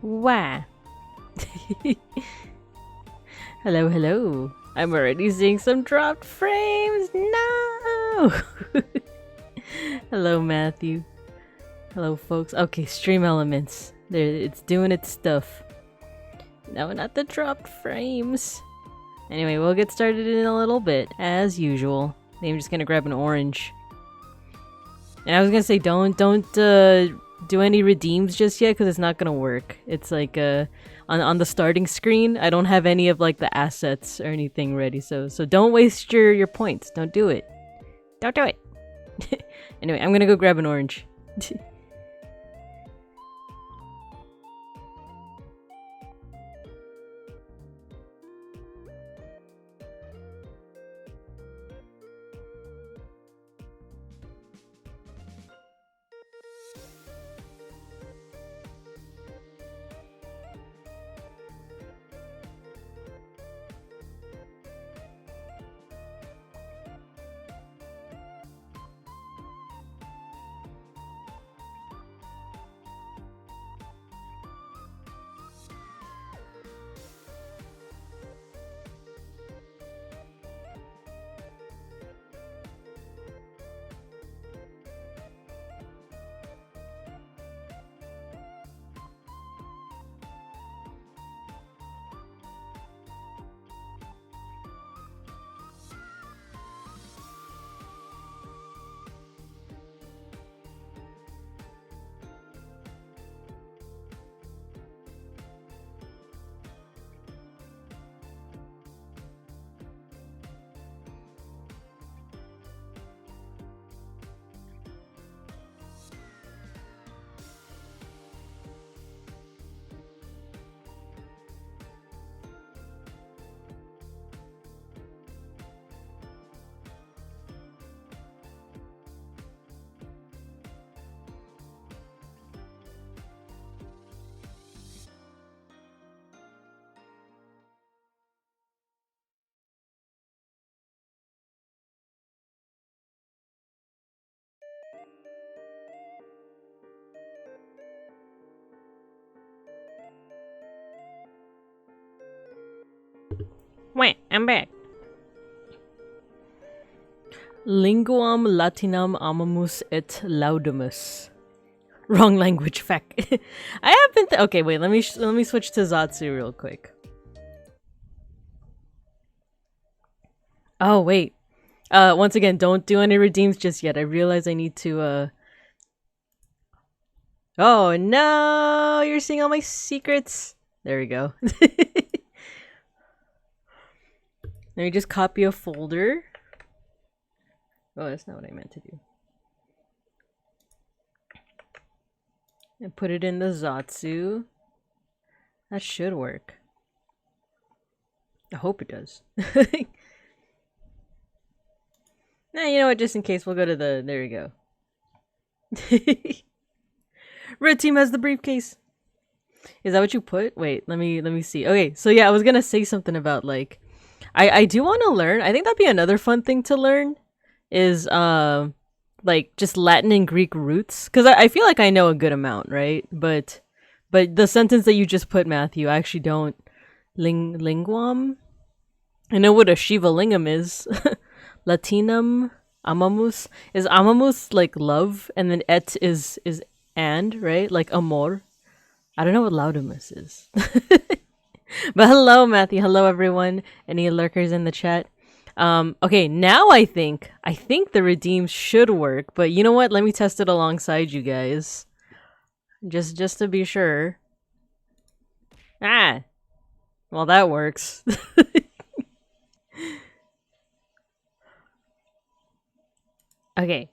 Wah. Hello, hello. I'm already seeing some dropped frames. No. Hello, Matthew. Hello, folks. Okay, stream elements. There, it's doing its stuff. No, not the dropped frames. Anyway, we'll get started in a little bit, as usual. I'm just gonna grab an orange. And I was gonna say, don't do any redeems just yet, because it's not gonna work. It's like on the starting screen, I don't have any of like the assets or anything ready. So don't waste your points. Don't do it. Don't do it. Anyway, I'm gonna go grab an orange. Wait, I'm back. Linguam Latinam amamus et laudamus. Wrong language fact. I have been okay, wait, let me switch to Zatsu real quick. Oh, wait. Once again, don't do any redeems just yet. I realize I need to Oh no, you're seeing all my secrets. There we go. Let me just copy a folder. Oh, that's not what I meant to do. And put it in the Zatsu. That should work. I hope it does. Nah, you know what? Just in case, we'll go to the... There we go. Red team has the briefcase. Is that what you put? Wait, let me see. Okay, so yeah, I was gonna say something about like... I do want to learn. I think that'd be another fun thing to learn. Is like just Latin and Greek roots, because I feel like I know a good amount, right? But the sentence that you just put, Matthew, I actually don't. Linguam. I know what a Shiva lingam is. Latinum amamus, is amamus like love, and then et is and, right? Like amor. I don't know what laudamus is. But hello, Matthew. Hello, everyone. Any lurkers in the chat? Okay, now I think the redeem should work, but you know what? Let me test it alongside you guys. Just to be sure. Ah! Well, that works. Okay.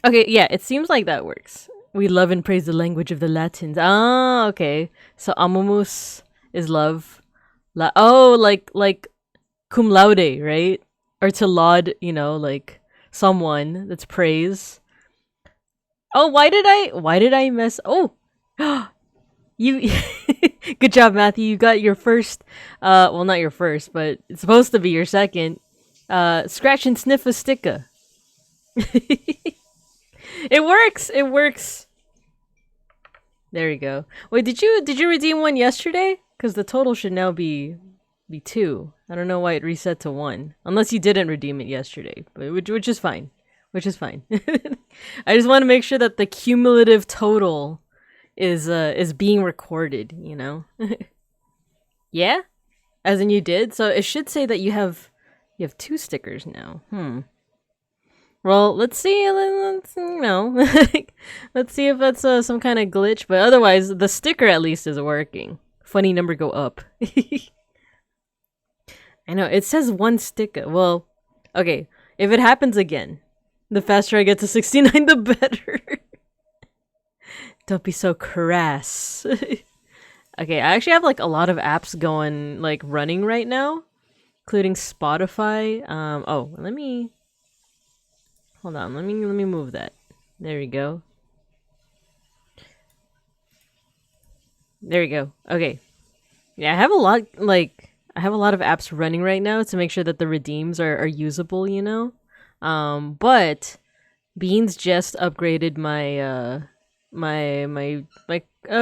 Okay, yeah, it seems like that works. We love and praise the language of the Latins. Ah, okay. So amamus is love. Oh, like cum laude, right? Or to laud, you know, like someone that's praise. Oh, why did I mess? Oh, you. Good job, Matthew. You got your first. Well, not your first, but it's supposed to be your second. Scratch and sniff a sticker. It works. It works. There you go. Wait, did you redeem one yesterday? Because the total should now be 2. I don't know why it reset to 1, unless you didn't redeem it yesterday, but which is fine. Which is fine. I just want to make sure that the cumulative total is being recorded. You know. Yeah, as in you did. So it should say that you have 2 stickers now. Well, let's see. Let's let's see if that's some kind of glitch. But otherwise, the sticker at least is working. Funny number go up. I know it says 1 sticker. Well, okay. If it happens again, the faster I get to 69, the better. Don't be so crass. Okay, I actually have like a lot of apps going like running right now, including Spotify. Oh, let me hold on. Let me move that. There we go. There we go. Okay. Yeah, I have a lot of apps running right now to make sure that the redeems are usable, you know? But Beans just upgraded my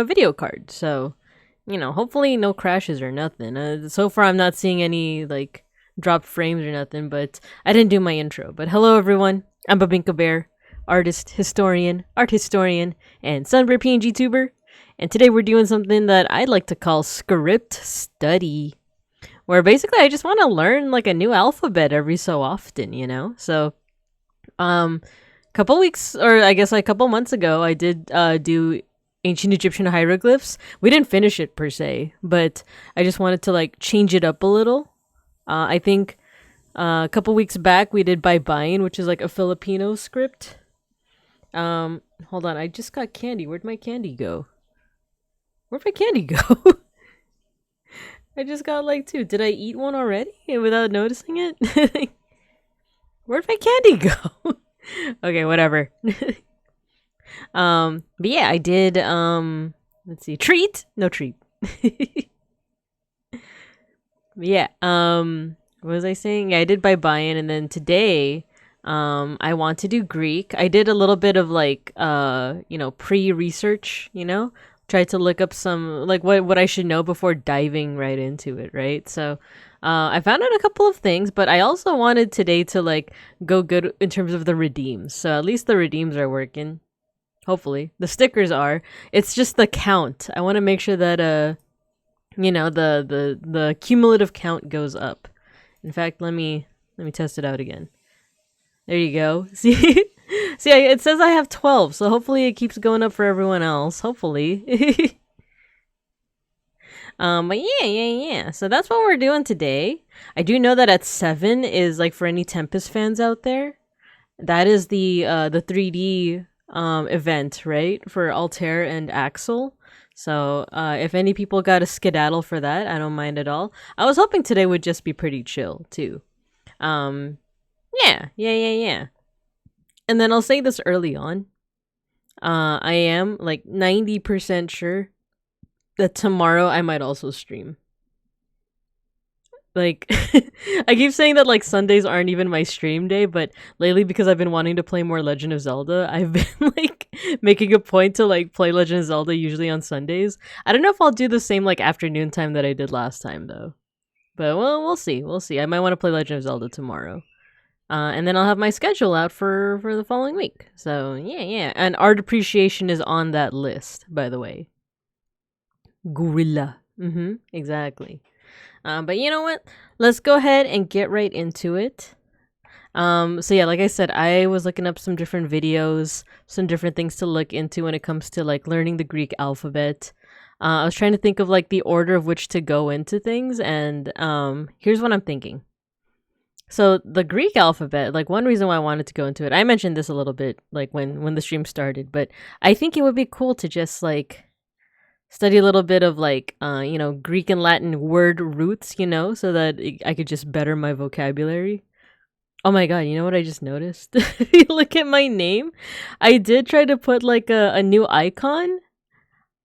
video card. So, you know, hopefully no crashes or nothing. So far I'm not seeing any like dropped frames or nothing, but I didn't do my intro. But hello everyone. I'm Babinka Bear, artist, historian, art historian, and Sunbird PNGTuber. And today we're doing something that I'd like to call script study, where basically I just want to learn like a new alphabet every so often, you know? So, couple weeks, or I guess like a couple months ago, I did do ancient Egyptian hieroglyphs. We didn't finish it per se, but I just wanted to like change it up a little. I think a couple weeks back we did Baybayin, which is like a Filipino script. Hold on, I just got candy. Where'd my candy go? Where'd my candy go? I just got like 2. Did I eat one already without noticing it? Where'd my candy go? Okay, whatever. But yeah, I did let's see. Treat? No treat. Yeah, what was I saying? Yeah, I did Baybayin, and then today I want to do Greek. I did a little bit of like pre-research, you know? Tried to look up some like what I should know before diving right into it, right? So I found out a couple of things, but I also wanted today to like go good in terms of the redeems. So at least the redeems are working. Hopefully. The stickers are. It's just the count. I want to make sure that the cumulative count goes up. In fact, let me test it out again. There you go. See? See, it says I have 12, so hopefully it keeps going up for everyone else. Hopefully. But yeah. So that's what we're doing today. I do know that at 7 is like for any Tempest fans out there. That is the 3D event, right? For Altair and Axel. So if any people got a skedaddle for that, I don't mind at all. I was hoping today would just be pretty chill too. Yeah. And then I'll say this early on. I am like 90% sure that tomorrow I might also stream. Like, I keep saying that like Sundays aren't even my stream day, but lately because I've been wanting to play more Legend of Zelda, I've been like making a point to like play Legend of Zelda usually on Sundays. I don't know if I'll do the same like afternoon time that I did last time though. But well, we'll see. We'll see. I might want to play Legend of Zelda tomorrow. And then I'll have my schedule out for the following week. So, yeah. And art appreciation is on that list, by the way. Gorilla. Exactly. But you know what? Let's go ahead and get right into it. So yeah, like I said, I was looking up some different videos, some different things to look into when it comes to like learning the Greek alphabet. I was trying to think of like the order of which to go into things, and here's what I'm thinking. So the Greek alphabet, like one reason why I wanted to go into it, I mentioned this a little bit like when the stream started, but I think it would be cool to just like study a little bit of like Greek and Latin word roots, so that I could just better my vocabulary. Oh my god, you know what I just noticed? If you look at my name, I did try to put like a new icon.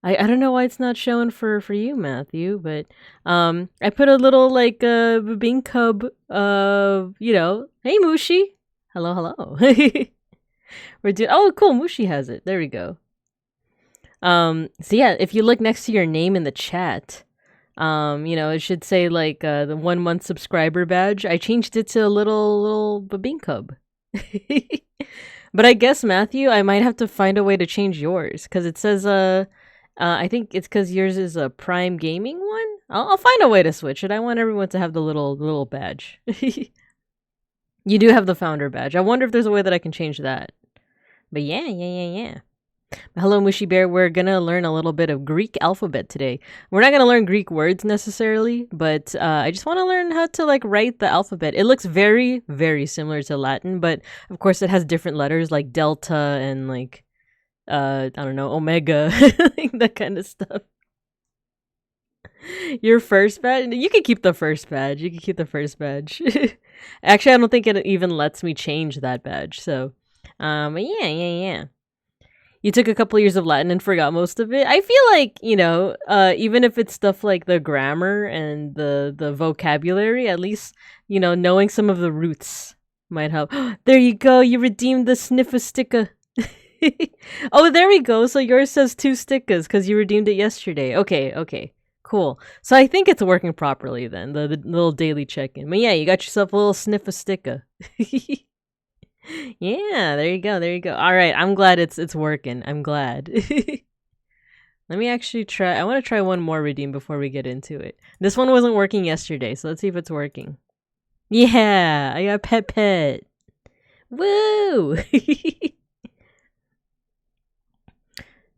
I don't know why it's not showing for you, Matthew, but I put a little like bean cub hey Mushi. Hello. Oh cool, Mushi has it. There we go. So yeah, if you look next to your name in the chat, it should say like the 1 month subscriber badge. I changed it to a little baboon cub. But I guess Matthew, I might have to find a way to change yours because it says I think it's because yours is a Prime Gaming one. I'll find a way to switch it. I want everyone to have the little badge. You do have the founder badge. I wonder if there's a way that I can change that. But yeah. Hello, Mushy Bear. We're gonna learn a little bit of Greek alphabet today. We're not gonna learn Greek words necessarily, but I just want to learn how to like write the alphabet. It looks very, very similar to Latin, but of course it has different letters like delta and like I don't know, omega, like that kind of stuff. Your first badge? You can keep the first badge. Actually, I don't think it even lets me change that badge. So, yeah. You took a couple years of Latin and forgot most of it. I feel like, even if it's stuff like the grammar and the vocabulary, at least, knowing some of the roots might help. There you go. You redeemed the sniffer sticker. Oh, there we go. So yours says 2 stickers because you redeemed it yesterday. Okay. Cool. So I think it's working properly then, the little daily check-in. But yeah, you got yourself a little sniffer sticker. Yeah, there you go. All right, I'm glad it's working. I'm glad. Let me actually try. I want to try one more redeem before we get into it. This one wasn't working yesterday, so let's see if it's working. Yeah, I got pet. Woo!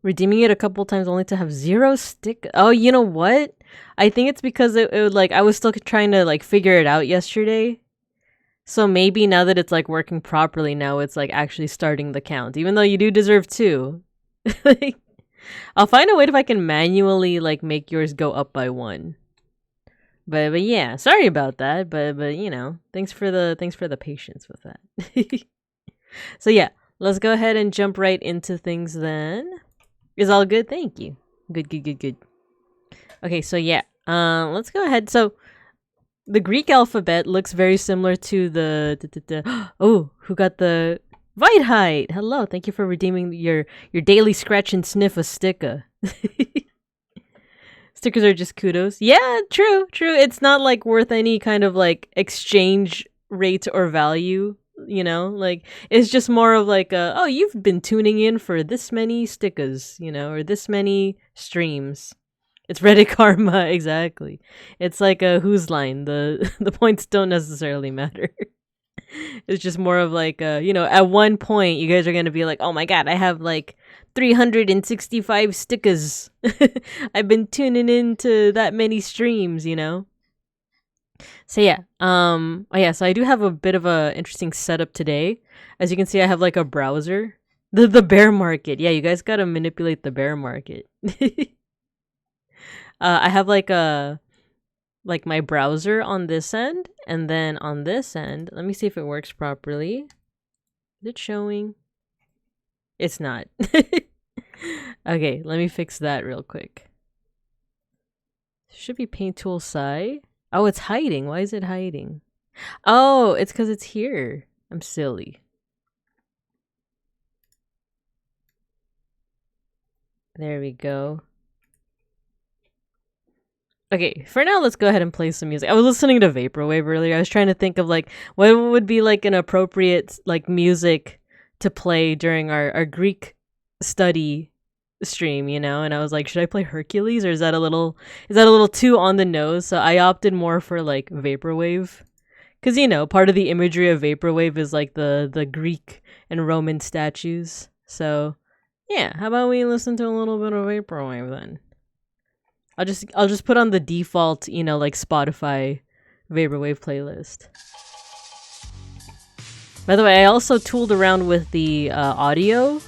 Redeeming it a couple times only to have 0 stick. Oh, you know what? I think it's because it like I was still trying to like figure it out yesterday. So maybe now that it's like working properly, now it's like actually starting the count. Even though you do deserve 2. Like, I'll find a way if I can manually like make yours go up by 1. But yeah, sorry about that. But thanks for the patience with that. So yeah, let's go ahead and jump right into things then. Is all good? Thank you. Good. Okay, so yeah. Let's go ahead. So the Greek alphabet looks very similar to the oh, who got the Whitehide? Hello, thank you for redeeming your daily scratch and sniff a sticker. Stickers are just kudos. Yeah, true. It's not like worth any kind of like exchange rate or value. Like it's just more of like oh, you've been tuning in for this many stickers, or this many streams. It's Reddit karma. Exactly. It's like a whose line. The points don't necessarily matter. It's just more of like at one point you guys are gonna be like, oh my god, I have like 365 stickers. I've been tuning into that many streams. So yeah, so I do have a bit of a interesting setup today. As you can see, I have like a browser. The bear market. Yeah, you guys gotta manipulate the bear market. I have like my browser on this end, and then on this end, let me see if it works properly. Is it showing? It's not. Okay, let me fix that real quick. Should be Paint Tool Sci. Oh, it's hiding. Why is it hiding? Oh, it's because it's here. I'm silly. There we go. Okay, for now, let's go ahead and play some music. I was listening to Vaporwave earlier. I was trying to think of like what would be like an appropriate like music to play during our Greek study stream, and I was like, should I play Hercules, or is that a little too on the nose? So I opted more for like Vaporwave, because part of the imagery of Vaporwave is like the Greek and Roman statues. So yeah, how about we listen to a little bit of Vaporwave then? I'll just put on the default, like Spotify Vaporwave playlist. By the way, I also tooled around with the audio.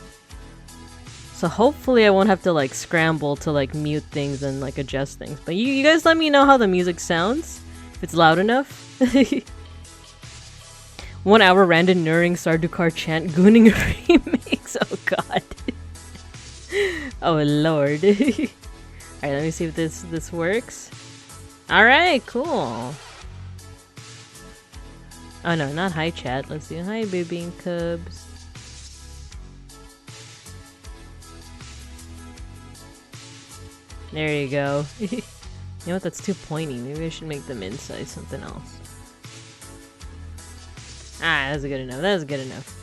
So hopefully I won't have to like scramble to like mute things and like adjust things. But you guys let me know how the music sounds. If it's loud enough. 1 hour random Nuring Sardukar chant gooning remix. Oh god. Oh lord. Alright, let me see if this works. Alright, cool. Oh no, not hi chat. Let's do hi baby cubs. There you go. You know what? That's too pointy. Maybe I should make them inside something else. Ah, that's good enough. That's good enough.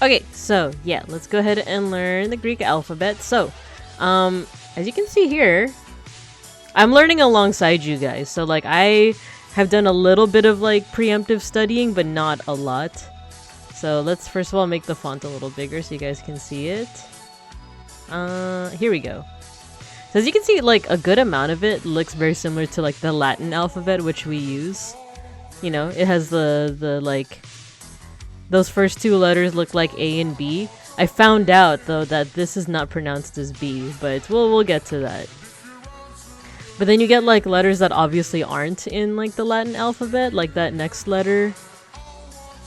Okay, so yeah, let's go ahead and learn the Greek alphabet. So, as you can see here, I'm learning alongside you guys. So like I have done a little bit of like preemptive studying, but not a lot. So let's first of all make the font a little bigger so you guys can see it. Here we go. So as you can see, like a good amount of it looks very similar to like the Latin alphabet, which we use. You know, it has the like, those first two letters look like A and B. I found out though that this is not pronounced as B, but we'll get to that. But then you get like letters that obviously aren't in like the Latin alphabet, like that next letter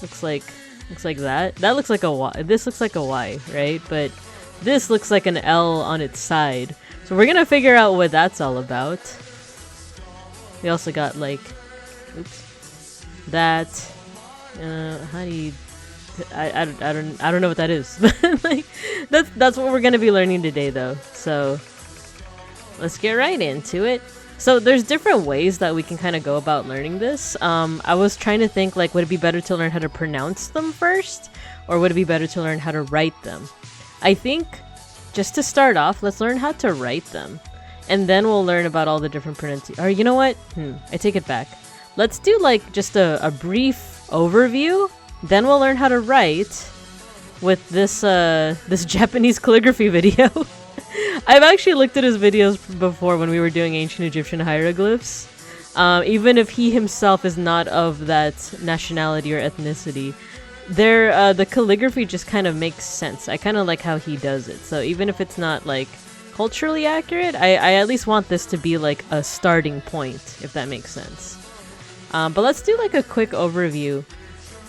looks like that. That looks like a Y. This looks like a Y, right? But this looks like an L on its side. So we're gonna figure out what that's all about. We also got like, oops, that. How do you? I don't know what that is. Like, that's what we're gonna be learning today, though. So let's get right into it. So there's different ways that we can kind of go about learning this. I was trying to think like, would it be better to learn how to pronounce them first, or would it be better to learn how to write them? I think just to start off, let's learn how to write them, and then we'll learn about all the different pronunciations. Or you know what? I take it back. Let's do like just a brief overview. Then we'll learn how to write with this this Japanese calligraphy video. I've actually looked at his videos before when we were doing ancient Egyptian hieroglyphs. Even if he himself is not of that nationality or ethnicity, the calligraphy just kind of makes sense. I kind of like how he does it. So even if it's not like culturally accurate, I at least want this to be like a starting point, if that makes sense. But let's do like a quick overview.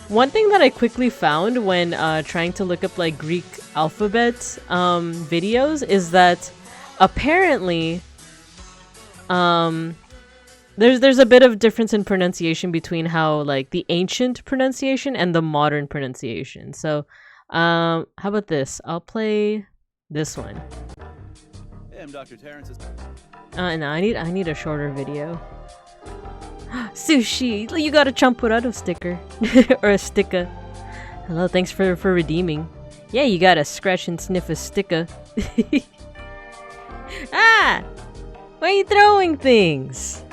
One thing that I quickly found when trying to look up like Greek alphabet videos is that apparently there's a bit of difference in pronunciation between how like the ancient pronunciation and the modern pronunciation. So how about this? I'll play this one. Hey, I'm Dr. Terrence. No, I need a shorter video. Sushi, you got a champurrado sticker or a sticker. Hello, thanks for redeeming. Yeah, you got a scratch and sniff a sticker. Ah! Why are you throwing things?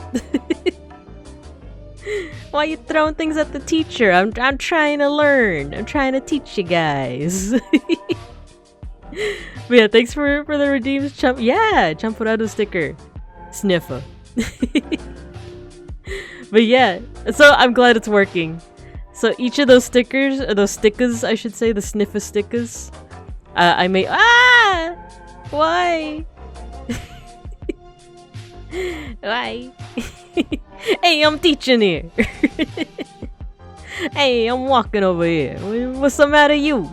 Why are you throwing things at the teacher? I'm trying to learn. I'm trying to teach you guys. But yeah, thanks for the redeemed champurrado sticker. Sniffer. But yeah, so I'm glad it's working. So each of those stickers, or those stickers, I should say, the sniffer stickers, I made. Ah! Why? Why? Hey, I'm teaching here. Hey, I'm walking over here. What's the matter, you?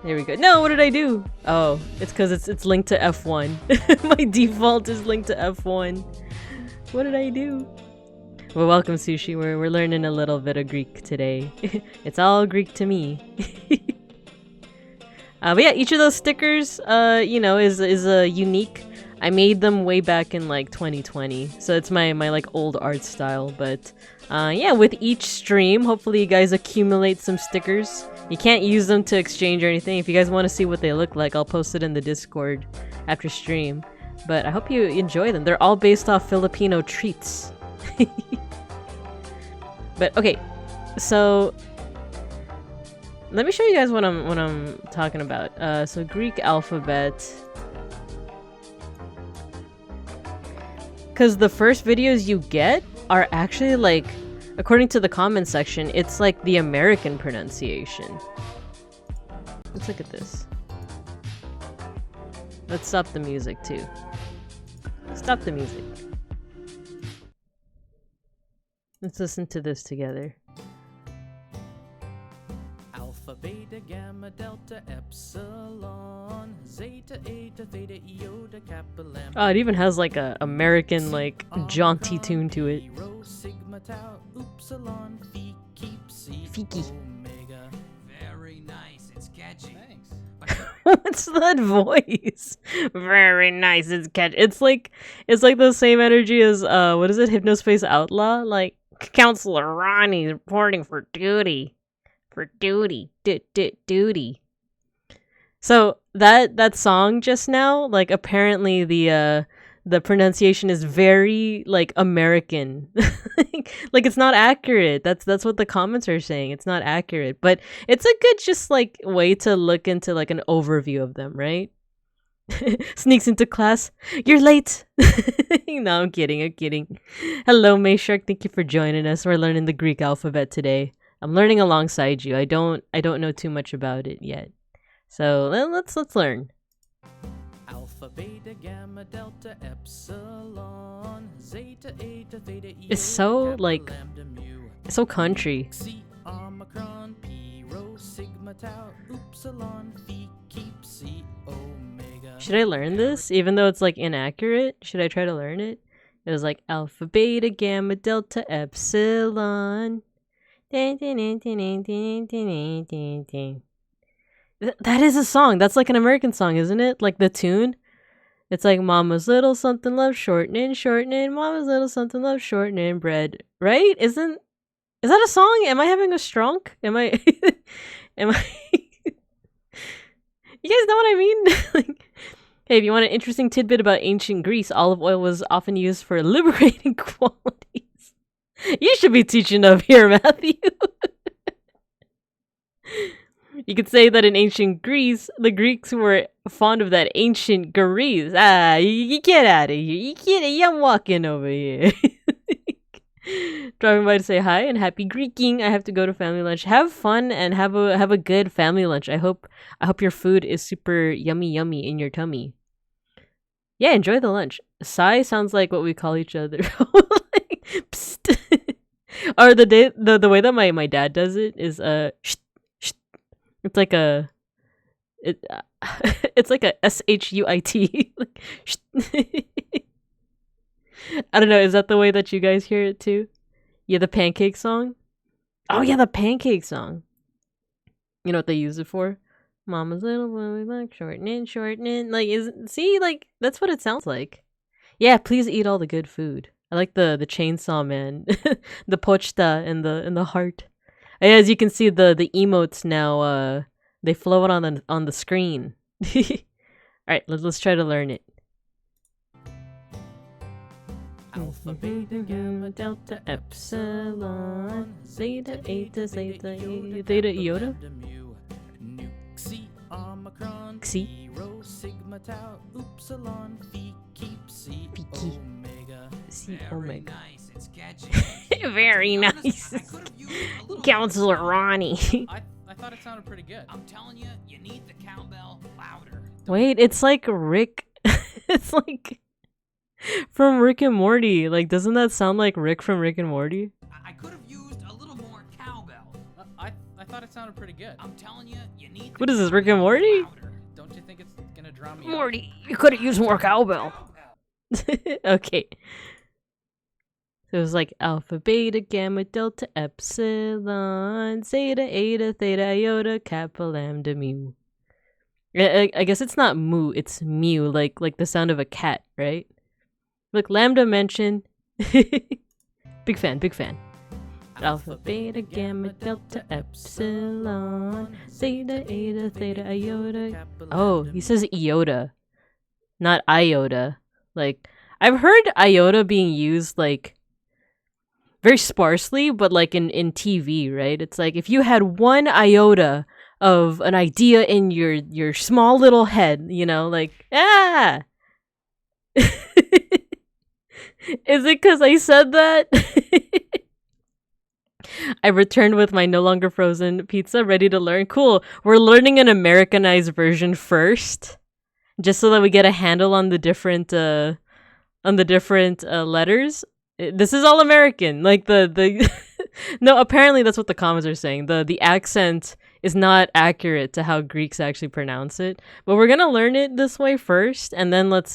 There we go. No, what did I do? Oh, it's because it's linked to F1. My default is linked to F1. What did I do? Well, welcome, Sushi. We're learning a little bit of Greek today. It's all Greek to me. But yeah, each of those stickers, you know, is unique. I made them way back in like 2020, so it's my like old art style. But yeah, with each stream, hopefully you guys accumulate some stickers. You can't use them to exchange or anything. If you guys want to see what they look like, I'll post it in the Discord after stream. But I hope you enjoy them. They're all based off Filipino treats. But okay, so let me show you guys what I'm talking about. So Greek alphabet. Because the first videos you get are actually like, according to the comment section, it's like the American pronunciation. Let's look at this. Let's stop the music too. Stop the music. Let's listen to this together. Alpha, beta, gamma, delta, epsilon, zeta, eta, theta, iota, kappa, lambda. Oh, it even has like a American like jaunty tune to it. Rho, sigma, tau, upsilon, phi, keep, psi, Fiki. omega. Very nice. It's catchy. Thanks. What's that voice? Very nice. It's like the same energy as what is it? Hypnospace Outlaw? Like Counselor Ronnie reporting for duty. For duty. Duty. So that song just now, like apparently the pronunciation is very like American. Like it's not accurate. That's what the comments are saying. It's not accurate, but it's a good just like way to look into like an overview of them, right? Sneaks into class. You're late. No, I'm kidding. Hello, May Shark. Thank you for joining us. We're learning the Greek alphabet today. I'm learning alongside you. I don't know too much about it yet. So let's learn. Alpha, beta, gamma, delta, epsilon, zeta, eta, theta, iota, It's so kappa, like lambda, mu, so country. Xi, omicron, pi, rho, sigma, tau, upsilon, phi, keep, psi, omega. Should I learn this even though it's like inaccurate? Should I try to learn it? It was like alpha, beta, gamma, delta, epsilon. That is a song. That's like an American song, isn't it? Like the tune. It's like Mama's little something love shortening. Mama's little something love shortening bread. Right? Is that a song? Am I having a stronk? Am I You guys know what I mean? Like, hey, if you want an interesting tidbit about ancient Greece, olive oil was often used for liberating qualities. You should be teaching up here, Matthew. You could say that in ancient Greece, the Greeks were fond of that ancient Greece. You get out of here. I'm walking over here. Driving by to say hi and happy Greeking. I have to go to family lunch. Have fun and have a good family lunch. I hope your food is super yummy in your tummy. Yeah, enjoy the lunch. Sigh sounds like what we call each other. Like, psst. Or the way that my dad does it is shh. It's like it's like a SHUIT. Like, I don't know. Is that the way that you guys hear it too? Yeah, the pancake song. Oh yeah, the pancake song. You know what they use it for? Mama's little boy, like shortening. Like like that's what it sounds like. Yeah, please eat all the good food. I like the chainsaw man, the pochta and the heart. As you can see, the emotes now they float on the screen. All right, let's try to learn it. Alpha, beta, gamma, delta, epsilon, zeta, eta, theta, iota. lambda, mu, nu, xi, omicron, Xi. pi, rho, sigma, tau, upsilon, phi, keep, psi, Phi. omega. See, omega. Nice, it's catchy. Very Honest, nice. I could have used a little Counselor Ronnie. I thought it sounded pretty good. I'm telling you, you need the cowbell louder. Wait, it's like Rick. It's like from Rick and Morty. Like, doesn't that sound like Rick from Rick and Morty? I could have used a little more cowbell. I thought it sounded pretty good. I'm telling you, you need the What is this, Rick and cowbell Morty? louder. Don't you think it's gonna draw me out? Morty, you could have used more cowbell. Okay. So it was like alpha, beta, gamma, delta, epsilon, zeta, eta, theta, iota, kappa, lambda, mu. I guess it's not mu, it's mew, like the sound of a cat, right? Look, lambda mentioned. Big fan. Alpha, beta, gamma, delta, epsilon, zeta, eta, theta, iota. Oh, he says iota, not iota. Like, I've heard iota being used like very sparsely, but like in TV, right? It's like if you had one iota of an idea in your small little head, you know, like Is it because I said that? I returned with my no longer frozen pizza, ready to learn. Cool. We're learning an Americanized version first, just so that we get a handle on the different letters. This is all American. Like the no, apparently that's what the comments are saying. The accent is not accurate to how Greeks actually pronounce it. But we're gonna learn it this way first, and then let's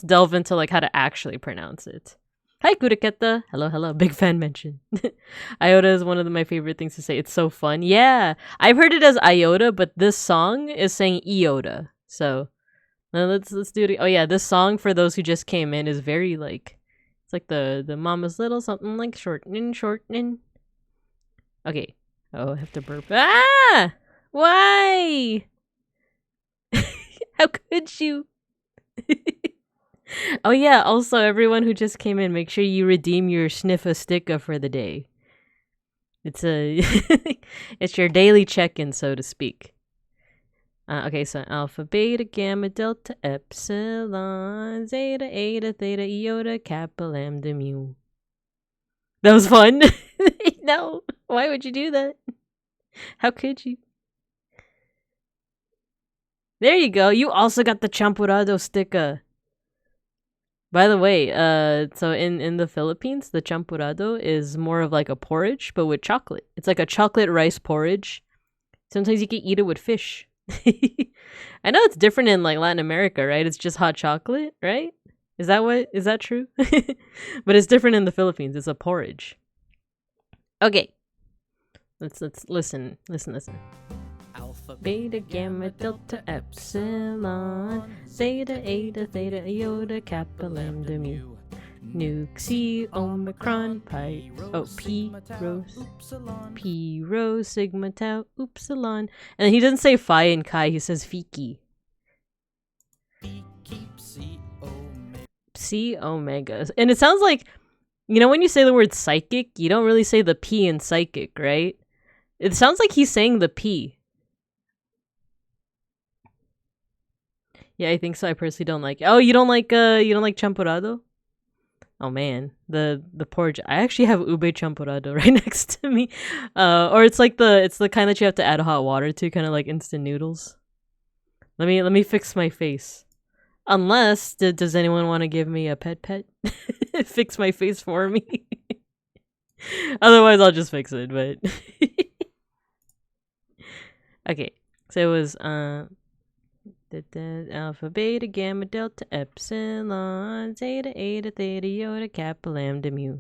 delve into like how to actually pronounce it. Hi, Kuriketa. Hello, hello. Big fan mention. Iota is one of my favorite things to say. It's so fun. Yeah, I've heard it as Iota, but this song is saying Iota. So let's do it. Oh yeah, this song for those who just came in is very like it's like the Mama's Little something like shortening. Okay. Oh, I have to burp. Ah! Why? How could you? Oh yeah, also everyone who just came in, make sure you redeem your sniffa sticka for the day. It's a it's your daily check-in, so to speak. Okay, so alpha, beta, gamma, delta, epsilon, zeta, eta, theta, iota, kappa, lambda, mu. That was fun. No, why would you do that? How could you? There you go. You also got the champurrado sticker. By the way, so in the Philippines, the champurrado is more of like a porridge, but with chocolate. It's like a chocolate rice porridge. Sometimes you can eat it with fish. I know it's different in like Latin America, right? It's just hot chocolate, right? Is that true? But it's different in the Philippines. It's a porridge. Okay. Let's listen. Alpha, Beta, gamma, delta, epsilon, zeta, eta, theta, iota, kappa, lambda, mu. Nu, xi, omicron, pi, p, rho, sigma, tau, upsilon. And he doesn't say phi and chi, he says fiki. C omega. And it sounds like, you know, when you say the word psychic, you don't really say the P in psychic, right? It sounds like he's saying the P. Yeah, I think so. I personally don't like. Oh, you don't like champurrado? Oh man, the porridge. I actually have ube champurrado right next to me. Or it's the kind that you have to add hot water to, kind of like instant noodles. Let me fix my face. Unless does anyone want to give me a pet? Fix my face for me. Otherwise, I'll just fix it. But okay, so it was alpha, beta, gamma, delta, epsilon, zeta, eta, theta, iota, kappa, lambda, mu.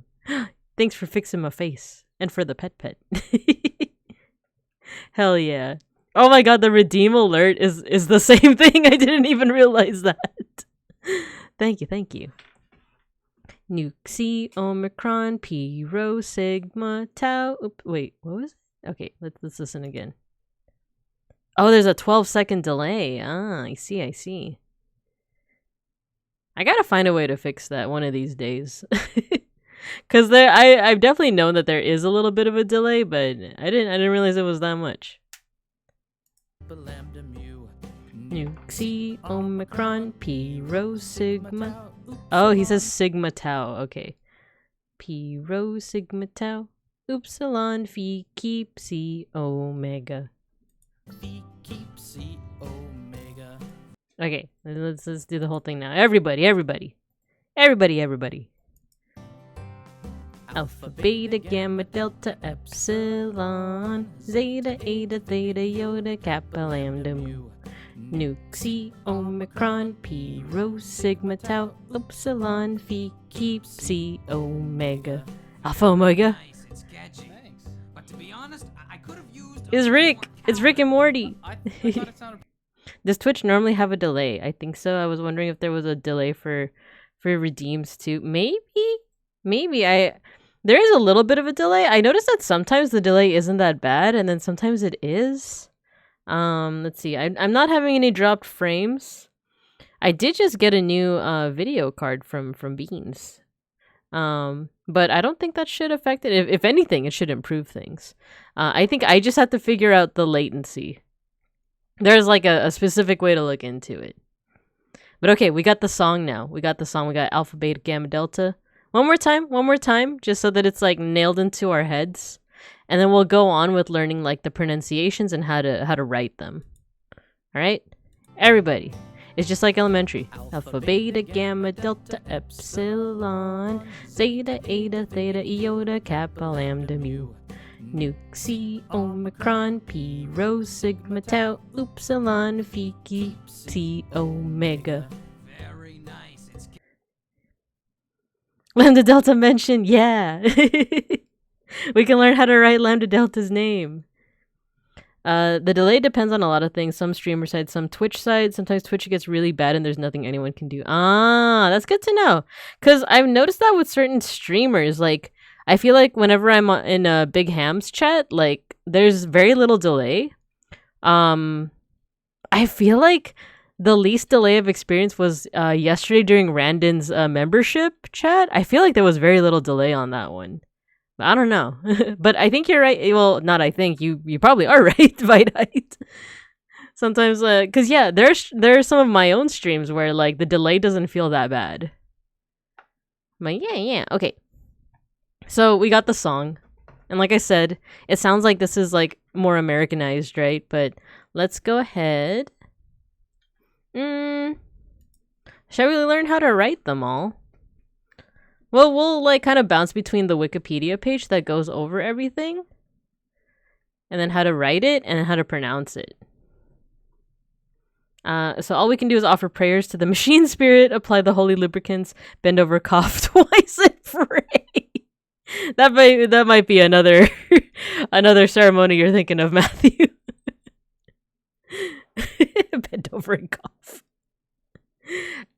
Thanks for fixing my face and for the pet. Hell yeah. Oh my god, the redeem alert is the same thing. I didn't even realize that. Thank you. Nu, xi, omicron, p, rho, sigma, tau. Wait, what was it? Okay, let's listen again. Oh, there's a 12-second delay. Ah, I see. I gotta find a way to fix that one of these days. Cause I've definitely known that there is a little bit of a delay, but I didn't realize it was that much. Nu, xi, omicron, p, rho, sigma. Oh, he says sigma tau. Okay. P, rho, sigma tau, upsilon, phi, keep, psi, omega. Okay, let's do the whole thing now. Everybody. Alpha, beta, gamma, delta, epsilon, zeta, eta, theta, iota, kappa, lambda, mu. Nu, xi, omicron, p, rho, sigma, tau, upsilon, phi, keep, psi, omega. Alpha, omega. Nice, it's catchy. Thanks. But to be honest, I could have used. It's Rick. It's Rick and Morty. I thought it sounded. Does Twitch normally have a delay? I think so. I was wondering if there was a delay for redeems too. Maybe there is a little bit of a delay. I noticed that sometimes the delay isn't that bad, and then sometimes it is. Let's see. I'm not having any dropped frames. I did just get a new video card from Beans. But I don't think that should affect it. If anything, it should improve things. I think I just have to figure out the latency. There's like a specific way to look into it. But okay, we got the song now. We got alpha, beta, gamma, delta. One more time, just so that it's like nailed into our heads. And then we'll go on with learning like the pronunciations and how to write them. All right? Everybody. It's just like elementary. Alpha, beta, gamma, delta, epsilon, zeta, eta, theta, iota, kappa, lambda, mu. Nu, xi, omicron, p, rho, sigma, tau, upsilon, phi, psi, omega. Very nice. It's Lambda Delta mentioned, yeah. We can learn how to write Lambda Delta's name. The delay depends on a lot of things. Some streamer sides, some Twitch sides. Sometimes Twitch gets really bad and there's nothing anyone can do. Ah, that's good to know. Because I've noticed that with certain streamers. Like, I feel like whenever I'm in a Big Ham's chat, like, there's very little delay. I feel like the least delay I've experienced was yesterday during Randon's membership chat. I feel like there was very little delay on that one. I don't know. But I think you're right. Well, not I think. You probably are right, Vitite. Sometimes, because yeah, there are some of my own streams where like the delay doesn't feel that bad. I'm like, yeah. Okay. So we got the song. And like I said, it sounds like this is like more Americanized, right? But let's go ahead. Shall we learn how to write them all? Well, we'll like kind of bounce between the Wikipedia page that goes over everything, and then how to write it and how to pronounce it. So all we can do is offer prayers to the machine spirit, apply the holy lubricants, bend over, cough twice, and pray. That might be another another ceremony you're thinking of, Matthew. Bend over and cough.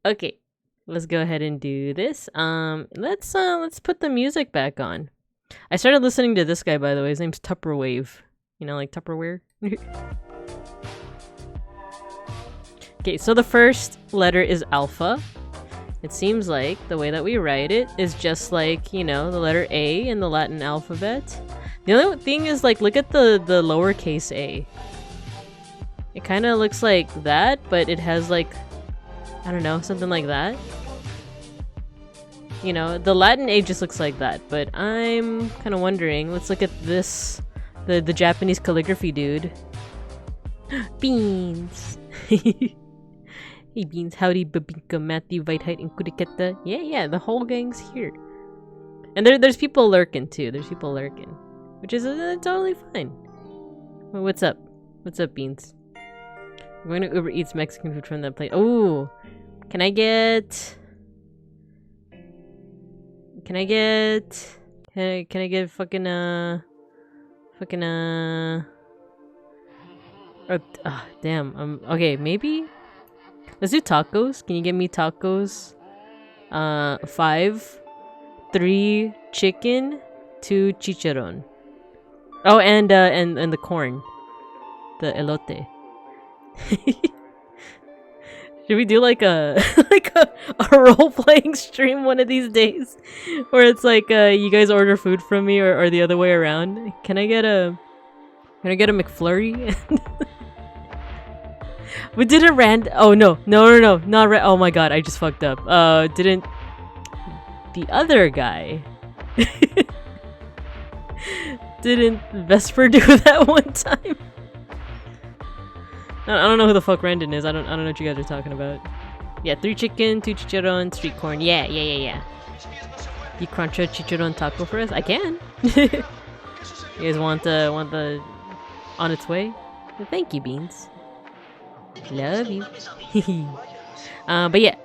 Okay. Let's go ahead and do this. Let's put the music back on. I started listening to this guy, by the way. His name's Tupperwave. You know, like Tupperware. Okay, so the first letter is alpha. It seems like the way that we write it is just like, you know, the letter A in the Latin alphabet. The only thing is, like, look at the lowercase a. It kind of looks like that, but it has, like, I don't know, something like that. You know, the Latin A just looks like that, but I'm kind of wondering. Let's look at this, the Japanese calligraphy dude. Beans. Hey Beans, howdy, Babinka, Matthew, Vitite, and Kuriketa. Yeah, the whole gang's here. And there's people lurking too. There's people lurking, which is totally fine. Well, what's up? What's up, Beans? I'm going to Uber Eats Mexican food from that place. Oh, can I get fucking damn. Okay, maybe let's do tacos. Can you give me tacos? 5, 3 chicken, 2 chicharron. Oh, and the corn, the elote. Should we do like a a role playing stream one of these days, where it's like you guys order food from me, or the other way around? Can I get a McFlurry? We did a oh no, not oh my god, I just fucked up. Didn't the other guy didn't Vesper do that one time? I don't know who the fuck Randon is. I don't know what you guys are talking about. Yeah, 3 chicken, 2 chicharron, street corn. Yeah. You crunch a chicharron taco for us? I can. You guys want the on its way? Well, thank you, Beans. Love you. But yeah,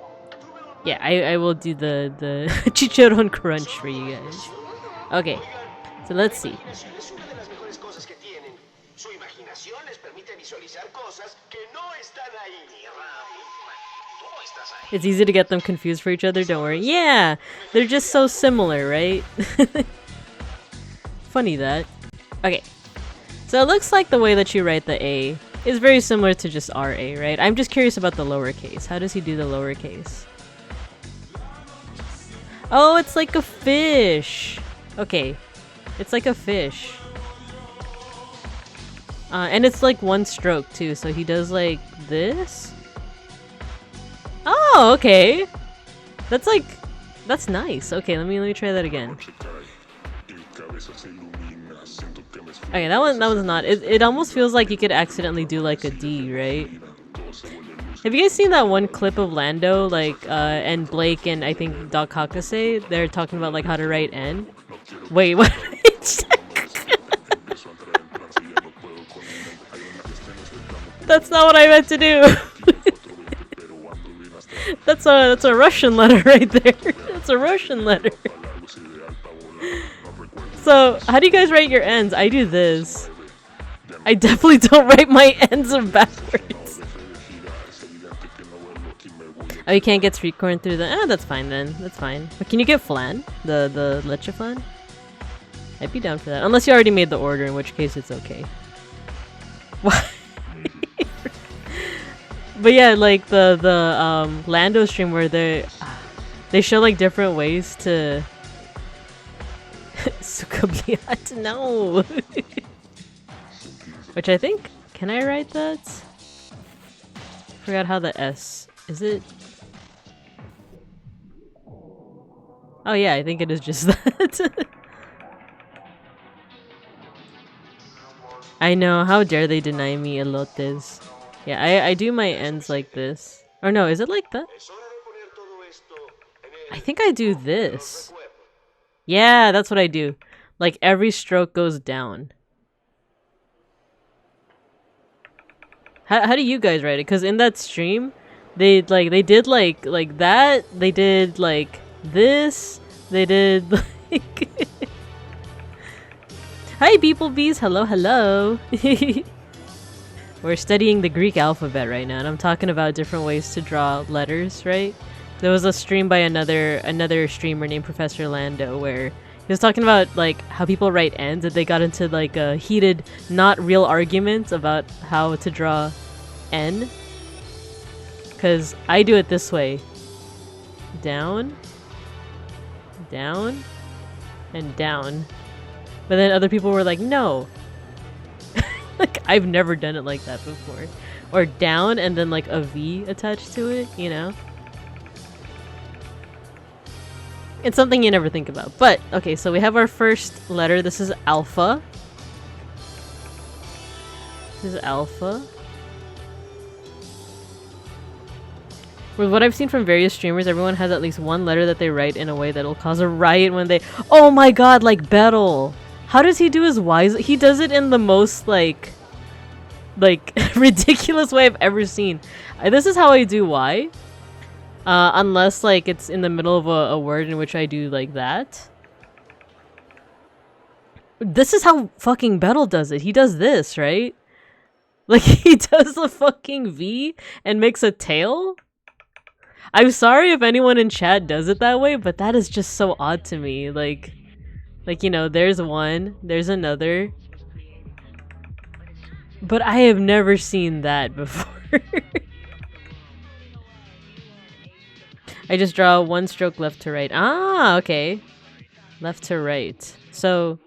I will do the chicharron crunch for you guys. Okay, so let's see. It's easy to get them confused for each other, don't worry. Yeah, they're just so similar, right? Funny that. Okay, so it looks like the way that you write the A is very similar to just RA, right? I'm just curious about the lowercase. How does he do the lowercase? Oh, it's like a fish. Okay, it's like a fish. And it's like one stroke too, so he does like this. Oh, okay. That's nice. Okay, let me try that again. Okay, that one's not. It almost feels like you could accidentally do like a D, right? Have you guys seen that one clip of Lando, like, and Blake and I think Doc Hakase? They're talking about like how to write N. Wait, what? That's not what I meant to do. That's a Russian letter right there. It's a Russian letter. So, how do you guys write your ends? I do this. I definitely don't write my ends backwards. Oh, you can't get sweet corn through the... Ah, that's fine then. That's fine. But can you get flan? The leche flan? I'd be down for that. Unless you already made the order, in which case it's okay. What? But yeah, like the Lando stream where they show like different ways to... Sukabliat? No! Which I think... Can I write that? Forgot how the S... Is it... Oh yeah, I think it is just that. I know, how dare they deny me elotes. Yeah, I do my ends like this. Or no, is it like that? I think I do this. Yeah, that's what I do. Like every stroke goes down. How do you guys write it? Because in that stream, they did like that. They did like this. They did like... Hi beeplebees, hello, hello. We're studying the Greek alphabet right now, and I'm talking about different ways to draw letters, right? There was a stream by another streamer named Professor Lando where he was talking about like how people write ends, and they got into like a heated, not real argument about how to draw N. Cause I do it this way. Down, down, and down. But then other people were like, no. Like, I've never done it like that before. Or down and then like a V attached to it, you know? It's something you never think about. But, okay, so we have our first letter. This is alpha. This is alpha. With what I've seen from various streamers, everyone has at least one letter that they write in a way that'll cause a riot when they... Oh my god, like Battle! How does he do his Y's? He does it in the most, like ridiculous way I've ever seen. This is how I do Y. Unless, like, it's in the middle of a word in which I do, like, that. This is how fucking Battle does it. He does this, right? Like, he does the fucking V and makes a tail? I'm sorry if anyone in chat does it that way, but that is just so odd to me. Like, you know, there's one, there's another. But I have never seen that before. I just draw one stroke left to right. Ah, okay. Left to right. So,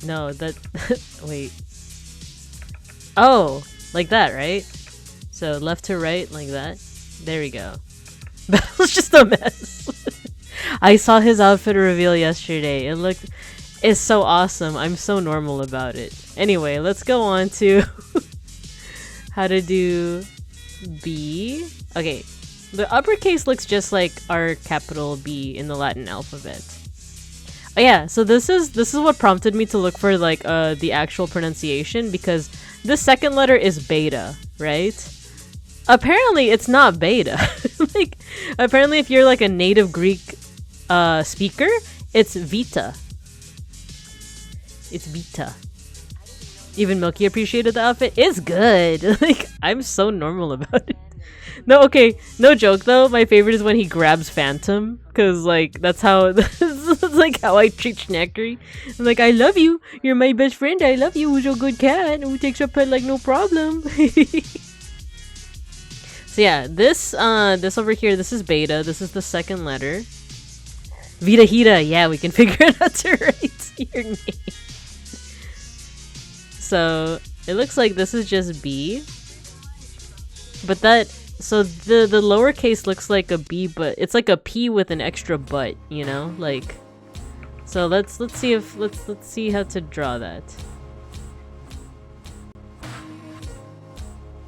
no, that... Wait. Oh, like that, right? So left to right, like that. There we go. That was just a mess. I saw his outfit reveal yesterday. It's so awesome. I'm so normal about it. Anyway, let's go on to how to do B. Okay, the uppercase looks just like our capital B in the Latin alphabet. Oh yeah, so this is what prompted me to look for like the actual pronunciation, because the second letter is beta, right? Apparently it's not beta. Like, apparently if you're like a native Greek speaker, it's vita. It's vita. Even Milky appreciated the outfit. It's good. Like, I'm so normal about it. No, okay, no joke though. My favorite is when he grabs Phantom, because like that's like how I treat Snackery. I'm like, I love you. You're my best friend. I love you. Who's your good cat? Who takes your pet like no problem. So yeah, this over here, this is beta. This is the second letter. Vita Hita. Yeah, we can figure out how to write your name. So it looks like this is just B. But so the lowercase looks like a B, but it's like a P with an extra butt, you know? Like, so let's see how to draw that.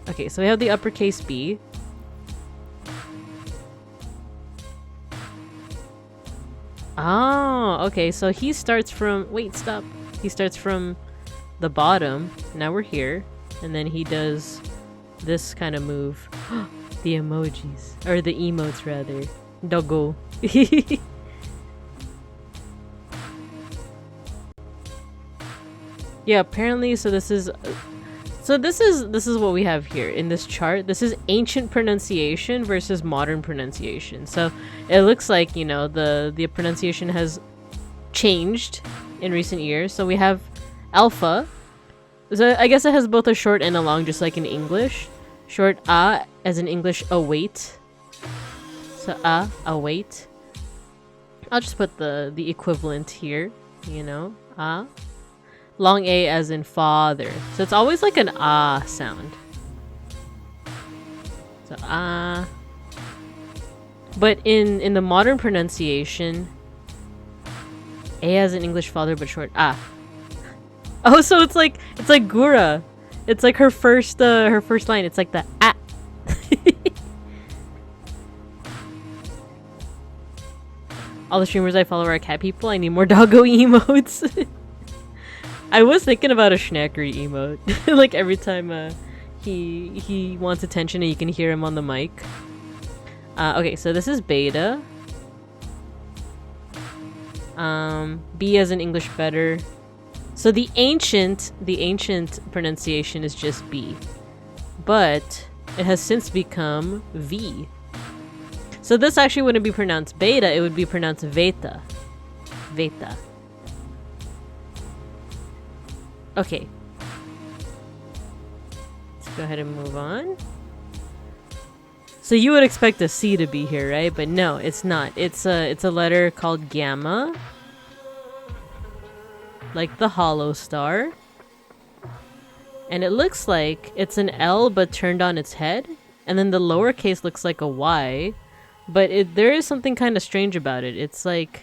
Okay, so we have the uppercase B. Oh, okay, so he starts from... Wait, stop. He starts from the bottom. Now we're here. And then he does this kind of move. The emojis. Or the emotes, rather. Doggo. Yeah, apparently, so this is what we have here in this chart. This is ancient pronunciation versus modern pronunciation. So it looks like, you know, the pronunciation has changed in recent years. So we have alpha. So I guess it has both a short and a long, just like in English. Short a as in English await. So await. I'll just put the equivalent here, you know, a. Long A as in father. So it's always like an ah sound. So ah. But in the modern pronunciation, A as in English father but short ah. Oh, so it's like Gura. It's like her first line. It's like the ah. All the streamers I follow are cat people. I need more doggo emotes. I was thinking about a Schnackery emote. Like every time he wants attention and you can hear him on the mic. Okay, so this is beta. B as in English better. So the ancient pronunciation is just B. But it has since become V. So this actually wouldn't be pronounced beta, it would be pronounced Veta. Veta. Okay. Let's go ahead and move on. So you would expect a C to be here, right? But no, it's not. It's a letter called gamma. Like the hollow star. And it looks like it's an L but turned on its head. And then the lowercase looks like a Y. But there is something kind of strange about it. It's like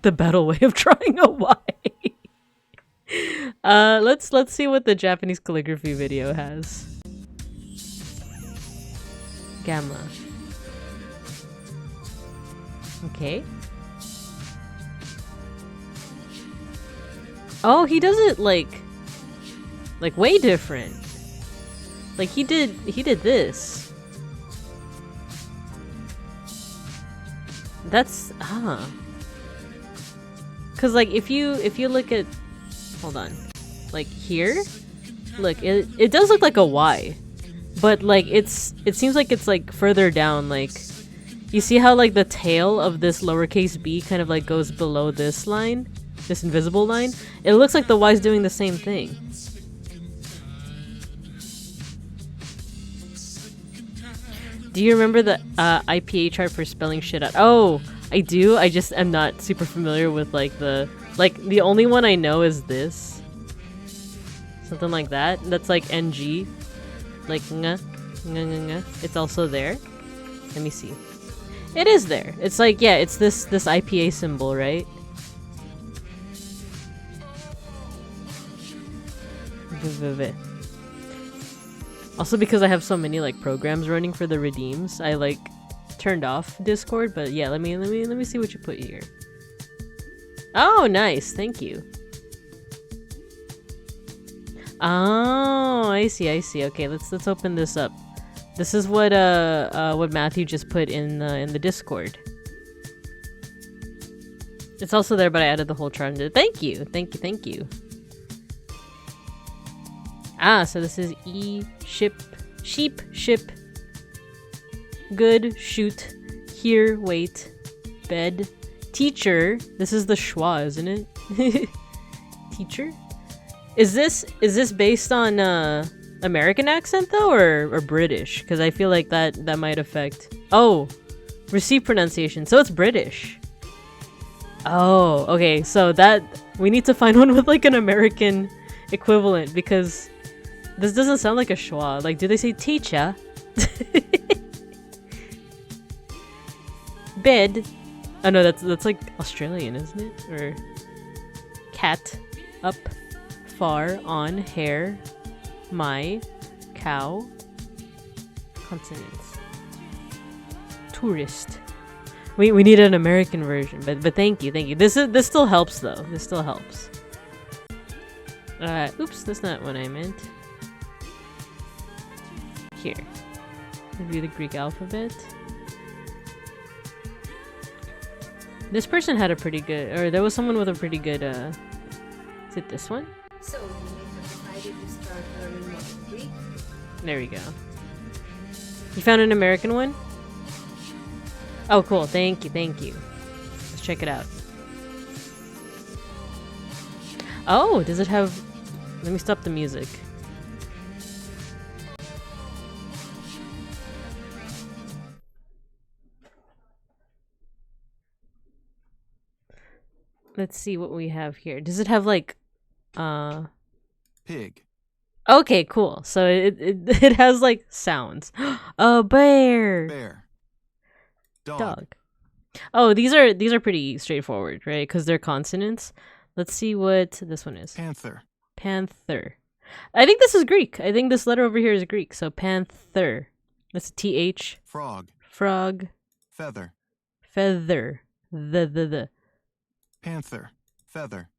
the battle way of drawing a Y. Let's see what the Japanese calligraphy video has. Gamma. Okay. Oh, he does it like way different. Like he did this. That's cause like if you look at, hold on, like here, look, it does look like a Y, but like it seems like it's like further down. Like you see how like the tail of this lowercase b kind of like goes below this line, this invisible line. It looks like the Y's doing the same thing. Do you remember the IPA chart for spelling shit out? Oh, I do. I just am not super familiar with like the only one I know is this. Something like that. That's like NG. Like nga. It's also there. Let me see. It is there. It's like, yeah, it's this IPA symbol, right? Also, because I have so many like programs running for the redeems, I like turned off Discord. But yeah, let me see what you put here. Oh, nice. Thank you. Oh, I see. Okay, let's open this up. This is what Matthew just put in the Discord. It's also there, but I added the whole chart. Thank you. So this is sheep, ship, good, shoot, here, wait, bed, teacher. This is the schwa, isn't it? Teacher. Is this based on American accent though, or British? Because I feel like that might affect. Oh, receive pronunciation. So it's British. Oh, okay. So that we need to find one with like an American equivalent, because this doesn't sound like a schwa. Like, do they say teacher? Bed. Oh no, that's like Australian, isn't it? Or cat, up, far, on, hair, my, cow, consonants, tourist. We need an American version, but thank you. This still helps though. This still helps. Oops, that's not what I meant. Here, review the Greek alphabet. This person had a pretty good, or there was someone with a pretty good, is it this one? So, you may have decided to start learning more Greek. There we go. You found an American one? Oh, cool. Thank you, thank you. Let's check it out. Oh, does it have... Let me stop the music. Let's see what we have here. Does it have like Pig. Okay, cool. So it has like sounds. A bear. Bear. Dog. Oh, these are pretty straightforward, right? Because they're consonants. Let's see what this one is. Panther. Panther. I think this is Greek. I think this letter over here is Greek. So panther. That's a TH. Frog. Frog. Feather. Feather. The. Panther. Feather.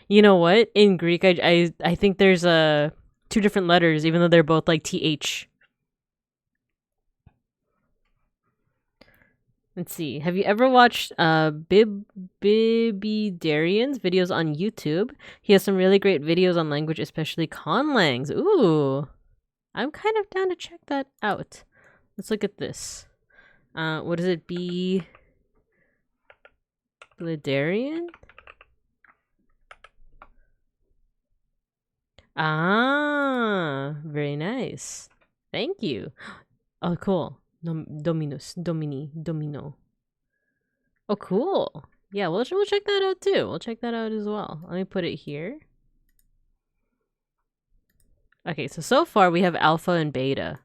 You know what? In Greek, I think there's two different letters, even though they're both like TH. Let's see. Have you ever watched Bibidarian's videos on YouTube? He has some really great videos on language, especially conlangs. Ooh. I'm kind of down to check that out. Let's look at this. What is it? Bibidarian? Ah, very nice. Thank you. Oh, cool. Domino. Oh, cool. Yeah, we'll check that out too. We'll check that out as well. Let me put it here. Okay, so far we have alpha and beta.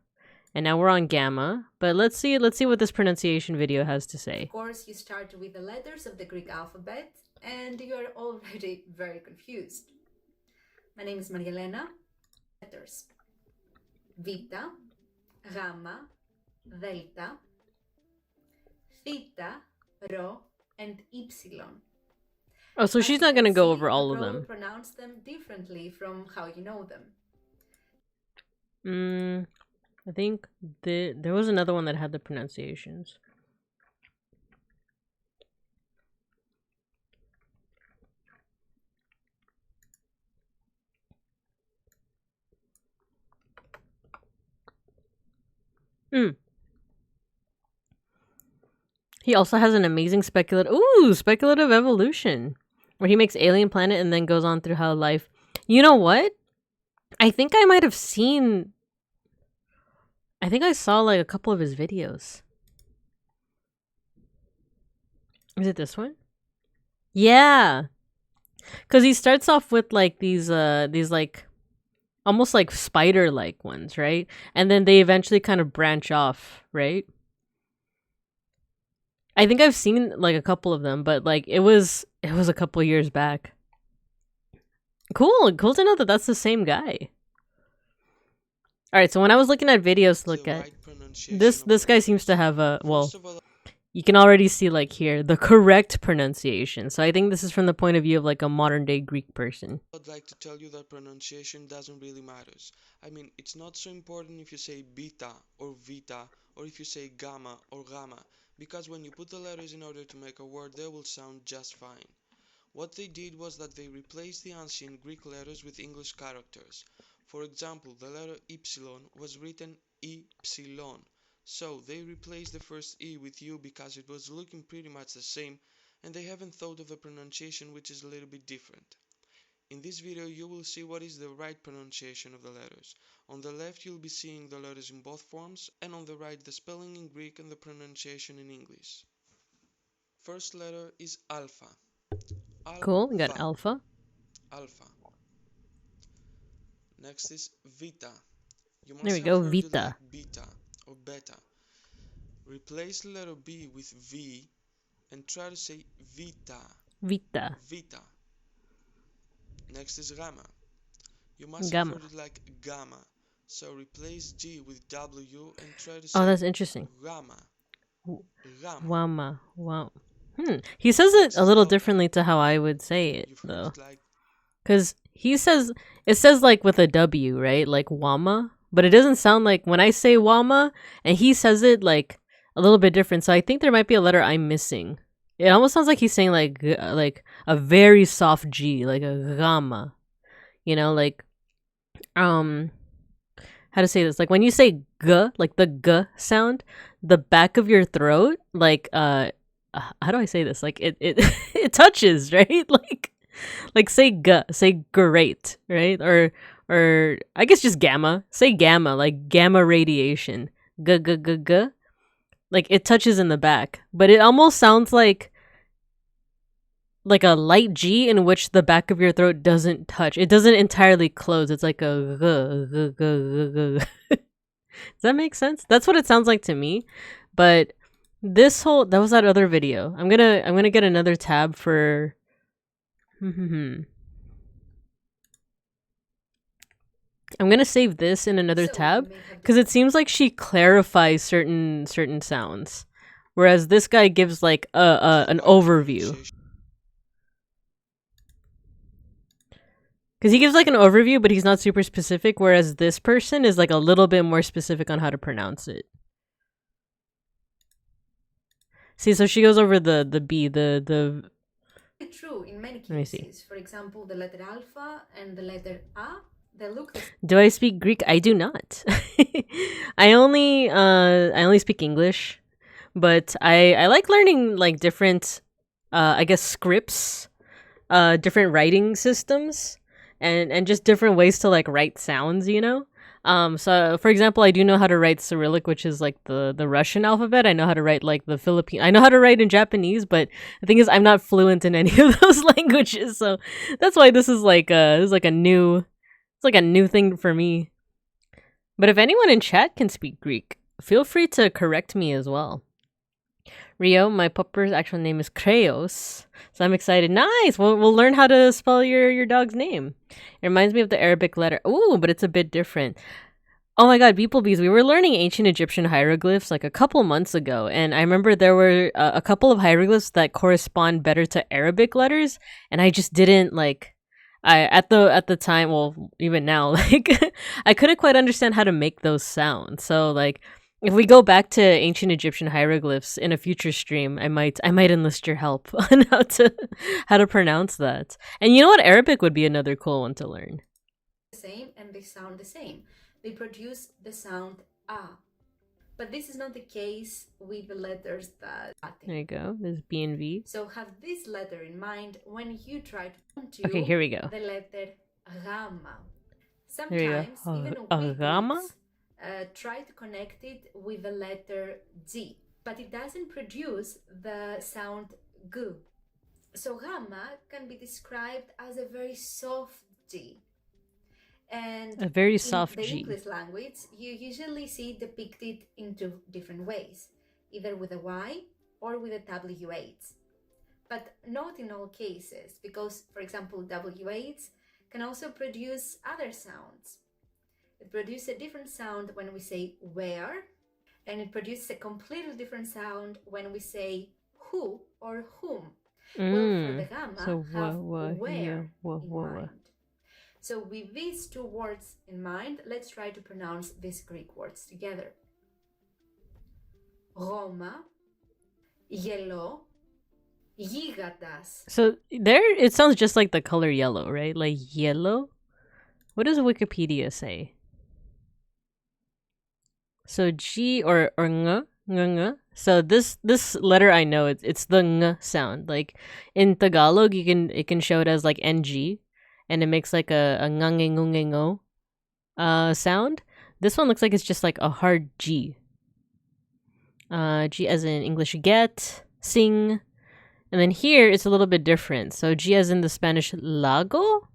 And now we're on gamma. But let's see what this pronunciation video has to say. Of course, you start with the letters of the Greek alphabet, and you are already very confused. My name is Marielena. Letters. Vita, Gamma, Delta, Theta, Rho, and Ypsilon. Oh, so she's not going to go over all of them. Pronounce them differently from how you know them. I think there was another one that had the pronunciations. He also has an amazing speculative evolution, where he makes alien planet and then goes on through how life. You know what? I think I might have seen. I think I saw like a couple of his videos. Is it this one? Yeah, because he starts off with like these like almost like spider-like ones, right? And then they eventually kind of branch off, right? I think I've seen like a couple of them, but like it was a couple years back. Cool to know that that's the same guy. All right, so when I was looking at videos to look at this guy seems to have a you can already see like here the correct pronunciation. So I think this is from the point of view of like a modern day Greek person. I'd like to tell you that pronunciation doesn't really matter. I mean, it's not so important if you say beta or vita or if you say gamma or gamma, because when you put the letters in order to make a word, they will sound just fine. What they did was that they replaced the ancient Greek letters with English characters. For example, the letter ypsilon was written ypsilon. So they replaced the first E with U because it was looking pretty much the same, and they haven't thought of a pronunciation which is a little bit different. In this video you will see what is the right pronunciation of the letters. On the left you'll be seeing the letters in both forms, and on the right the spelling in Greek and the pronunciation in English. First letter is alpha. Cool, we got alpha. Alpha. Next is vita. You must There we have go, heard vita. it like beta or beta. Replace the letter B with V and try to say vita. Vita. Vita. Next is gamma. You must Gamma. have heard it like gamma. So replace G with W and try to say Oh, that's interesting. gamma. Gamma. Wama. Wow. He says it a little differently to how I would say it You've heard though. it like Because it says like with a W, right? Like Wama. But it doesn't sound like when I say Wama, and he says it like a little bit different. So I think there might be a letter I'm missing It almost sounds like he's saying like a very soft G, like a gamma. You know, like how to say this? Like when you say g, like the g sound, the back of your throat, like how do I say this? Like it it touches, right? Like say g, say great, right? Or I guess just gamma. Say gamma, like gamma radiation. G g g g. Like it touches in the back, but it almost sounds like a light G in which the back of your throat doesn't touch. It doesn't entirely close. It's like a does that make sense? That's what it sounds like to me. But that was that other video. I'm gonna get another tab for I'm gonna save this in another tab because it seems like she clarifies certain sounds, whereas this guy gives like an overview. Because he gives like an overview, but he's not super specific, whereas this person is like a little bit more specific on how to pronounce it. See, so she goes over the B, the True in many Let me see. cases. For example, the letter alpha and the letter A, they look the Do I speak Greek? I do not. I only speak English, but I like learning like different I guess scripts, different writing systems, and just different ways to like write sounds, you know? So for example, I do know how to write Cyrillic, which is like the Russian alphabet. I know how to write like the Philippine. I know how to write in Japanese, but the thing is I'm not fluent in any of those languages. So that's why this is like a new thing for me. But if anyone in chat can speak Greek, feel free to correct me as well. Rio, my pupper's actual name is Kreos, so I'm excited. Nice! We'll learn how to spell your dog's name. It reminds me of the Arabic letter. Ooh, but it's a bit different. Oh my god, beeplebees, we were learning ancient Egyptian hieroglyphs like a couple months ago, and I remember there were a couple of hieroglyphs that correspond better to Arabic letters, and I just didn't like... at the time, well, even now, like I couldn't quite understand how to make those sounds. So like if we go back to ancient Egyptian hieroglyphs in a future stream, I might enlist your help on how to pronounce that. And you know what? Arabic would be another cool one to learn. same and they sound the same. They produce the sound A. But this is not the case with the letters that... There you go. There's B and V. So have this letter in mind when you try to Okay, here we go. the letter gamma. There you go. Sometimes even A gamma? Greeks, try to connect it with the letter G, but it doesn't produce the sound G. So gamma can be described as a very soft G. And A very soft in the G. English language, you usually see it depicted in two different ways, either with a Y or with a WH. But not in all cases, because, for example, WH can also produce other sounds. It produces a different sound when we say where, and it produces a completely different sound when we say who or whom. Well, for the gamma, So have where, in where. mind. So with these two words in mind, let's try to pronounce these Greek words together. Roma, yellow, gigantas. So there, it sounds just like the color yellow, right? Like yellow. What does Wikipedia say? So G or ng. So this letter I know it's the ng sound. Like in Tagalog, it can show it as like ng, and it makes like a ngangengungengo sound. This one looks like it's just like a hard G. G as in English get, sing. And then here it's a little bit different. So G as in the Spanish lago.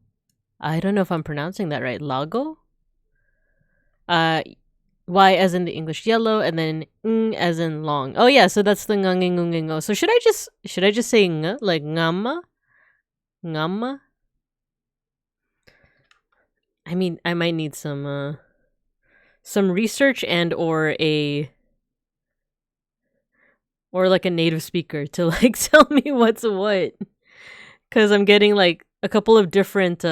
I don't know if I'm pronouncing that right. Lago. Y as in the English yellow, and then ng as in long. Oh yeah, so that's the ngangengungengo. So should I just say ng like ngama? Ngama? I mean, I might need some research and or like a native speaker to like tell me what's what, because I'm getting like a couple of different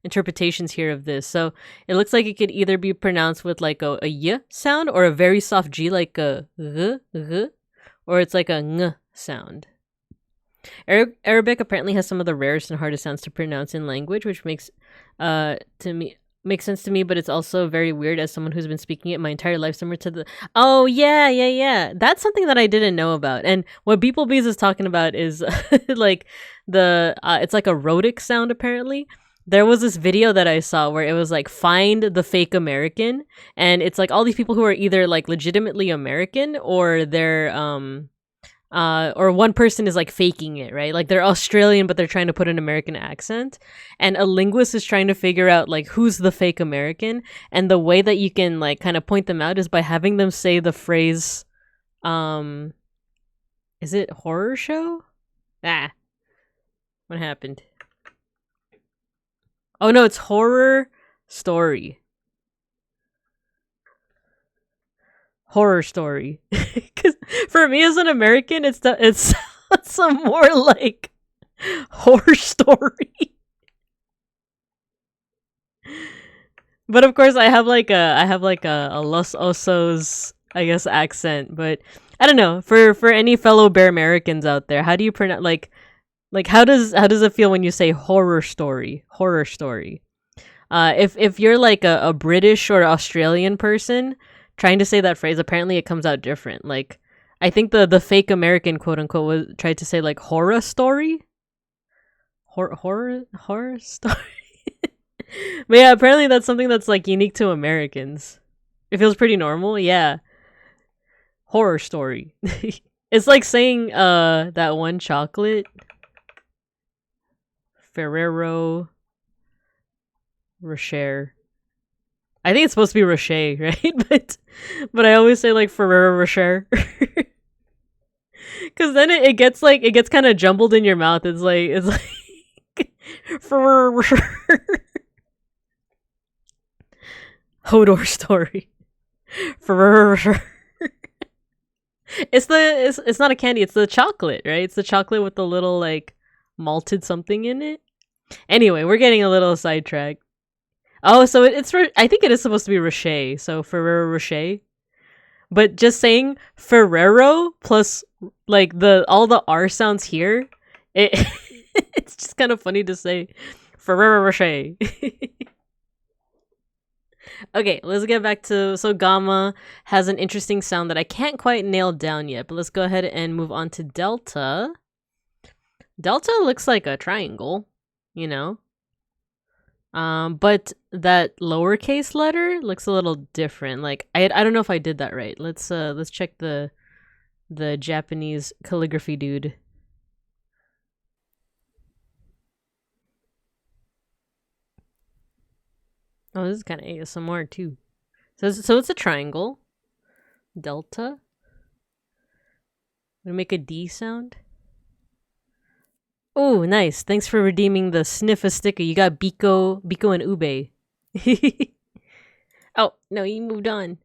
interpretations here of this. So it looks like it could either be pronounced with like a y sound or a very soft G like a g, or it's like a ng sound. Arabic apparently has some of the rarest and hardest sounds to pronounce in language, which makes sense to me, but it's also very weird as someone who's been speaking it my entire life, similar to the yeah, that's something that I didn't know about. And what beeplebees is talking about is like it's like a rhotic sound. Apparently there was this video that I saw where it was like, find the fake American, and it's like all these people who are either like legitimately American or they're or one person is like faking it, right? Like they're Australian, but they're trying to put an American accent. And a linguist is trying to figure out like who's the fake American. And the way that you can like kind of point them out is by having them say the phrase, is it horror show? What happened? Oh no, it's horror story. Horror story. Because for me as an American, it's some more like horror story. But of course, I have like a Los Osos, I guess, accent. But I don't know. For any fellow Bear Americans out there, how do you pronounce like how does it feel when you say horror story? Horror story. If you're like a British or Australian person trying to say that phrase, apparently it comes out different. Like, I think the fake American, quote unquote, tried to say like horror story. Horror story. But yeah, apparently that's something that's like unique to Americans. It feels pretty normal. Yeah. Horror story. It's like saying that one chocolate, Ferrero Rocher. I think it's supposed to be Rocher, right? But I always say like Ferrero Rocher. Cause then it gets kind of jumbled in your mouth. It's like Ferrero Rocher. Hodor story. Ferrero Rocher. It's not a candy, it's the chocolate, right? It's the chocolate with the little like malted something in it. Anyway, we're getting a little sidetracked. Oh, so I think it is supposed to be Rocher, so Ferrero Rocher. But just saying Ferrero plus like all the R sounds here, it's just kind of funny to say Ferrero Rocher. Okay, let's get back to, so gamma has an interesting sound that I can't quite nail down yet, but let's go ahead and move on to delta. Delta looks like a triangle, you know? But that lowercase letter looks a little different. Like I don't know if I did that right. Let's check the Japanese calligraphy dude. Oh, this is kind of ASMR too. So it's a triangle. Delta. We make a D sound. Oh, nice. Thanks for redeeming the sniff a sticker. You got Biko and Ube. Oh, no, you moved on.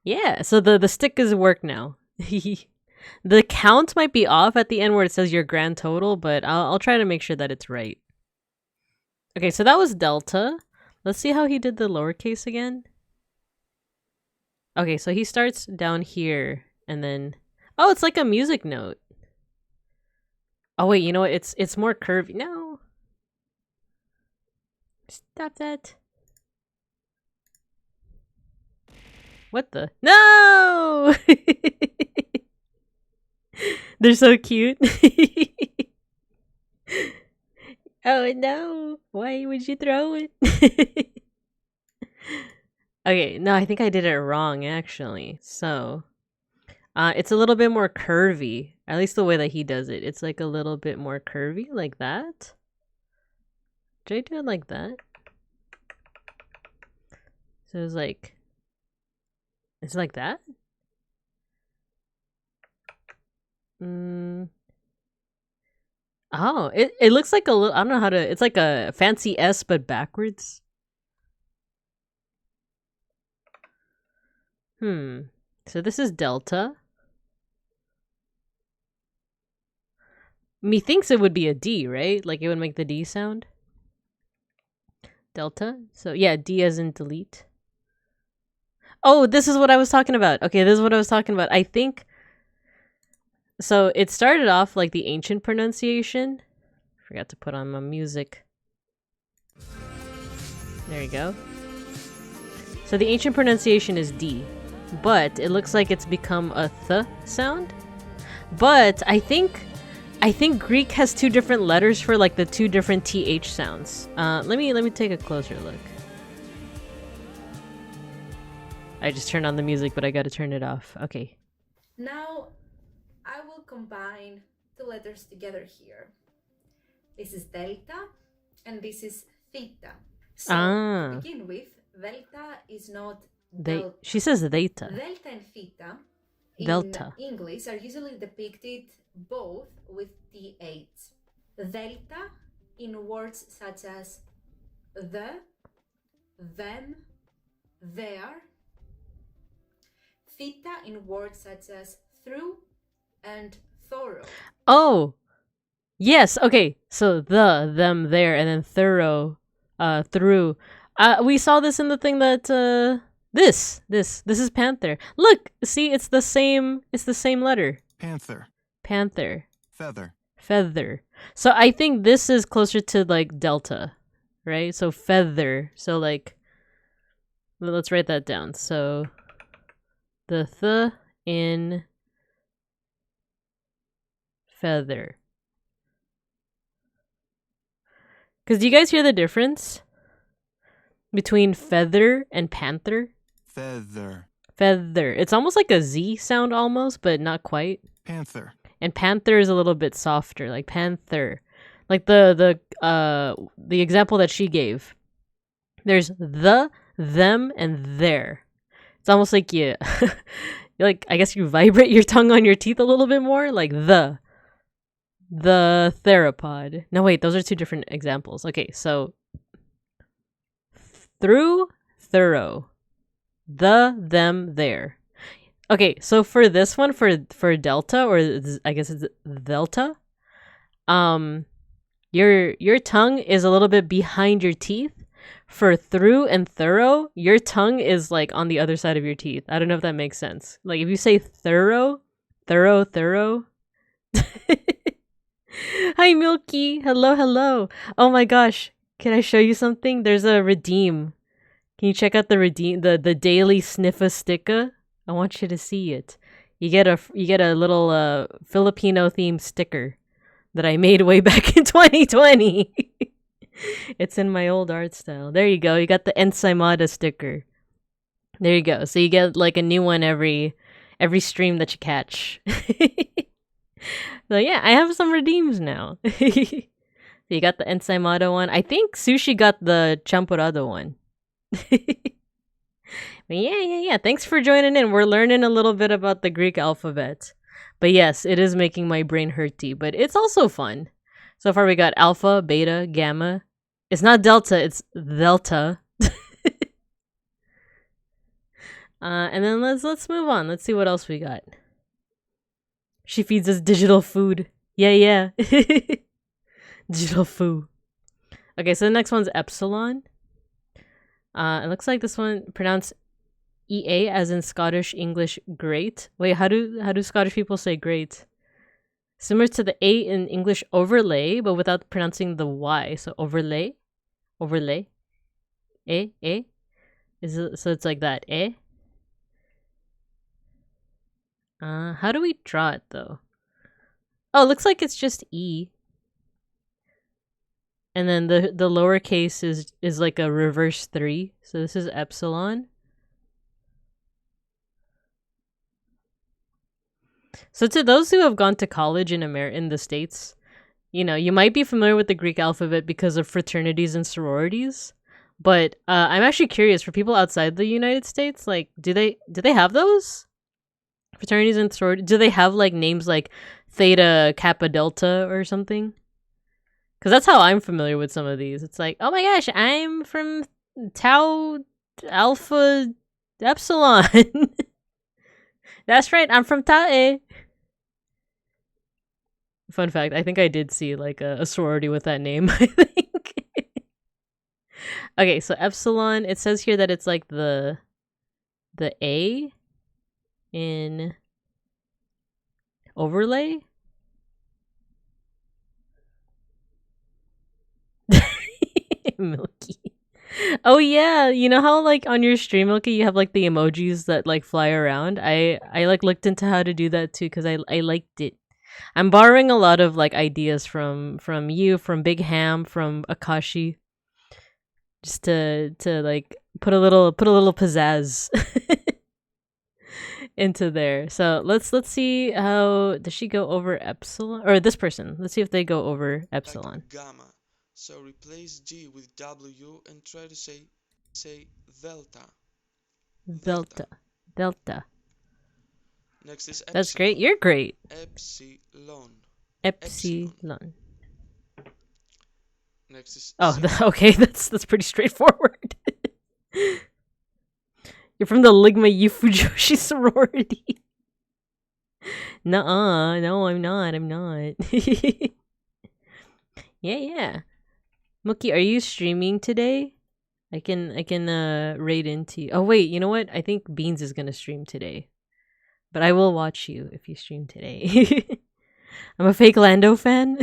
Yeah, so the stickers work now. The count might be off at the end where it says your grand total, but I'll try to make sure that it's right. Okay, so that was delta. Let's see how he did the lowercase again. Okay, so he starts down here and then... Oh, it's like a music note. Oh wait, you know what? It's more curvy. No. Stop that. What the? No! They're so cute. Oh no. Why would you throw it? Okay, no, I think I did it wrong actually. So, it's a little bit more curvy. At least the way that he does it. It's like a little bit more curvy, like that. Did I do it like that? So it's like that? Oh, it looks like a little, I don't know how to, it's like a fancy S but backwards. So this is delta. Methinks it would be a D, right? Like it would make the D sound. Delta. So yeah, D as in delete. Oh, this is what I was talking about. Okay, this is what I was talking about. I think So it started off like the ancient pronunciation. Forgot to put on my music. There you go. So the ancient pronunciation is D, but it looks like it's become a th sound. But I think Greek has two different letters for like the two different th sounds. Let me take a closer look. I just turned on the music, but I gotta turn it off. Okay. Now, I will combine the letters together here. This is delta, and this is theta. So, to begin with, delta is not delta. She says theta. Delta and theta Delta. in English are usually depicted both with th. Delta in words such as the, them, their. Theta in words such as through and thorough. Oh, yes. Okay. So the, them, there, and then thorough, through. We saw this in the thing that this is panther. Look, see, it's the same letter. Panther. Panther. Feather. Feather. So I think this is closer to like delta, right? So feather. So like, let's write that down. So the th in feather. Because do you guys hear the difference between feather and panther? Feather. Feather. It's almost like a Z sound almost, but not quite. Panther. And panther is a little bit softer, like panther. Like the example that she gave. There's the, them, and there. It's almost like you like, I guess you vibrate your tongue on your teeth a little bit more, like the theropod. No, wait, those are two different examples. Okay, so through, thorough, the, them, there. Okay, so for this one, for delta, or I guess it's delta, your tongue is a little bit behind your teeth. For through and thorough, your tongue is like on the other side of your teeth. I don't know if that makes sense. Like if you say thorough. Hi, Milky. Hello. Oh my gosh. Can I show you something? There's a redeem. Can you check out the redeem, the daily sniffa sticker? I want you to see it. You get a little Filipino themed sticker that I made way back in 2020. It's in my old art style. There you go. You got the Ensaimada sticker. There you go. So you get like a new one every stream that you catch. So yeah, I have some redeems now. So you got the Ensaimada one. I think Sushi got the Champurrado one. But yeah. Thanks for joining in. We're learning a little bit about the Greek alphabet. But yes, it is making my brain hurty, but it's also fun. So far we got alpha, beta, gamma. It's not delta, it's delta. And then let's move on. Let's see what else we got. She feeds us digital food. Yeah. Digital food. Okay, so the next one's epsilon. It looks like this one pronounced EA as in Scottish English great. Wait, how do Scottish people say great? Similar to the A in English overlay, but without pronouncing the Y. So overlay. Eh. So it's like that. Eh. How do we draw it though? Oh, it looks like it's just E. And then the lowercase is like a reverse 3. So this is epsilon. So to those who have gone to college in the States, you know, you might be familiar with the Greek alphabet because of fraternities and sororities. But I'm actually curious, for people outside the United States, like, do they have those? Fraternities and sororities? Do they have like names like Theta, Kappa, Delta or something? Because that's how I'm familiar with some of these. It's like, oh my gosh, I'm from Tau Alpha Epsilon. That's right, I'm from Tae. Fun fact, I think I did see like a sorority with that name, I think. Okay, so epsilon, it says here that it's like the A in Overlay? Milky. Oh yeah, you know how like on your stream, Milky, you have like the emojis that like fly around. I like looked into how to do that too because I liked it. I'm borrowing a lot of like ideas from you, from Big Ham, from Akashi, just to like put a little pizzazz into there. So let's see how does she go over epsilon, or this person. Let's see if they go over epsilon. Like gamma. So replace G with W and try to say delta. Delta. Next is epsilon. That's great. You're great. Epsilon. Next is okay. That's pretty straightforward. You're from the Ligma Yufujoshi sorority. Nuh-uh. No, I'm not. Yeah. Mookie, are you streaming today? I can raid into you. Oh wait, you know what? I think Beans is gonna stream today. But I will watch you if you stream today. I'm a fake Lando fan.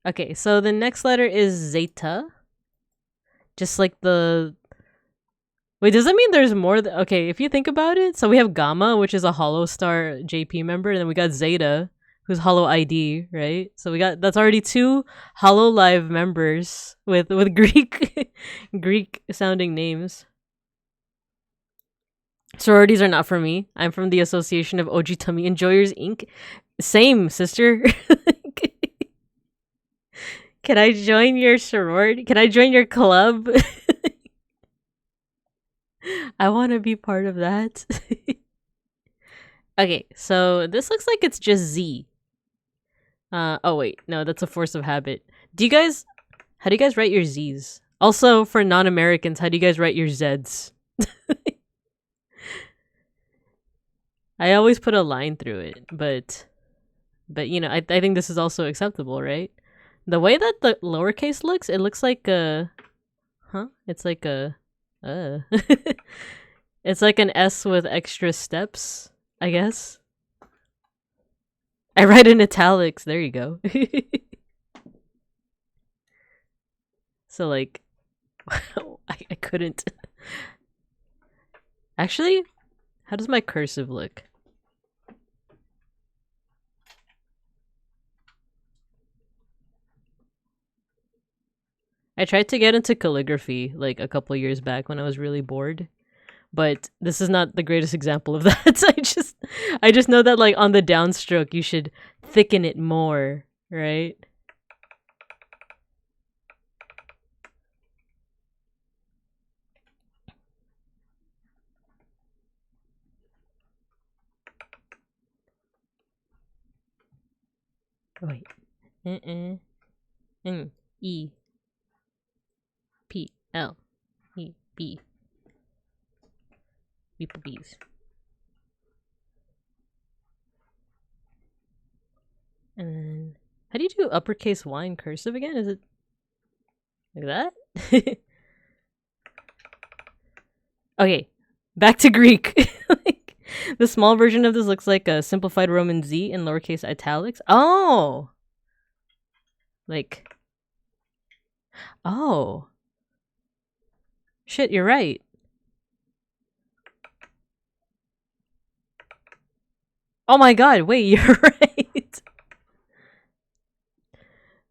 Okay, so the next letter is Zeta. Just like the... Wait, does that mean there's more? Okay, if you think about it, so we have Gamma, which is a Hollow Star JP member, and then we got Zeta, who's Hollow ID, right? So we got... That's already 2 Hollow Live members with Greek Greek sounding names. Sororities are not for me. I'm from the Association of OG Tummy Enjoyers Inc. Same, sister. Can I join your sorority? Can I join your club? I want to be part of that. Okay, so this looks like it's just Z. Oh wait, no, that's a force of habit. How do you guys write your Z's? Also, for non-Americans, how do you guys write your Z's? I always put a line through it, but you know, I think this is also acceptable, right? The way that the lowercase looks, it looks like a... Huh? It's like a... It's like an S with extra steps, I guess. I write in italics. There you go. So, like... I couldn't... Actually, how does my cursive look? I tried to get into calligraphy like a couple years back when I was really bored, but this is not the greatest example of that. I just know that like on the downstroke you should thicken it more, right? Wait. E P L E B. Beeplebees. And then, how do you do uppercase Y in cursive again? Is it like that? Okay, back to Greek. Like, the small version of this looks like a simplified Roman Z in lowercase italics. Oh! Like, oh. Shit, you're right. Oh my god, wait, you're right.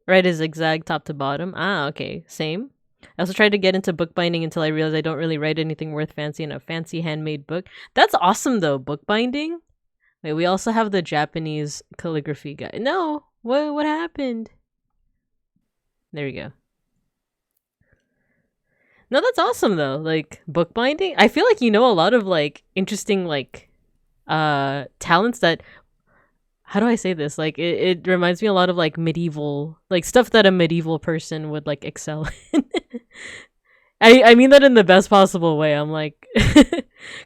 Right is zigzag top to bottom. Ah, okay, same. I also tried to get into bookbinding until I realized I don't really write anything worth fancy in a fancy handmade book. That's awesome though, bookbinding. Wait, we also have the Japanese calligraphy guy. No, what happened? There we go. No, that's awesome though. Like bookbinding. I feel like you know a lot of like interesting like talents that, how do I say this? Like it reminds me a lot of like medieval, like stuff that a medieval person would like excel in. I mean that in the best possible way. I'm like, because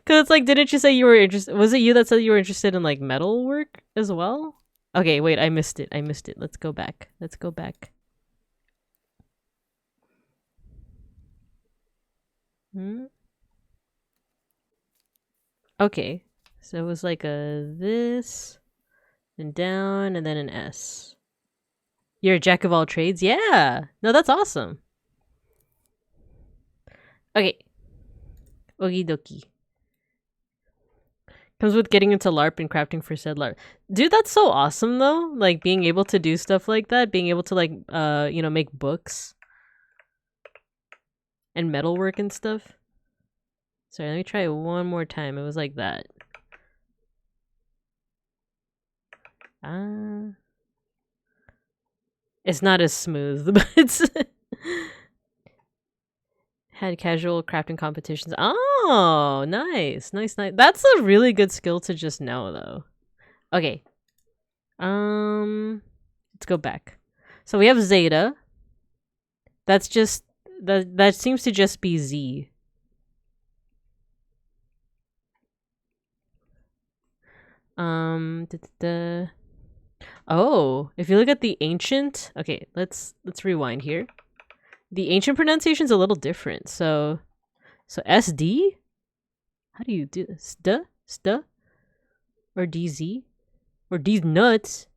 it's like, didn't you say you were interested? Was it you that said you were interested in like metal work as well? Okay, wait, I missed it. Let's go back. Okay, So it was like a this, and down, and then an S. You're a jack of all trades? Yeah! No, that's awesome. Okay. Okie dokie. Comes with getting into LARP and crafting for said LARP. Dude, that's so awesome though. Like being able to do stuff like that, being able to like you know, make books and metalwork and stuff. Sorry, let me try it one more time. It was like that. It's not as smooth, but it's had casual crafting competitions. Oh, nice. That's a really good skill to just know though. Okay. Let's go back. So we have Zeta. That's just that seems to just be Z. Oh, if you look at the ancient, okay, let's rewind here. The ancient pronunciation's a little different. So SD? How do you do this? Sta? Or DZ? Or D's nuts?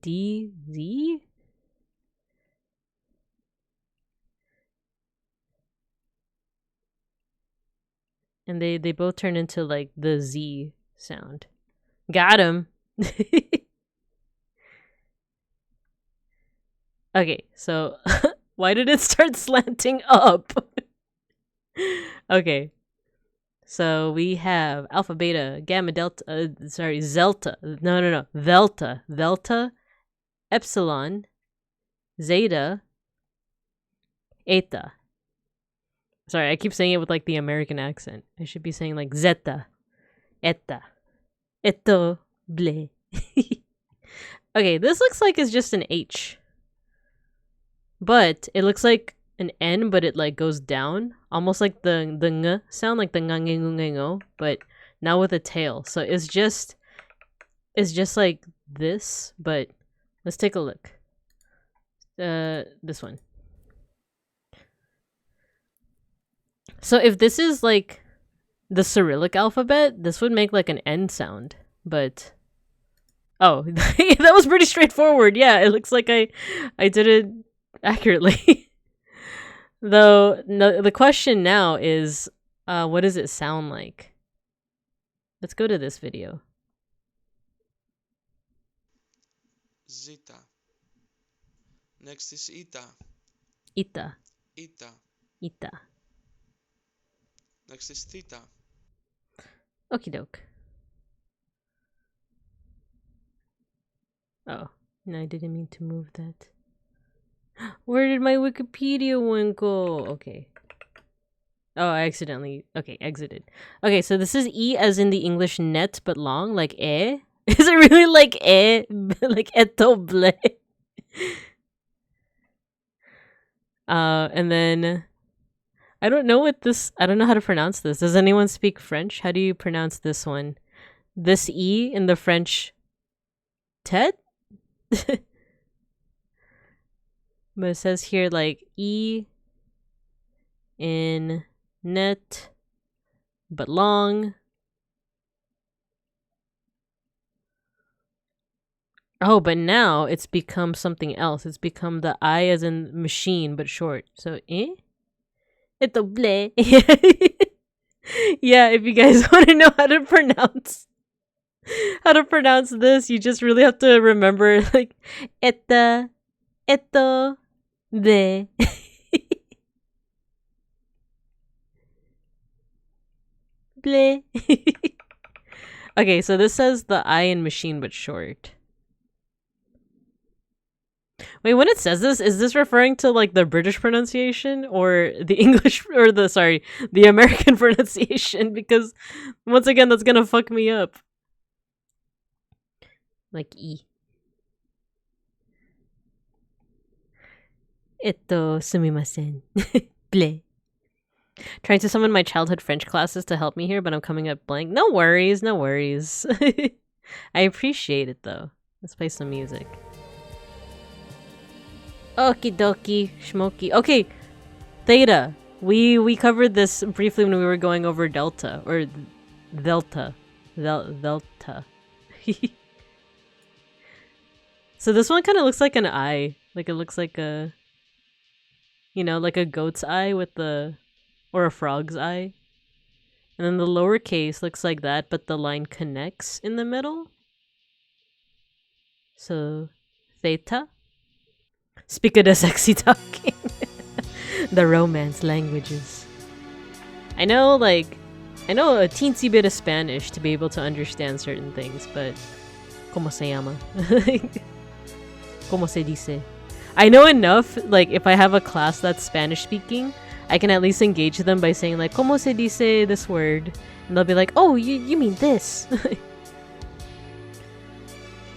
DZ? And they both turn into like the Z sound. Got him. Okay, so why did it start slanting up? Okay. So we have alpha, beta, gamma, delta, zelta. No. Delta, epsilon, zeta, eta. Sorry, I keep saying it with like the American accent. I should be saying like zeta, eta, eto, ble. Okay, this looks like it's just an H. But it looks like an N, but it like goes down. Almost like the ng sound, like the ngangengungengo, but now with a tail. So it's just like this, but let's take a look. This one. So if this is like the Cyrillic alphabet, this would make like an N sound, but oh, that was pretty straightforward. Yeah, it looks like I did it accurately. Though no, the question now is what does it sound like? Let's go to this video. Zeta. Next is Eta. Ita. Eta. Ita. Next is Theta. Okie doke. Oh, no, I didn't mean to move that. Where did my Wikipedia one go? Okay. Oh, I accidentally... Okay, exited. Okay, so this is E as in the English net, but long, like eh? Is it really like eh? Like eto ble? And then... I don't know what this... I don't know how to pronounce this. Does anyone speak French? How do you pronounce this one? This E in the French... Tet? But it says here like E in net but long. Oh, but now it's become something else. It's become the I as in machine but short. So Ito ble. Yeah, if you guys want to know how to pronounce this, you just really have to remember like eta, eto, ble. Ble. Okay, so this says the I in machine but short. Wait, when it says this, is this referring to like the British pronunciation or the English or the American pronunciation? Because once again, that's gonna fuck me up. Like E. Eto sumimasen. Ble. Trying to summon my childhood French classes to help me here, but I'm coming up blank. No worries, no worries. I appreciate it though. Let's play some music. Okie dokie, schmoky. Okay, Theta. We covered this briefly when we were going over Delta or Delta. Delta. So this one kind of looks like an eye. Like it looks like a, you know, like a goat's eye with the, or a frog's eye. And then the lowercase looks like that, but the line connects in the middle. So, theta. Speak of the sexy talking. The romance languages. I know a teensy bit of Spanish to be able to understand certain things, but ¿cómo se llama? ¿Cómo se dice? I know enough, like, if I have a class that's Spanish speaking, I can at least engage them by saying, like, ¿cómo se dice this word? And they'll be like, oh, you mean this.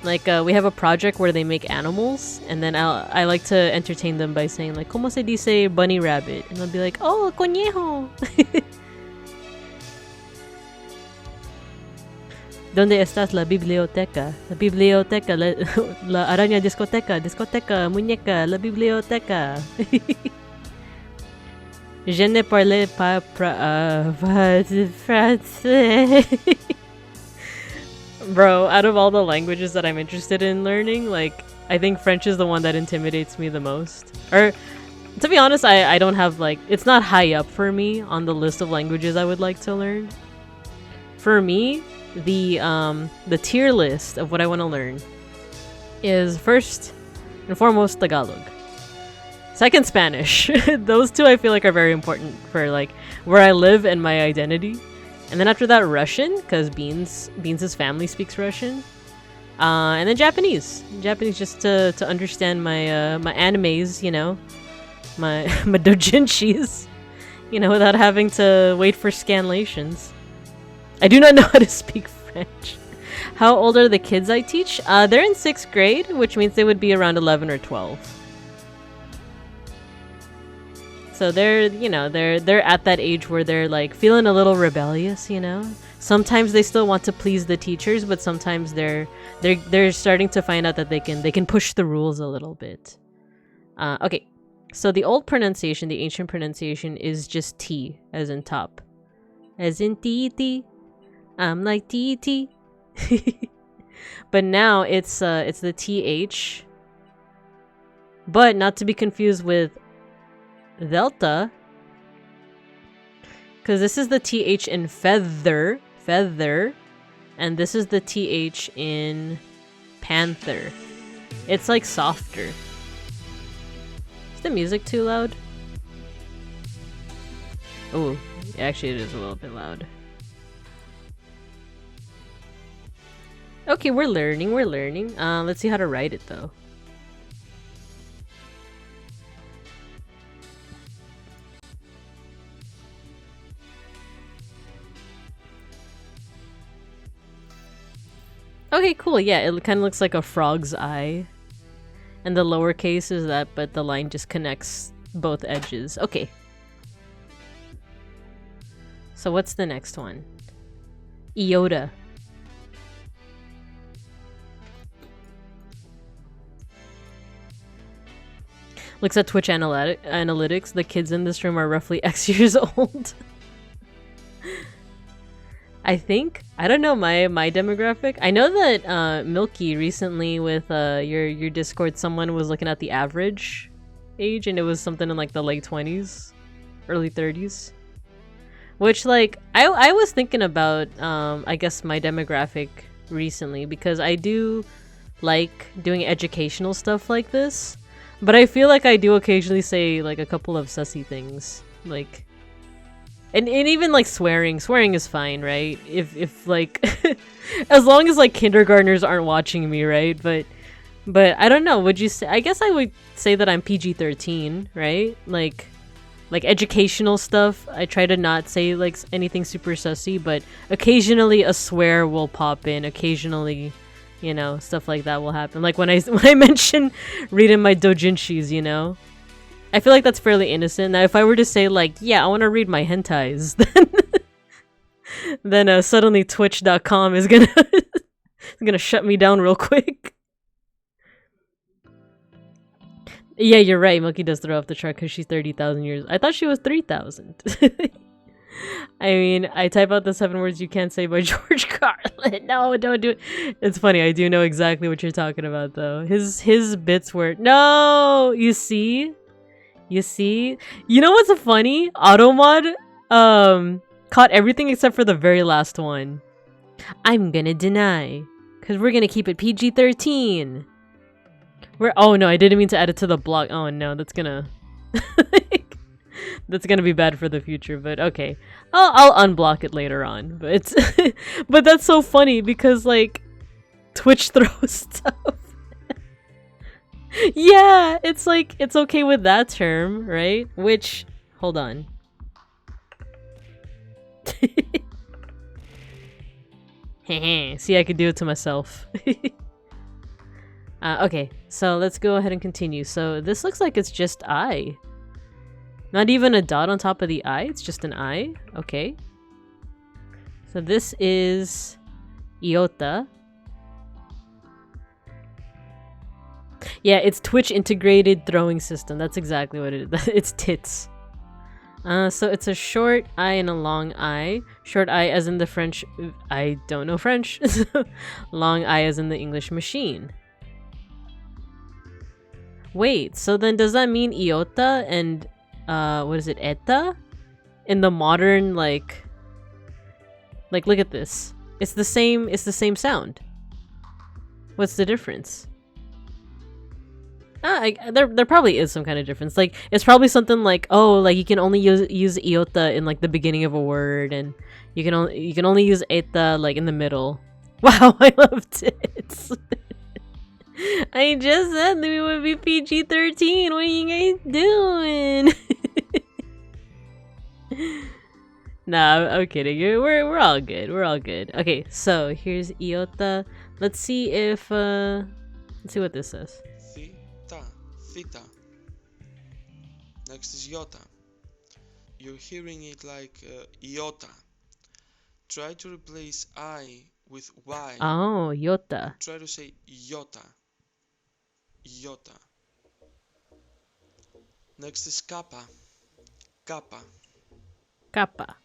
Like, we have a project where they make animals, and then I like to entertain them by saying, like, ¿cómo se dice bunny rabbit? And they'll be like, oh, conejo. ¿Dónde estás la biblioteca? La biblioteca, la araña discoteca, discoteca, muñeca, la biblioteca. Je ne parle pas français. Bro, out of all the languages that I'm interested in learning, like, I think French is the one that intimidates me the most. Or, to be honest, I don't have, like, it's not high up for me on the list of languages I would like to learn. For me, the tier list of what I want to learn is first and foremost Tagalog. Second, Spanish. Those two I feel like are very important for, like, where I live and my identity. And then after that, Russian, because Beans' family speaks Russian. And then Japanese. Japanese just to understand my my animes, you know. My doujinshis. You know, without having to wait for scanlations. I do not know how to speak French. How old are the kids I teach? They're in 6th grade, which means they would be around 11 or 12. So they're, you know, they're at that age where they're like feeling a little rebellious, you know. Sometimes they still want to please the teachers, but sometimes they're starting to find out that they can push the rules a little bit. Okay, so the old pronunciation, the ancient pronunciation, is just T, as in top, as in T. I'm like T. But now it's the TH, but not to be confused with Delta, because this is the TH in feather, and this is the TH in panther. It's like softer. Is the music too loud? Oh, actually it is a little bit loud. Okay, we're learning. Let's see how to write it though. Okay, cool. Yeah, it kind of looks like a frog's eye. And the lowercase is that, but the line just connects both edges. Okay. So what's the next one? Iota. Looks at Twitch analytics. The kids in this room are roughly X years old. I don't know my demographic. I know that Milky recently with your Discord, someone was looking at the average age and it was something in like the late 20s, early 30s. Which, like, I was thinking about I guess my demographic recently because I do like doing educational stuff like this, but I feel like I do occasionally say like a couple of sussy things, like. And even like swearing is fine, right? If like as long as like kindergartners aren't watching me, right? But I don't know, would you say, I guess I would say that I'm PG-13, right? Like educational stuff, I try to not say like anything super sussy, but occasionally a swear will pop in, occasionally, you know, stuff like that will happen. Like when I mention reading my doujinshis, you know? I feel like that's fairly innocent. Now, if I were to say, like, yeah, I want to read my hentais, then suddenly Twitch.com is gonna shut me down real quick. Yeah, you're right. Milky does throw off the chart because she's 30,000 years. I thought she was 3,000. I mean, I type out the 7 words you can't say by George Carlin. No, don't do it. It's funny. I do know exactly what you're talking about, though. His bits were no. You see, you know what's funny? Automod caught everything except for the very last one. I'm gonna deny because we're gonna keep it PG-13. Oh no, I didn't mean to add it to the blog. Oh no, that's gonna that's gonna be bad for the future. But okay, I'll unblock it later on. But it's but that's so funny because like Twitch throws stuff. Yeah, it's like it's okay with that term, right? Which hold on. See, I could do it to myself. Okay, so let's go ahead and continue. So this looks like it's just I. Not even a dot on top of the I, it's just an I. Okay. So this is Iota. Yeah, it's Twitch integrated throwing system. That's exactly what it is. It's tits. So it's a short I and a long I. Short I as in the French. I don't know French. Long I as in the English machine. Wait, so then does that mean iota and what is it, eta? In the modern like look at this. It's the same sound. What's the difference? There probably is some kind of difference. Like it's probably something like, oh, like you can only use iota in like the beginning of a word, and you can only use eta like in the middle. Wow, I love tits. I just said that we would be PG-13. What are you guys doing? Nah, I'm kidding. We're all good. We're all good. Okay, so here's iota. Let's see if let's see what this says. Theta. Next is iota. You're hearing it like iota. Try to replace I with Y. Oh, iota. Try to say iota. Iota. Next is kappa. Kappa. Kappa.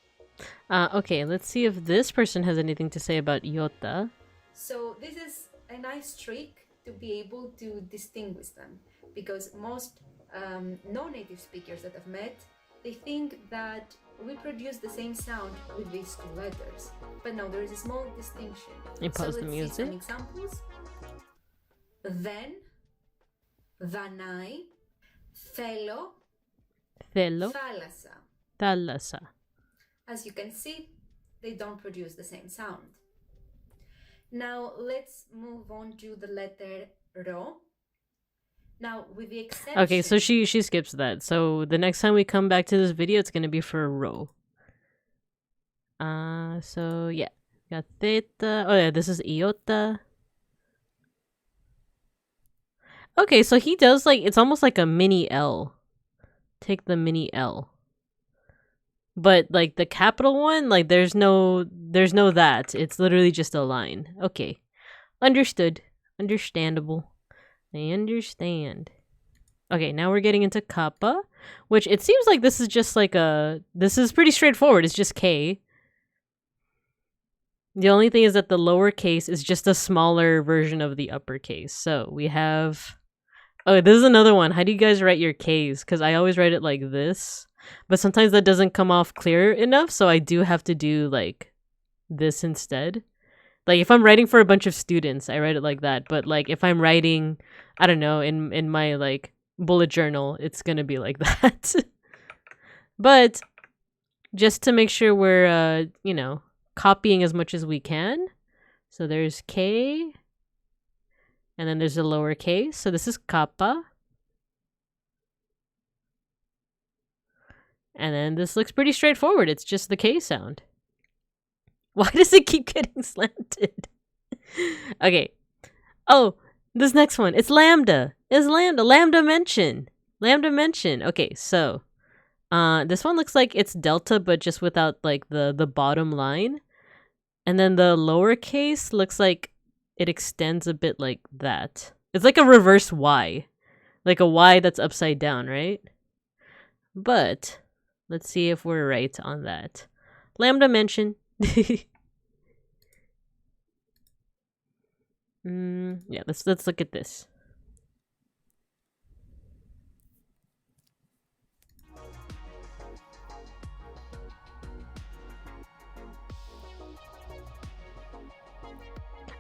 Okay, let's see if this person has anything to say about iota. So this is a nice trick to be able to distinguish them, because most non-native speakers that I've met, they think that we produce the same sound with these two letters, but no, there is a small distinction. You pause the music. See some examples. Then, Danai, Θέλω, Θάλασσα. Θάλασσα. As you can see, they don't produce the same sound. Now let's move on to the letter Ro. Now with the exception... Okay, so she skips that. So the next time we come back to this video, it's gonna be for Ro. So yeah. Got theta. Oh yeah, this is iota. Okay, so he does like, it's almost like a mini L. Take the mini L. But like the capital one, like there's no that. It's literally just a line. Okay. Understood. Understandable. I understand. Okay, now we're getting into kappa, which it seems like this is just like this is pretty straightforward. It's just K. The only thing is that the lowercase is just a smaller version of the uppercase. So we have... Oh, this is another one. How do you guys write your Ks? Because I always write it like this. But sometimes that doesn't come off clear enough, so I do have to do like this instead. Like if I'm writing for a bunch of students, I write it like that. But like if I'm writing, I don't know, in my like bullet journal, it's gonna be like that. But just to make sure we're you know, copying as much as we can. So there's K, and then there's a lowercase. So this is kappa. And then this looks pretty straightforward. It's just the K sound. Why does it keep getting slanted? Okay. Oh, this next one. It's lambda. It's lambda. Lambda mention. Lambda mention. Okay, so this one looks like it's delta, but just without like the bottom line. And then the lowercase looks like it extends a bit like that. It's like a reverse Y. Like a Y that's upside down, right? But let's see if we're right on that. Lambda mention. Yeah, let's look at this.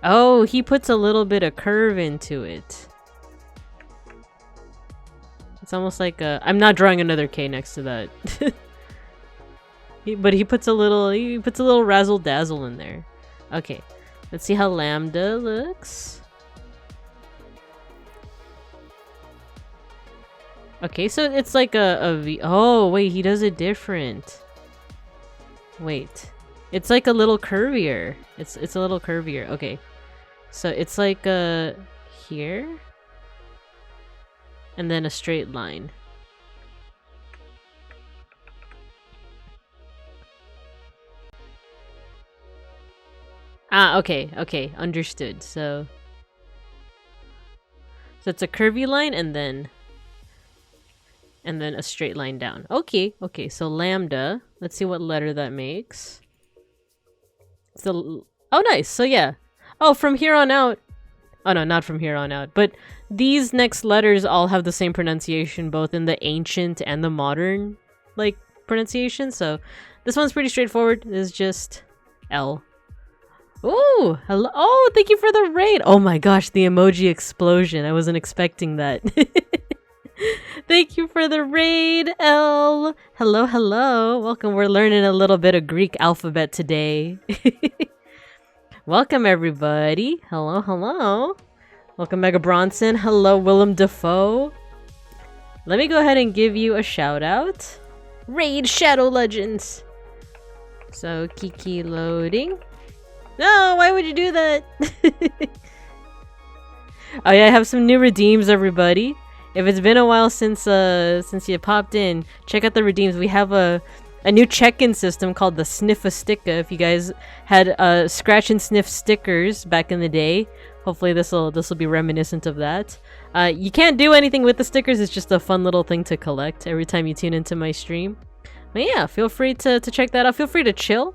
Oh, he puts a little bit of curve into it. It's almost like a... I'm not drawing another K next to that. But he puts a little razzle dazzle in there. Okay, let's see how lambda looks. Okay, so it's like a V. Oh wait, he does it different. Wait, it's like a little curvier. It's a little curvier. Okay, so it's like here, and then a straight line. Ah, okay, understood. So it's a curvy line and then a straight line down. Okay, so lambda. Let's see what letter that makes. It's the... Oh, nice. So yeah. Oh, from here on out. Oh no, not from here on out. But these next letters all have the same pronunciation, both in the ancient and the modern, like, pronunciation. So this one's pretty straightforward. It's just L. Oh, hello. Oh, thank you for the raid. Oh my gosh, the emoji explosion. I wasn't expecting that. Thank you for the raid, L. Hello, hello. Welcome. We're learning a little bit of Greek alphabet today. Welcome, everybody. Hello, hello. Welcome, Mega Bronson. Hello, Willem Dafoe. Let me go ahead and give you a shout out. Raid Shadow Legends. So, Kiki loading. No, why would you do that? Oh yeah, I have some new redeems, everybody. If it's been a while since you popped in, check out the redeems. We have a new check-in system called the Sniff-a-Sticka. If you guys had scratch and sniff stickers back in the day, hopefully this will be reminiscent of that. You can't do anything with the stickers. It's just a fun little thing to collect every time you tune into my stream. But yeah, feel free to check that out. Feel free to chill.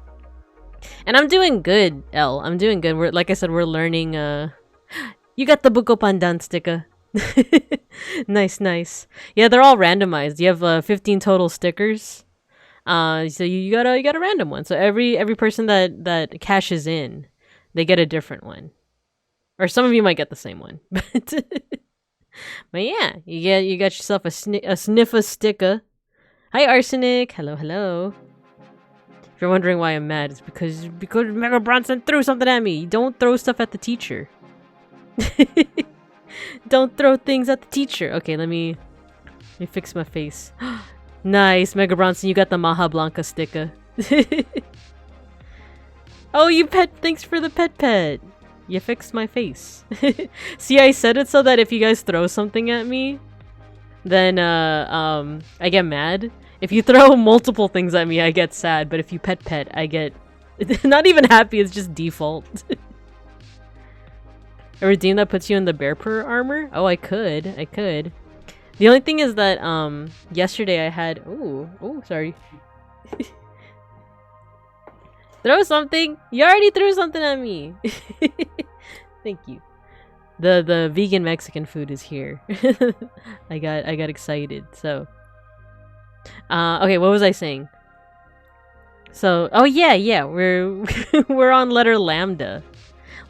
And I'm doing good, L. I'm doing good. Like I said, we're learning. You got the Buko Pandan sticker. Nice. Yeah, they're all randomized. You have 15 total stickers. So you got a random one. So every person that cashes in, they get a different one. Or some of you might get the same one. But yeah, you got yourself a Sniff-a-Sticker. Hi, Arsenic. Hello. If you're wondering why I'm mad, it's because Mega Bronson threw something at me. Don't throw stuff at the teacher. Don't throw things at the teacher. Okay, let me fix my face. Nice, Mega Bronson, you got the Maha Blanca sticker. Oh, thanks for the pet. You fixed my face. See, I said it so that if you guys throw something at me, then I get mad. If you throw multiple things at me, I get sad. But if you pet, I get not even happy. It's just default. A redeem that puts you in the bear purr armor? Oh, I could. The only thing is that yesterday I had... Ooh, sorry. Throw something! You already threw something at me! Thank you. The vegan Mexican food is here. I got excited, so... okay, what was I saying? So, oh yeah, we're on letter lambda.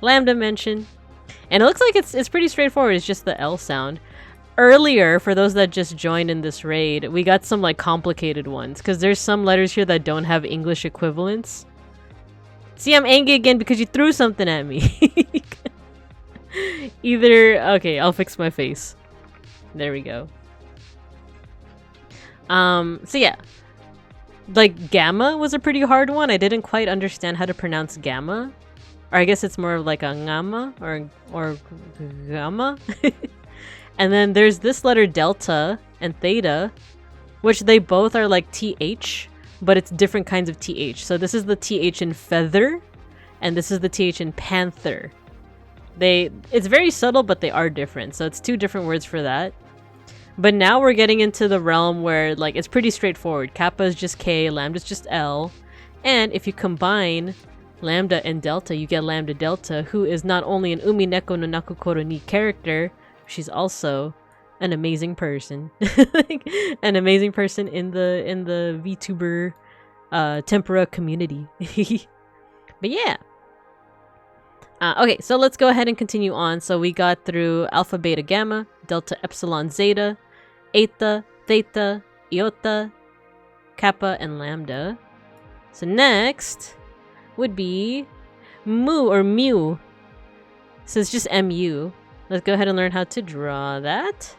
Lambda mention. And it looks like it's pretty straightforward. It's just the L sound. Earlier, for those that just joined in this raid, we got some like complicated ones because there's some letters here that don't have English equivalents. See, I'm angry again because you threw something at me. Okay, I'll fix my face. There we go. So yeah. Like, gamma was a pretty hard one. I didn't quite understand how to pronounce gamma. Or I guess it's more of like a ngama or gamma. And then there's this letter delta and theta, which they both are like TH, but it's different kinds of TH. So this is the TH in feather, and this is the TH in panther. It's very subtle, but they are different. So it's two different words for that. But now we're getting into the realm where like it's pretty straightforward. Kappa is just K, lambda is just L. And if you combine lambda and delta, you get lambda delta, who is not only an Umi Neko no Nakukoro ni character, she's also an amazing person. An amazing person in the VTuber tempura community. But yeah. Okay, so let's go ahead and continue on. So we got through alpha, beta, gamma, delta, epsilon, zeta, eta, theta, iota, kappa, and lambda. So next would be mu or mu. So it's just mu. Let's go ahead and learn how to draw that.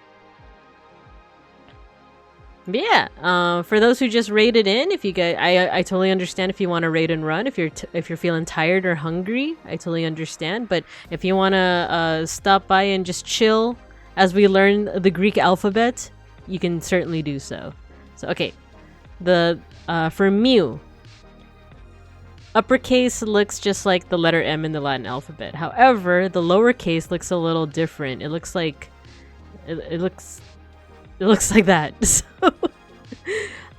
But yeah, for those who just raided in, if you guys, I totally understand if you want to raid and run. If you're feeling tired or hungry, I totally understand. But if you want to stop by and just chill as we learn the Greek alphabet, you can certainly do so. So okay, for mu, uppercase looks just like the letter M in the Latin alphabet. However, the lowercase looks a little different. It looks like it looks like that. So,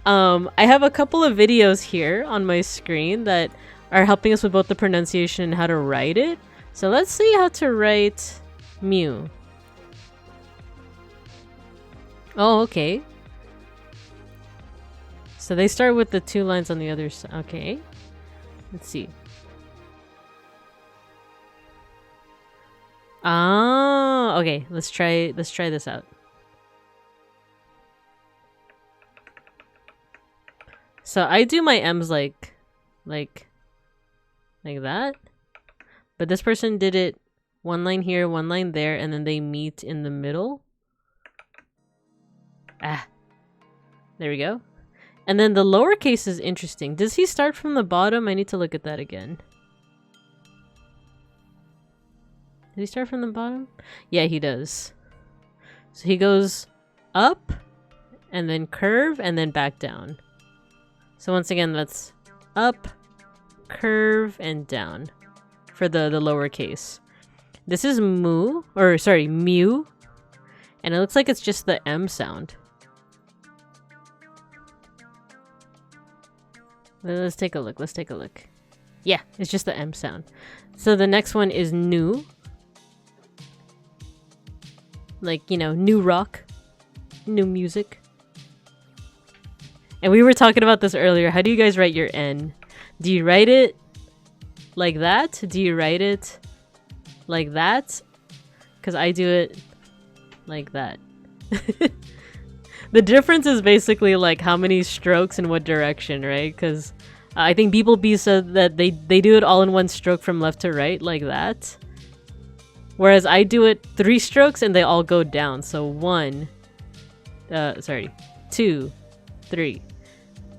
I have a couple of videos here on my screen that are helping us with both the pronunciation and how to write it. So let's see how to write mu. Oh, okay. So they start with the two lines on the other side. Okay. Let's see. Ah, okay. Let's try this out. So I do my M's like that. But this person did it one line here, one line there, and then they meet in the middle. Ah. There we go. And then the lowercase is interesting. Does he start from the bottom? I need to look at that again. Did he start from the bottom? Yeah, he does. So he goes up, and then curve, and then back down. So once again, that's up, curve, and down for the lowercase. This is mu, or sorry, mu. And it looks like it's just the M sound. Let's take a look. Let's take a look. Yeah, it's just the M sound. So the next one is new. Like, you know, new rock, new music. And we were talking about this earlier. How do you guys write your N? Do you write it like that? Do you write it like that? Because I do it like that. The difference is basically like how many strokes in what direction, right? Because I think beeplebees said that they do it all in one stroke from left to right, like that. Whereas I do it 3 strokes and they all go down. So 1, 2, 3.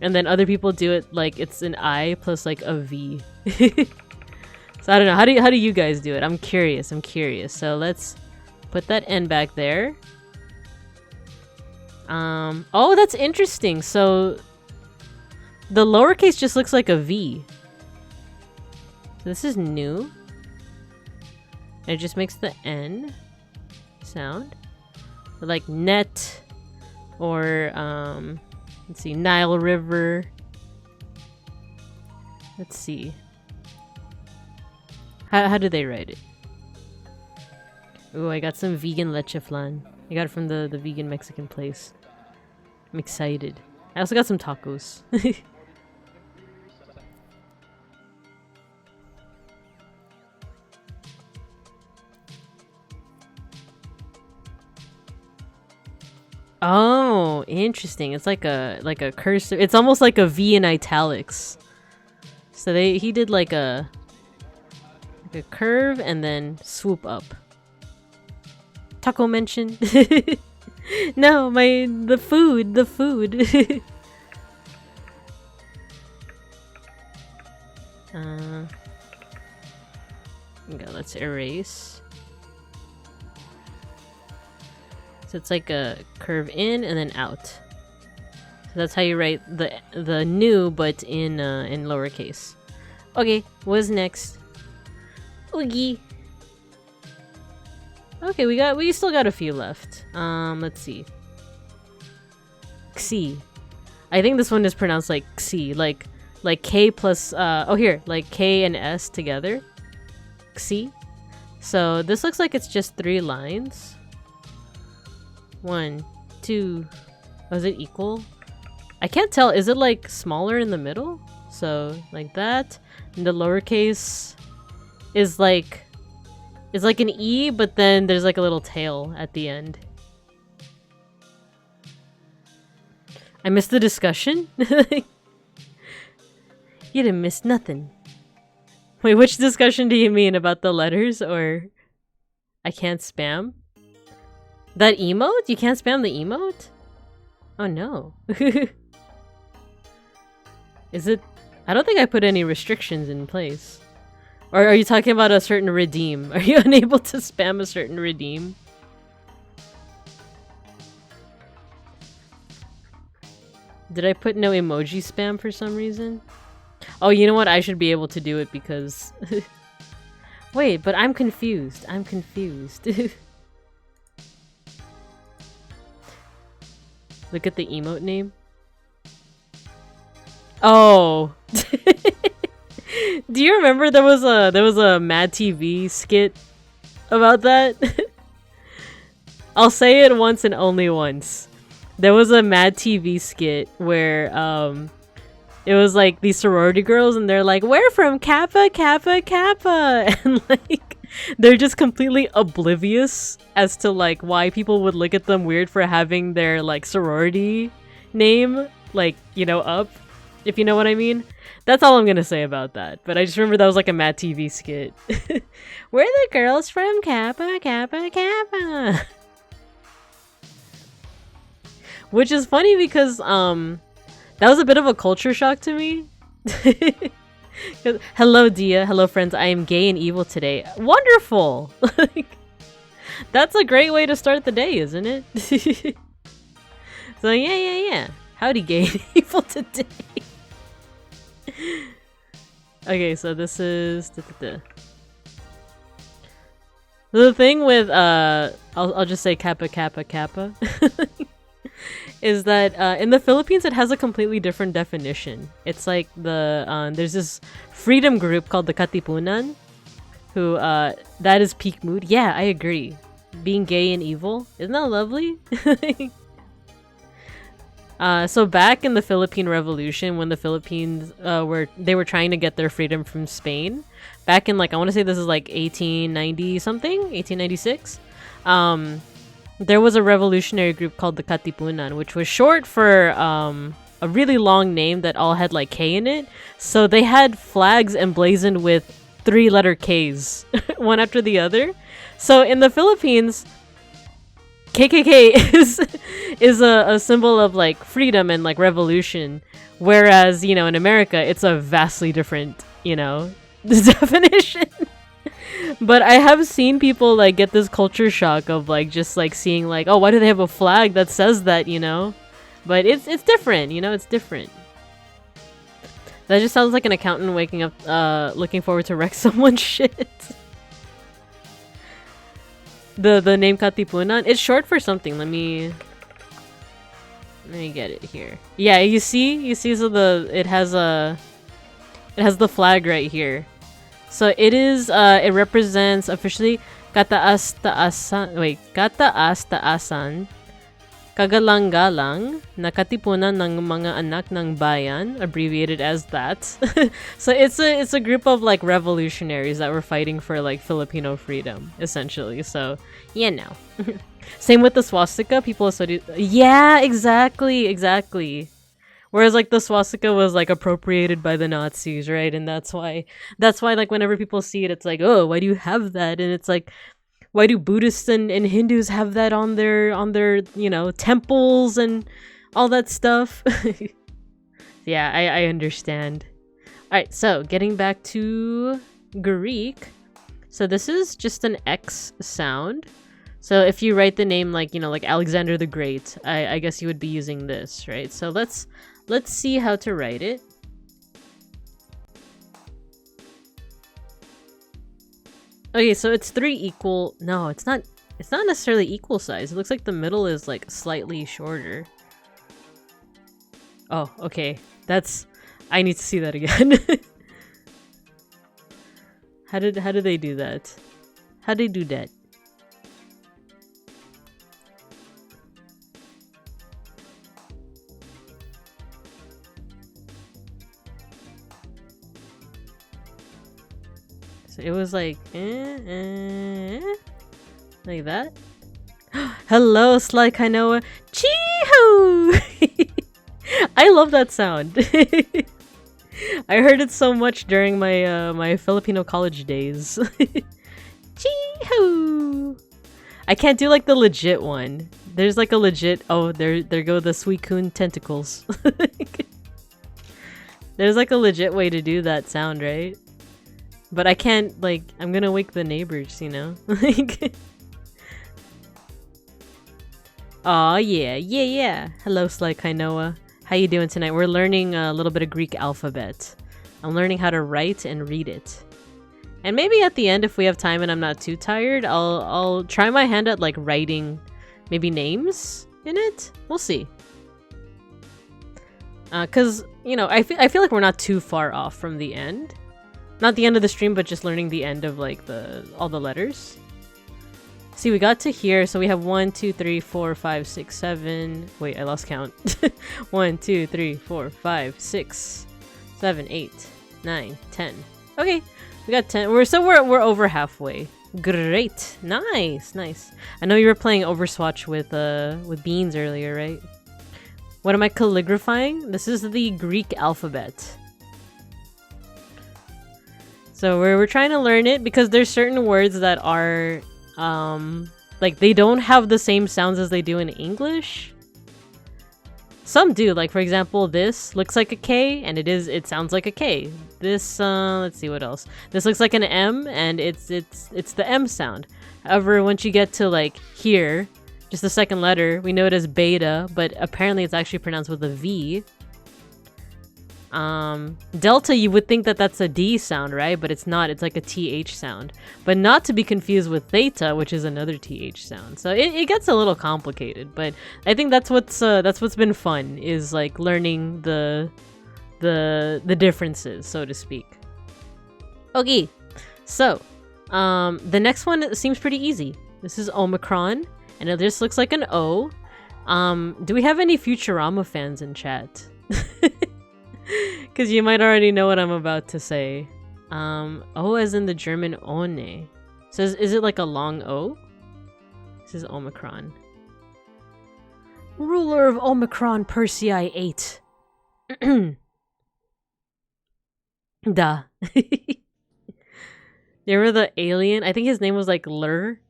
And then other people do it like it's an I plus like a V. So I don't know. How do you guys do it? I'm curious. So let's put that N back there. Oh, that's interesting. So the lowercase just looks like a V. So this is new. It just makes the N sound. Like net or let's see, Nile River. Let's see. How do they write it? Ooh, I got some vegan leche flan. I got it from the vegan Mexican place. I'm excited. I also got some tacos. Oh, interesting. It's like a cursor. It's almost like a V in italics. So he did like a curve and then swoop up. Taco mention. No, the food. Okay, let's erase. So it's like a curve in and then out. So that's how you write the new, but in lowercase. Okay, what's next? Oogie. Okay, we still got a few left. Let's see. Xi. I think this one is pronounced like Xi, like K plus oh here, like K and S together. Xi. So this looks like it's just 3 lines. 1, 2. Oh, is it equal? I can't tell. Is it like smaller in the middle? So like that. And the lowercase is like an E, but then there's like a little tail at the end. I missed the discussion? You didn't miss nothing. Wait, which discussion do you mean? About the letters or I can't spam? That emote? You can't spam the emote? Oh no. Is it? I don't think I put any restrictions in place. Or are you talking about a certain redeem? Are you unable to spam a certain redeem? Did I put no emoji spam for some reason? Oh, you know what? I should be able to do it because... Wait, but I'm confused. I'm confused. Look at the emote name. Oh. Do you remember there was a Mad TV skit about that? I'll say it once and only once. There was a Mad TV skit where it was like these sorority girls and they're like, we're from Kappa Kappa Kappa, and like they're just completely oblivious as to like why people would look at them weird for having their like sorority name like, you know, up, if you know what I mean. That's all I'm gonna say about that. But I just remember that was like a Mad TV skit. We're the girls from Kappa Kappa Kappa. Which is funny because that was a bit of a culture shock to me. Hello Dia, hello friends, I am gay and evil today. Wonderful! That's a great way to start the day, isn't it? So yeah. Howdy gay and evil today. Okay, so this is... The thing with, I'll just say Kappa Kappa Kappa. Is that in the Philippines it has a completely different definition. It's like there's this freedom group called the Katipunan, who that is peak mood. Yeah, I agree. Being gay and evil, isn't that lovely? So back in the Philippine Revolution, when the Philippines they were trying to get their freedom from Spain, back in like I want to say this is like 1890 something, 1896. There was a revolutionary group called the Katipunan, which was short for a really long name that all had like K in it. So they had flags emblazoned with 3-letter Ks, one after the other. So in the Philippines, KKK is a symbol of like freedom and like revolution, whereas, you know, in America it's a vastly different, you know, definition. But I have seen people like get this culture shock of like just like seeing like, oh, why do they have a flag that says that, you know? But it's different, you know, it's different. That just sounds like an accountant waking up looking forward to wreck someone's shit. The name Katipunan, it's short for something. Let me get it here. Yeah, you see so it has the flag right here. So it is it represents officially kataas-taasan kagalang-galang na katipunan ng mga anak ng bayan, abbreviated as that. So it's a group of like revolutionaries that were fighting for like Filipino freedom, essentially. So yeah, no. Same with the swastika. People associate. Yeah, exactly. Whereas like the swastika was like appropriated by the Nazis, right? And that's why like whenever people see it, it's like, oh, why do you have that? And it's like, why do Buddhists and Hindus have that on their you know, temples and all that stuff? Yeah, I understand. Alright, so getting back to Greek. So this is just an X sound. So if you write the name like, you know, like Alexander the Great, I guess you would be using this, right? So let's see how to write it. Okay, so it's 3 equal... No, it's not necessarily equal size. It looks like the middle is like slightly shorter. Oh, okay. That's... I need to see that again. How did they do that? How did they do that? So it was like like that. Hello, Sly Kainoa. Chee-hoo! I love that sound. I heard it so much during my my Filipino college days. Chee-hoo! I can't do like the legit one. There's like a legit. Oh, there go the Suicune tentacles. There's like a legit way to do that sound, right? But I can't, like, I'm gonna wake the neighbors, you know? Like... Aw, yeah, yeah, yeah. Hello, Sly Kainoa. How you doing tonight? We're learning a little bit of Greek alphabet. I'm learning how to write and read it. And maybe at the end, if we have time and I'm not too tired, I'll try my hand at, like, writing maybe names in it? We'll see. Cause, you know, I feel like we're not too far off from the end. Not the end of the stream, but just learning the end of, like, all the letters. See, we got to here, so we have 1, 2, 3, 4, 5, 6, 7... Wait, I lost count. 1, 2, 3, 4, 5, 6, 7, 8, 9, 10. Okay, we got 10. We're over halfway. Great. Nice, nice. I know you were playing Overswatch with Beans earlier, right? What am I calligraphing? This is the Greek alphabet. So we're trying to learn it because there's certain words that are like they don't have the same sounds as they do in English. Some do, like for example, this looks like a K and it sounds like a K. This let's see what else. This looks like an M and it's the M sound. However, once you get to like here, just the second letter, we know it as beta, but apparently it's actually pronounced with a V. Delta, you would think that that's a D sound, right? But it's not. It's like a TH sound. But not to be confused with theta, which is another TH sound. So it gets a little complicated, but I think that's what's been fun, is like learning the differences, so to speak. Okay, so the next one seems pretty easy. This is Omicron, and it just looks like an O. Do we have any Futurama fans in chat? Because you might already know what I'm about to say. O as in the German Ohne. So is it like a long O? This is Omicron. Ruler of Omicron Persei 8. Duh. You remember the alien? I think his name was like Lur.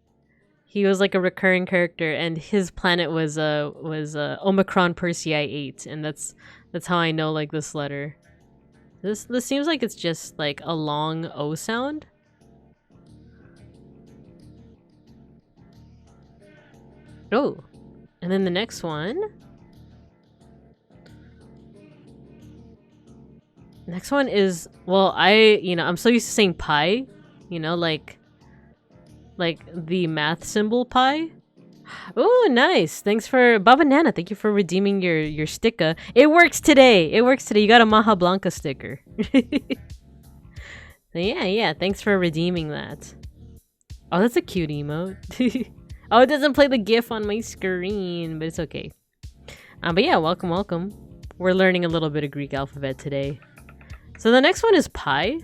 He was like a recurring character, and his planet was Omicron Persei 8, and that's how I know like this letter. This seems like it's just like a long O sound. Oh, and then the next one. Next one is, well, I'm so used to saying pi, like the math symbol pi. Oh, nice. Thanks for Baba Nana. Thank you for redeeming your sticker. It works today. It works today. You got a Maha Blanca sticker. So yeah. Thanks for redeeming that. Oh, that's a cute emote. Oh, it doesn't play the GIF on my screen, but it's okay. But yeah, welcome. We're learning a little bit of Greek alphabet today. So the next one is pi.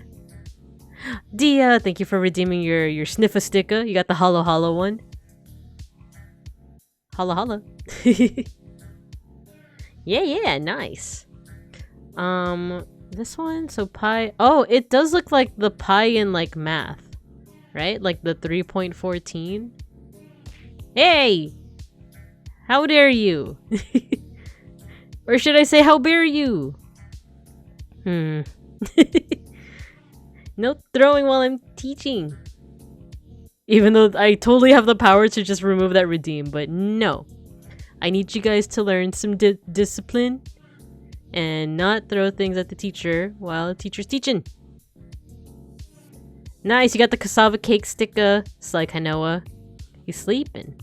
Dia, thank you for redeeming your sniffa sticker. You got the hollow one. Holla. Yeah, nice. This one, so pi. Oh, it does look like the pi in like math, right? Like the 3.14. Hey! How dare you? Or should I say, how dare you? No throwing while I'm teaching. Even though I totally have the power to just remove that redeem, but no. I need you guys to learn some discipline and not throw things at the teacher while the teacher's teaching. Nice, you got the cassava cake sticker. It's like Hanoa. He's sleeping.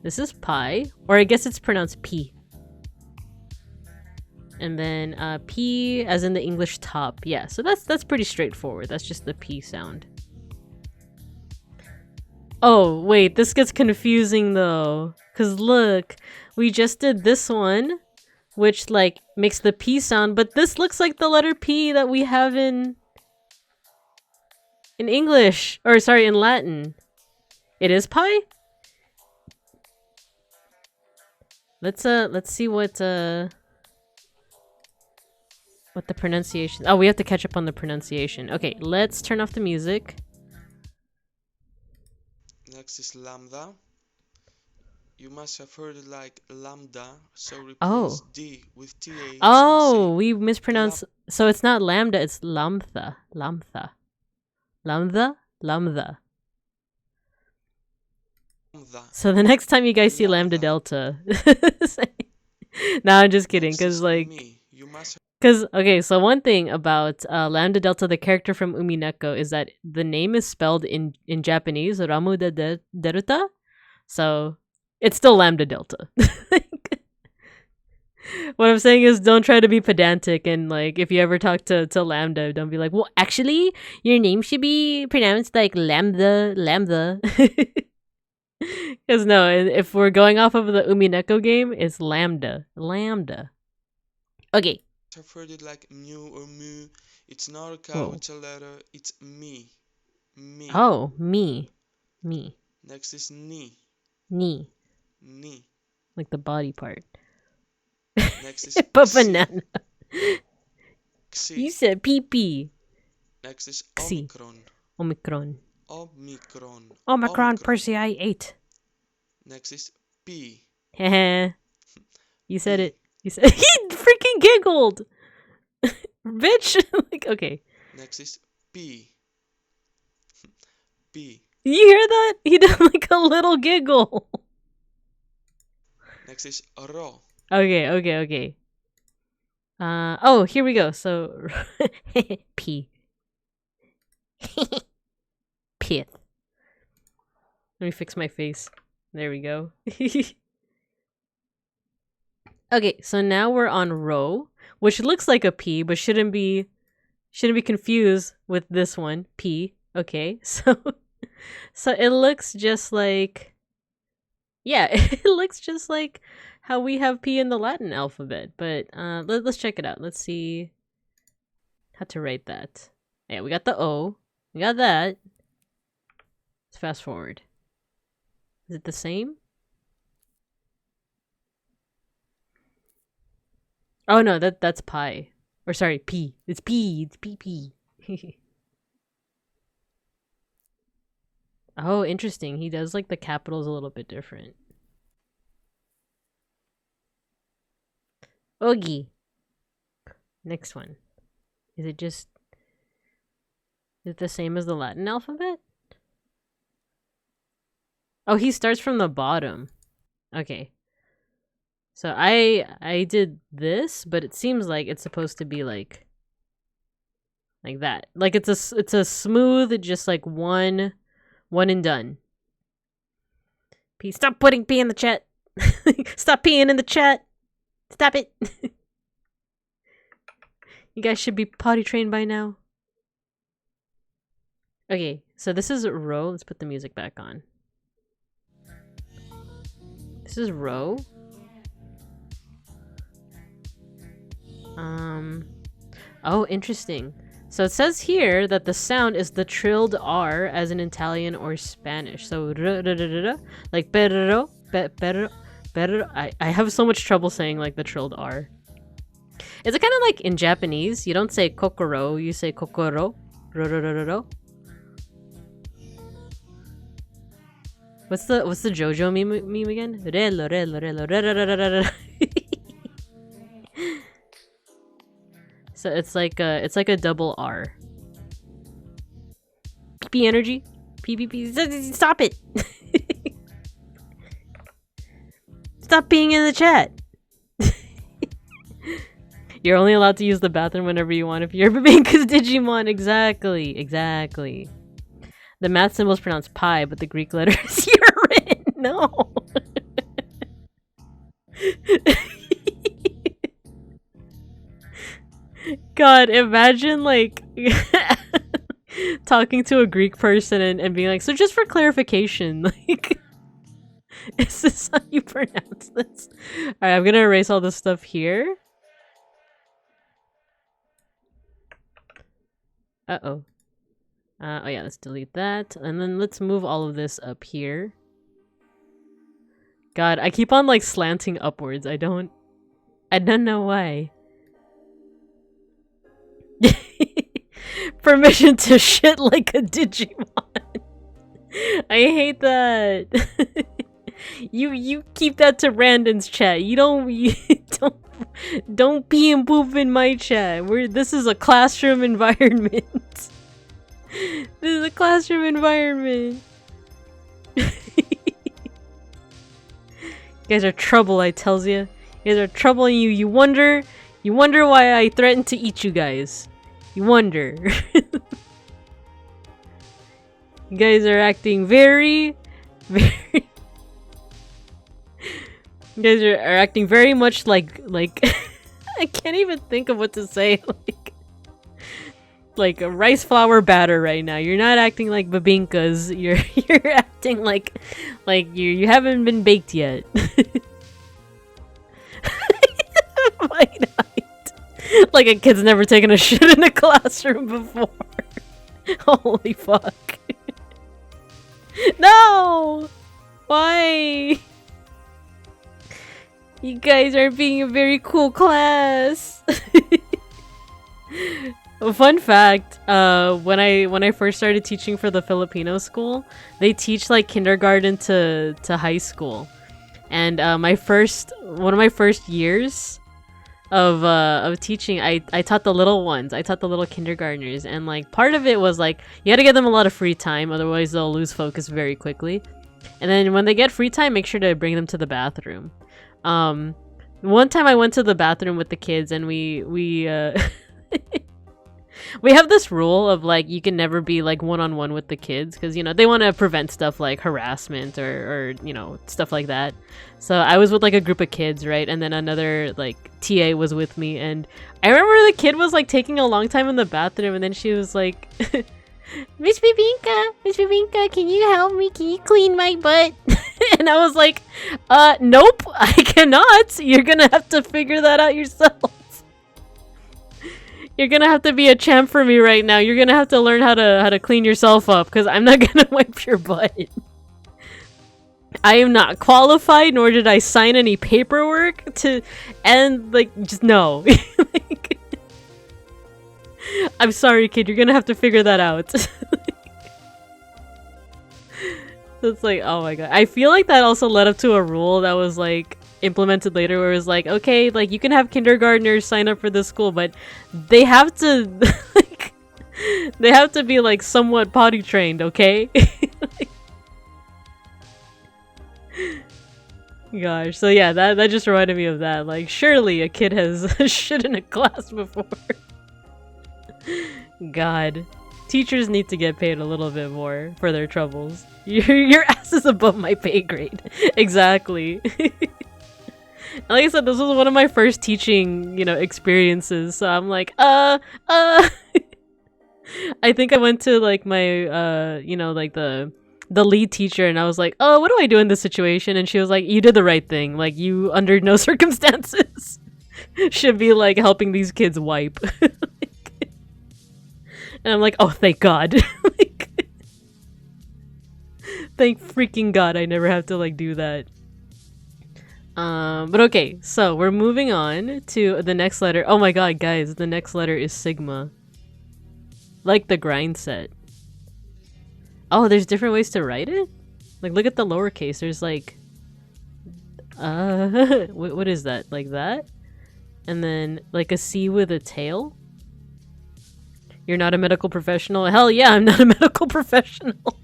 This is pi, or I guess it's pronounced P. And then P as in the English top. Yeah, so that's pretty straightforward. That's just the P sound. Oh, wait, this gets confusing though. Cause look, we just did this one, which like makes the P sound, but this looks like the letter P that we have in English. Or sorry, in Latin. It is pi? Let's see what the pronunciation. Oh, we have to catch up on the pronunciation. Okay, let's turn off the music. Next is lambda. You must have heard it like lambda, so replace Oh. D with TH. Oh, we mispronounced. So it's not lambda, it's lambda. Lambda. Lambda? Lambda. Lambda. So the next time you guys see lambda delta. No, I'm just kidding, Next because is like. me. You must Because, okay, so one thing about Lambda Delta, the character from Umineko, is that the name is spelled in Japanese, Ramu de Deruta. So, it's still Lambda Delta. What I'm saying is don't try to be pedantic and, like, if you ever talk to Lambda, don't be like, well, actually, your name should be pronounced like Lambda. Because, no, if we're going off of the Umineko game, it's Lambda. Okay. have heard it like mu or mu. It's not a cow, Whoa. it's a letter. It's me. Me. Oh, me. Next is ni. Ni. Ni. Like the body part. Next is But xi. banana. Xi. You said pee. Next is Xi. Omicron. Omicron. Omicron. Persei 8. Next is P. Heh. You said it. You said he freaking giggled. Bitch. Like, okay. Next is P. P. You hear that? He did like a little giggle. Next is Ro. Okay. Oh, here we go. So P. Pith. Let me fix my face. There we go. Okay, so now we're on Ro, which looks like a P, but shouldn't be confused with this one, P. Okay, so it looks just like, yeah, it looks just like how we have P in the Latin alphabet. But let's check it out. Let's see how to write that. Yeah, we got the O. We got that. Let's fast forward. Is it the same? Oh no, that's pi. Or sorry, P. It's P. It's PP. Oh, interesting. He does like the capitals a little bit different. Ogi. Next one. Is it the same as the Latin alphabet? Oh, he starts from the bottom. Okay. So I did this, but it seems like it's supposed to be like that. Like it's a smooth, just like one and done. P, stop putting P in the chat. Stop peeing in the chat. Stop it. You guys should be potty trained by now. Okay, so this is Ro. Let's put the music back on. This is Ro. Oh, interesting. So it says here that the sound is the trilled R as in Italian or Spanish. So like perro, perro. I have so much trouble saying like the trilled R. Is it kind of like in Japanese? You don't say kokoro, you say kokoro. Ro. What's the JoJo meme again? Relo. So it's like a double R. PP energy. PPP. Stop it. Stop being in the chat. You're only allowed to use the bathroom whenever you want if you're Babinka's Digimon. Exactly. The math symbol is pronounced pi, but the Greek letter is urine. No. God, imagine like talking to a Greek person and being like, so just for clarification, like, is this how you pronounce this? Alright, I'm gonna erase all this stuff here. Uh-oh. Oh yeah, let's delete that. And then let's move all of this up here. God, I keep on like slanting upwards. I don't know why. Permission to shit like a Digimon. I hate that. You keep that to Randon's chat. You don't pee and poop in my chat. This is a classroom environment. This is a classroom environment. You guys are trouble, I tells you. You guys are trouble, and you wonder why I threatened to eat you guys. You wonder. You guys are acting very you guys are acting very much like I can't even think of what to say. Like a rice flour batter right now. You're not acting like babinkas. You're acting like you haven't been baked yet. White night. Like a kid's never taken a shit in a classroom before. Holy fuck. No! Why? You guys are being a very cool class. Fun fact, when I first started teaching for the Filipino school, they teach like kindergarten to high school. And one of my first years of teaching, I taught the little ones. I taught the little kindergartners, and like part of it was like you gotta give them a lot of free time, otherwise they'll lose focus very quickly. And then when they get free time, make sure to bring them to the bathroom. One time I went to the bathroom with the kids, and we we have this rule of like you can never be like one-on-one with the kids because you know they want to prevent stuff like harassment or you know stuff like that. So I was with like a group of kids, right? And then another like TA was with me, and I remember the kid was like taking a long time in the bathroom, and then she was like Miss Bibinka, can you help me? Can you clean my butt? And I was like, nope, I cannot. You're gonna have to figure that out yourself. You're gonna have to be a champ for me right now. You're gonna have to learn how to clean yourself up, because I'm not gonna wipe your butt. I am not qualified, nor did I sign any paperwork to, and like, just no. Like, I'm sorry, kid. You're gonna have to figure that out. It's like, oh my god. I feel like that also led up to a rule that was like implemented later where it was like, okay, like you can have kindergartners sign up for this school, but they have to like, they have to be like somewhat potty trained, okay? Like, gosh, so yeah, that just reminded me of that. Like, surely a kid has shit in a class before. God, teachers need to get paid a little bit more for their troubles. Your ass is above my pay grade. Exactly. Like I said, this was one of my first teaching, you know, experiences. So I'm like, I think I went to like my, you know, like the lead teacher, and I was like, oh, what do I do in this situation? And she was like, you did the right thing. Like, you under no circumstances should be like helping these kids wipe. And I'm like, oh, thank God. Like, thank freaking God I never have to like do that. But okay, so we're moving on to the next letter. Oh my god, guys, the next letter is Sigma. Like the grind set. Oh, there's different ways to write it? Like, look at the lowercase. There's like... what is that? Like that? And then, like a C with a tail? You're not a medical professional? Hell yeah, I'm not a medical professional.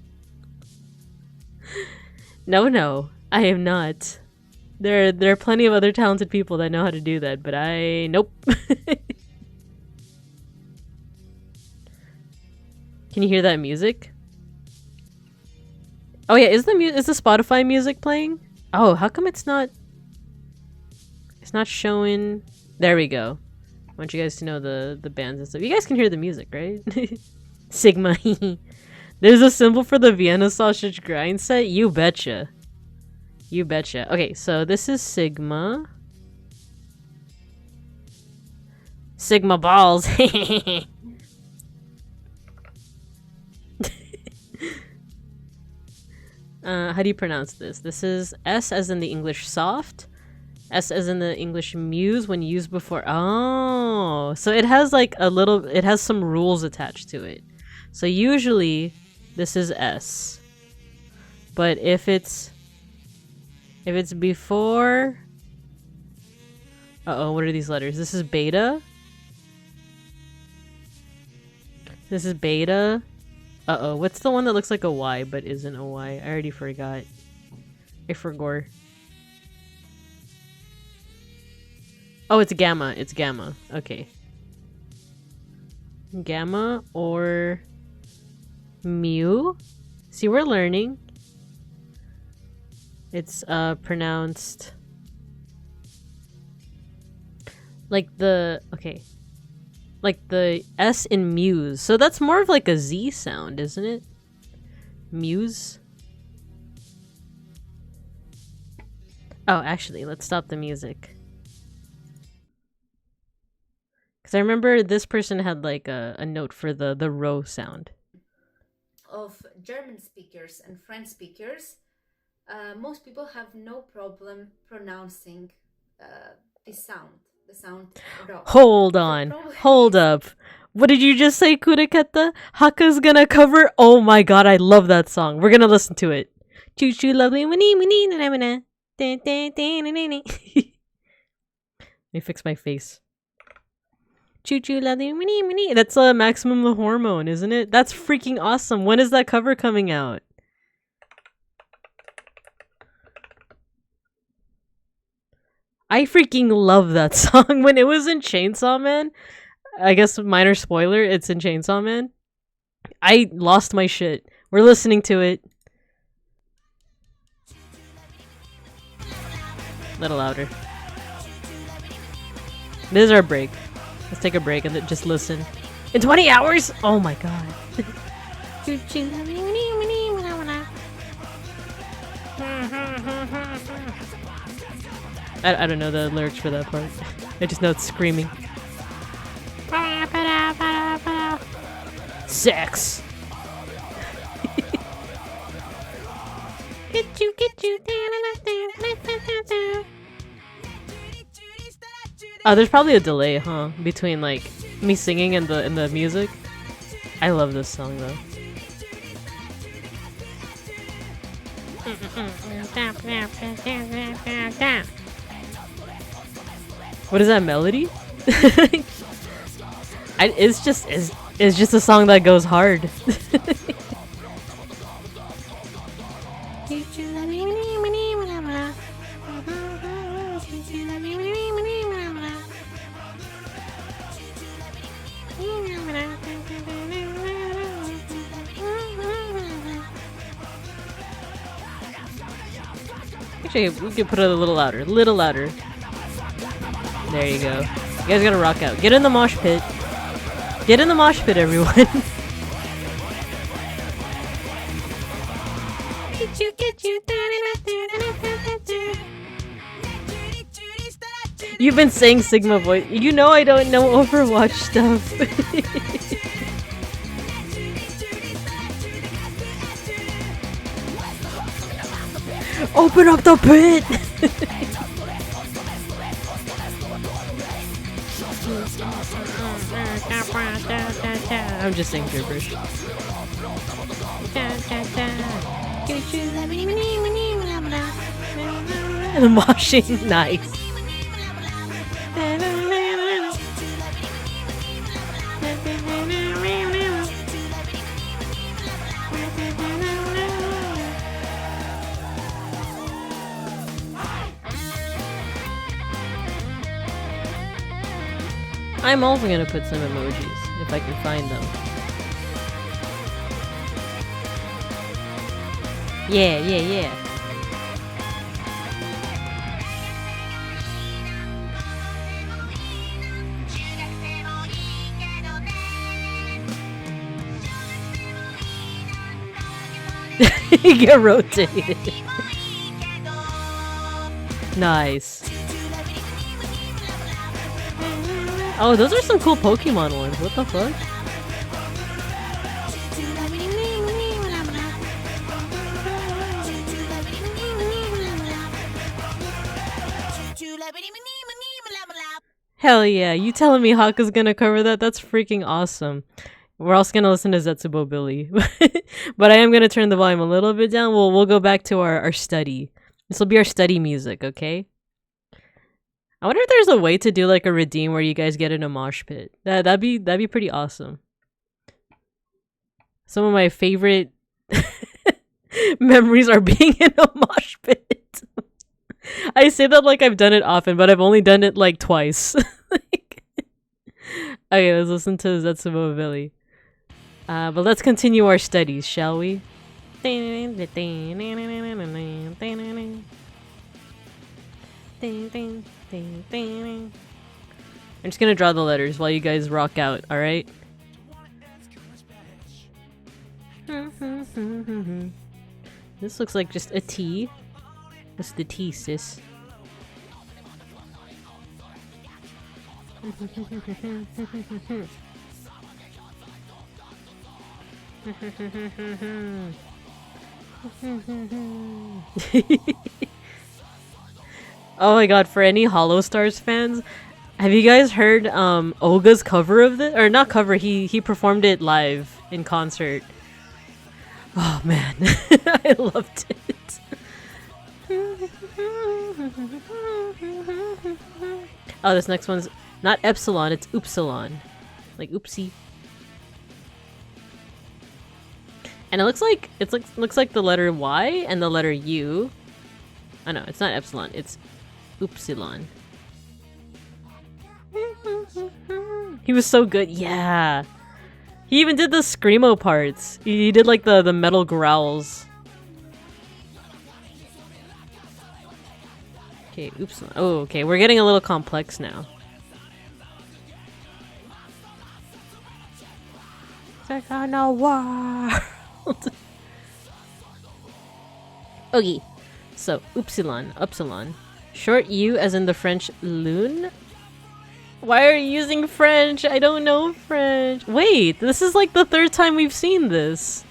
No, I am not. There are plenty of other talented people that know how to do that, but nope. Can you hear that music? Oh yeah, is the Spotify music playing? Oh, how come it's not showing? There we go. want you guys to know the bands and stuff. You guys can hear the music, right? Sigma. There's a symbol for the Vienna sausage grind set? You betcha. You betcha. Okay, so this is Sigma. Sigma balls. How do you pronounce this? This is S as in the English soft. S as in the English muse when used before. Oh, so it has like a little, it has some rules attached to it. So usually this is S. But if it's before, uh-oh, what are these letters? This is beta. This is beta. Uh-oh, what's the one that looks like a Y but isn't a Y? I already forgot. I forgot. Oh, it's gamma. It's gamma. Okay. Gamma or mu. See, we're learning. It's pronounced like the, okay, like the S in muse. So that's more of like a Z sound, isn't it? Muse. Oh, actually, let's stop the music. Because I remember this person had like a note for the rho sound. Of German speakers and French speakers, most people have no problem pronouncing this sound. The sound rho. Hold on. Hold up. What did you just say, Kuraketa? Haka's gonna cover? Oh my god, I love that song. We're gonna listen to it. Choo choo lovely winnie winnie na na na. Let me fix my face. Choo choo lovely winnie winnie. That's Maximum the Hormone, isn't it? That's freaking awesome. When is that cover coming out? I freaking love that song. When it was in Chainsaw Man, I guess minor spoiler, it's in Chainsaw Man. I lost my shit. We're listening to it. A little louder. This is our break. Let's take a break and then just listen. In 20 hours? Oh my god. I don't know the lyrics for that part. I just know it's screaming. Sex. Get you. Oh, there's probably a delay, huh? Between like me singing and the music. I love this song though. What is that melody? It's just a song that goes hard. Actually, we can put it a little louder. Little louder. There you go. You guys gotta rock out. Get in the mosh pit. Get in the mosh pit, everyone. You've been saying Sigma voice. You know I don't know Overwatch stuff. Open up the pit! I'm just saying gibberish. The moshing, nice. I'm also gonna put some emojis if I can find them. Yeah. You get rotated. Nice. Oh, those are some cool Pokemon ones. What the fuck? Hell yeah, you telling me Haka's gonna cover that? That's freaking awesome. We're also gonna listen to Zetsubo Billy. But I am gonna turn the volume a little bit down. We'll go back to our study. This will be our study music, okay? I wonder if there's a way to do like a redeem where you guys get in a mosh pit. That'd be pretty awesome. Some of my favorite memories are being in a mosh pit. I say that like I've done it often, but I've only done it like twice. Okay, let's listen to Zetsubo Billy. But let's continue our studies, shall we? I'm just gonna draw the letters while you guys rock out, alright? This looks like just a T. What's the T, sis? Oh my god, for any Hollow Stars fans, have you guys heard Oga's cover of this? Or not cover, he performed it live in concert. Oh man, I loved it. Oh, this next one's not Epsilon, it's Upsilon. Like oopsie. And it looks like the letter Y and the letter U. Oh no, it's not Epsilon, it's Upsilon. He was so good, yeah. He even did the screamo parts. He did like the metal growls. Okay, Upsilon. Oh, okay, we're getting a little complex now. Second world. Okay, so Upsilon, Upsilon. Short U as in the French lune? Why are you using French? I don't know French. Wait, this is like the third time we've seen this.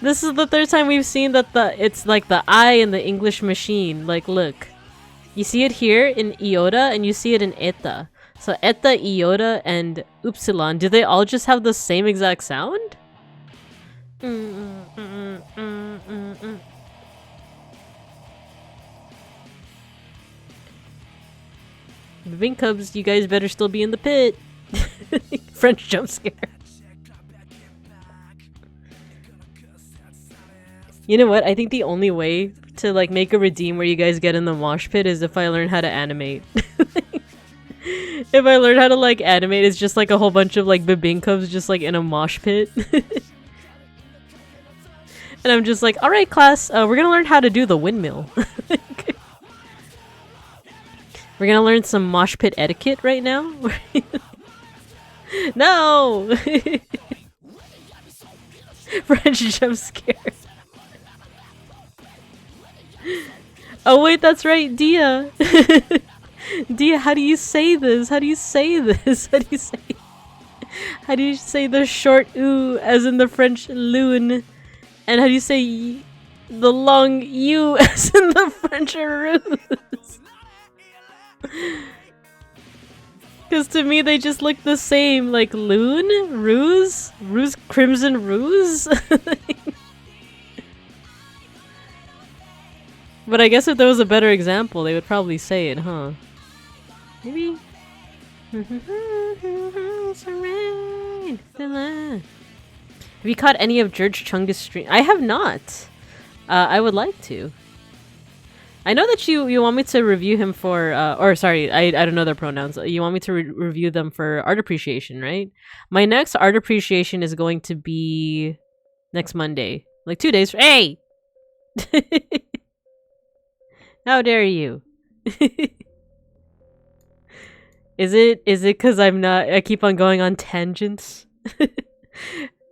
This is the third time we've seen that it's like the I in the English machine. Like, look. You see it here in iota and you see it in eta. So eta, iota, and upsilon, do they all just have the same exact sound? Bing Cubs, you guys better still be in the pit. French jump scare. You know what? I think the only way to like make a redeem where you guys get in the mosh pit is if I learn how to animate. If I learn how to like animate, it's just like a whole bunch of like Bing Cubs just like in a mosh pit. And I'm just like, alright class, we're gonna learn how to do the windmill. We're gonna learn some mosh pit etiquette right now. No! French jump scare. Oh wait, that's right, Dia. Dia, how do you say this? How do you say this? How do you say the short oo as in the French lune? And how do you say the long U as in the French ruse? Because to me they just look the same, like loon, ruse, crimson ruse. But I guess if there was a better example, they would probably say it, huh? Maybe. Have you caught any of George Chungus stream? I have not. I would like to. I know that you want me to review him for, or sorry, I don't know their pronouns. You want me to review them for art appreciation, right? My next art appreciation is going to be next Monday. Like 2 days. Hey! How dare you? Is it because I keep on going on tangents?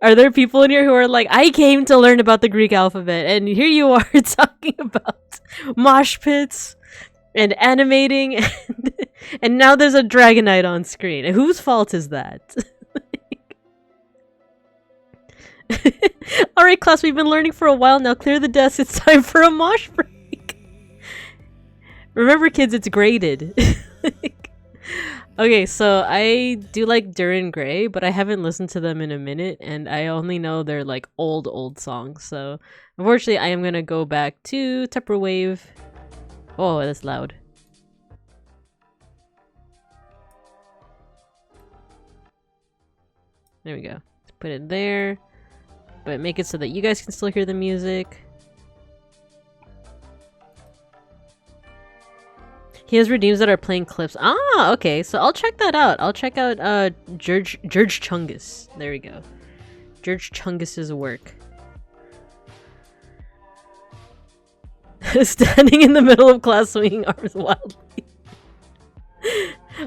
Are there people in here who are like, I came to learn about the Greek alphabet, and here you are talking about mosh pits and animating, and now there's a Dragonite on screen. And whose fault is that? Alright, class, we've been learning for a while now. Clear the desk. It's time for a mosh break. Remember, kids, it's graded. Okay, so I do like Duran Gray, but I haven't listened to them in a minute, and I only know they're like old songs. So unfortunately, I am gonna go back to Tupperwave. Oh, that's loud. There we go. Let's put it there, but make it so that you guys can still hear the music. He has redeems that are playing clips. Ah, okay. So I'll check that out. I'll check out George Chungus. There we go. George Chungus's work. Standing in the middle of class swinging arms wildly.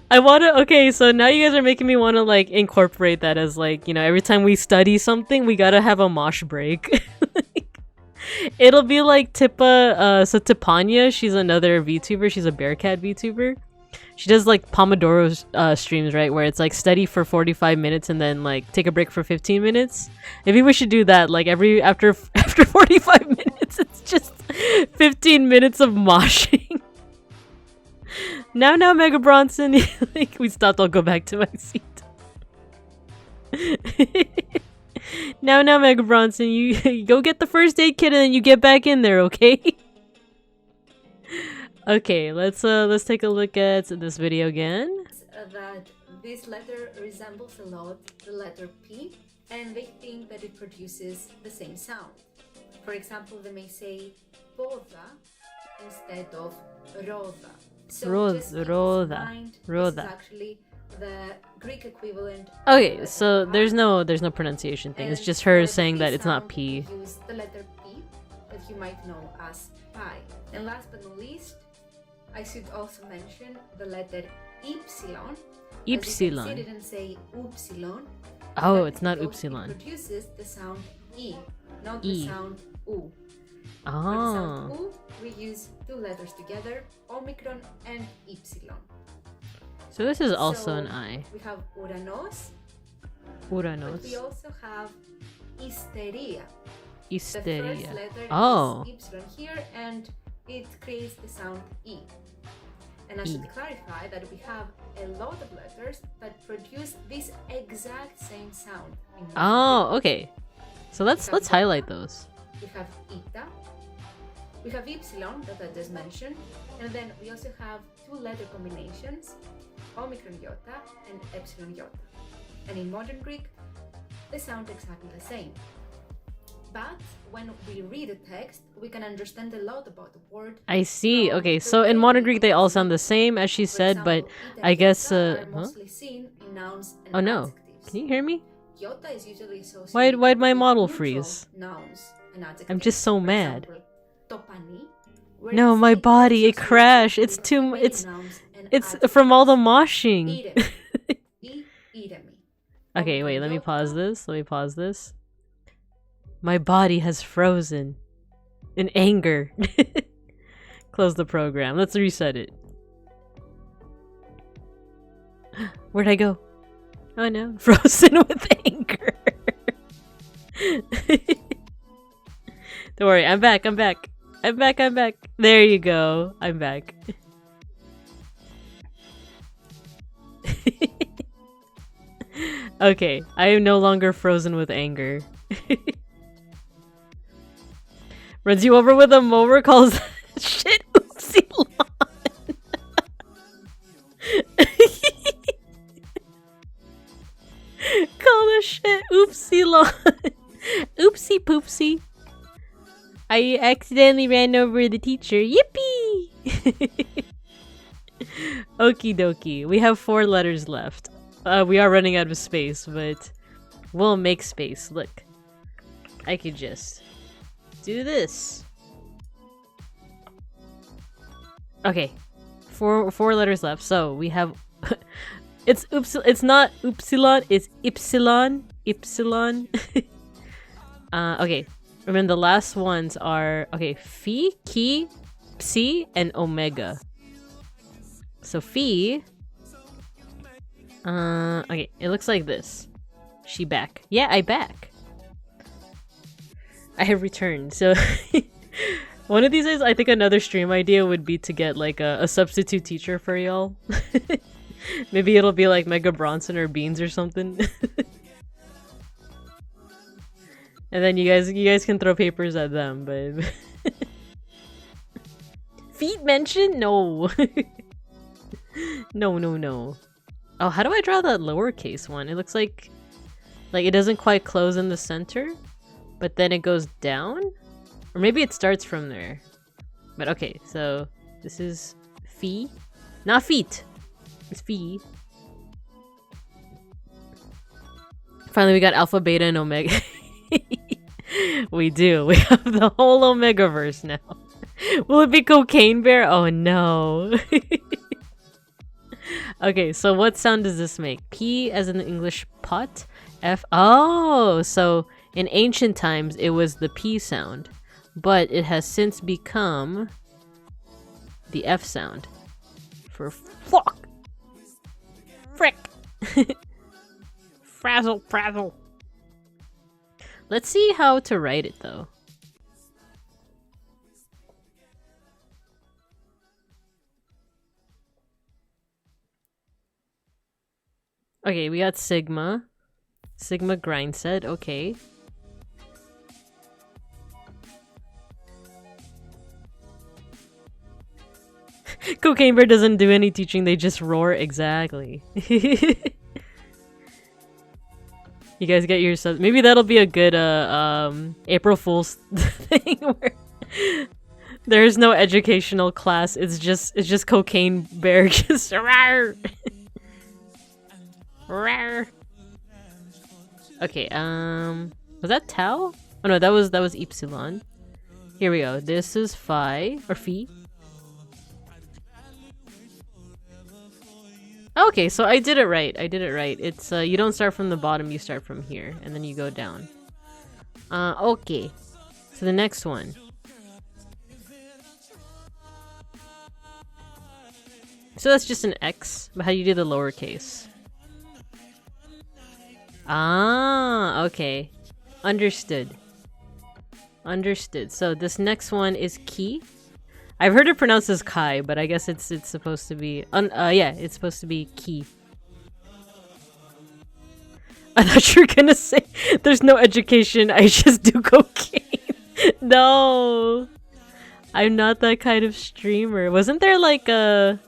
I wanna, okay, so now you guys are making me wanna like incorporate that as like, you know, every time we study something, we gotta have a mosh break. It'll be like Tippa, so Tipanya, she's another VTuber, she's a Bearcat VTuber. She does like Pomodoro streams, right, where it's like study for 45 minutes and then like take a break for 15 minutes. Maybe we should do that, like after 45 minutes, it's just 15 minutes of moshing. Now, Mega Bronson, like, we stopped, I'll go back to my seat. Now, Mega Bronson, you go get the first aid kit and then you get back in there, okay? Okay, let's take a look at this video again. That this letter resembles a lot the letter P, and they think that it produces the same sound. For example, they may say Boda instead of Roda. So just keep this in mind, this is actually the Greek equivalent. Okay, so there's no pronunciation thing. It's just her saying that it's not P. Use the letter P that you might know as pi. And last but not least, I should also mention the letter Ypsilon. Ypsilon. It didn't say upsilon. Oh, it's not upsilon. It produces the sound E, not E. the sound U. Oh. For the sound U, we use two letters together, omicron and epsilon. So this is also an I. We have Uranos. Uranos. But we also have Hysteria. Hysteria. The first letter is epsilon here, and it creates the sound E. And I should clarify that we have a lot of letters that produce this exact same sound. Oh, okay. So let's highlight those. We have Ita. We have Epsilon that I just mentioned, and then we also have two letter combinations, Omicron Iota and Epsilon Iota. And in modern Greek, they sound exactly the same. But when we read a text, we can understand a lot about the word. I see. Okay, so in modern Greek they all sound the same, as she said, but I guess are mostly seen in nouns and oh no. adjectives. Can you hear me? Iota is usually associated Why'd my with model neutral freeze? Nouns and adjectives. I'm just so For mad. example, topani, No, my body, it crashed. It's too it's from all the moshing. Okay, wait, let me pause this. My body has frozen in anger. Close the program. Let's reset it. Where'd I go? Oh no, frozen with anger. Don't worry, I'm back. There you go. I'm back. Okay, I am no longer frozen with anger. Runs you over with a mower, calls shit oopsilon. Call the shit oopsilon. Oopsie poopsie. I accidentally ran over the teacher. Yippee! Okie dokie. We have 4 letters left. We are running out of space, but we'll make space. Look. I could just do this. Okay. 4 letters left. So we have it's not upsilon, it's ypsilon. Ypsilon. Okay. Remember the last ones are okay, Phi, Chi, Psi, and Omega. So Phi. Okay, it looks like this. She back. Yeah, I back. I have returned. So one of these days, I think another stream idea would be to get like a substitute teacher for y'all. Maybe it'll be like Mega Bronson or Beans or something. And then you guys can throw papers at them, but feet mentioned? No. No. Oh, how do I draw that lowercase one? It looks like it doesn't quite close in the center, but then it goes down? Or maybe it starts from there. But okay, so this is Phi. Not feet. It's Phi. Finally, we got Alpha, Beta, and Omega. We do. We have the whole Omegaverse now. Will it be Cocaine Bear? Oh no. Okay, so what sound does this make? P as in the English pot. F. Oh, so in ancient times it was the P sound, but it has since become the F sound. For fuck. Frick. Frazzle, frazzle. Let's see how to write it though. Okay, we got Sigma. Sigma grind set, okay. Cocaine Bear doesn't do any teaching, they just roar. Exactly. You guys get your sub. Maybe that'll be a good April Fool's thing where there's no educational class. It's just Cocaine Bear just rawr. Rawr. Okay, was that Tau? Oh no, that was Ypsilon. Here we go. This is Phi or Phi. Okay, so I did it right. It's you don't start from the bottom, you start from here, and then you go down. Okay. So the next one. So that's just an X, but how do you do the lowercase? Ah, okay. Understood. So this next one is Ki. I've heard it pronounced as Kai, but I guess it's supposed to be yeah, it's supposed to be Ki. I thought you were gonna say there's no education, I just do cocaine. No, I'm not that kind of streamer. Wasn't there like a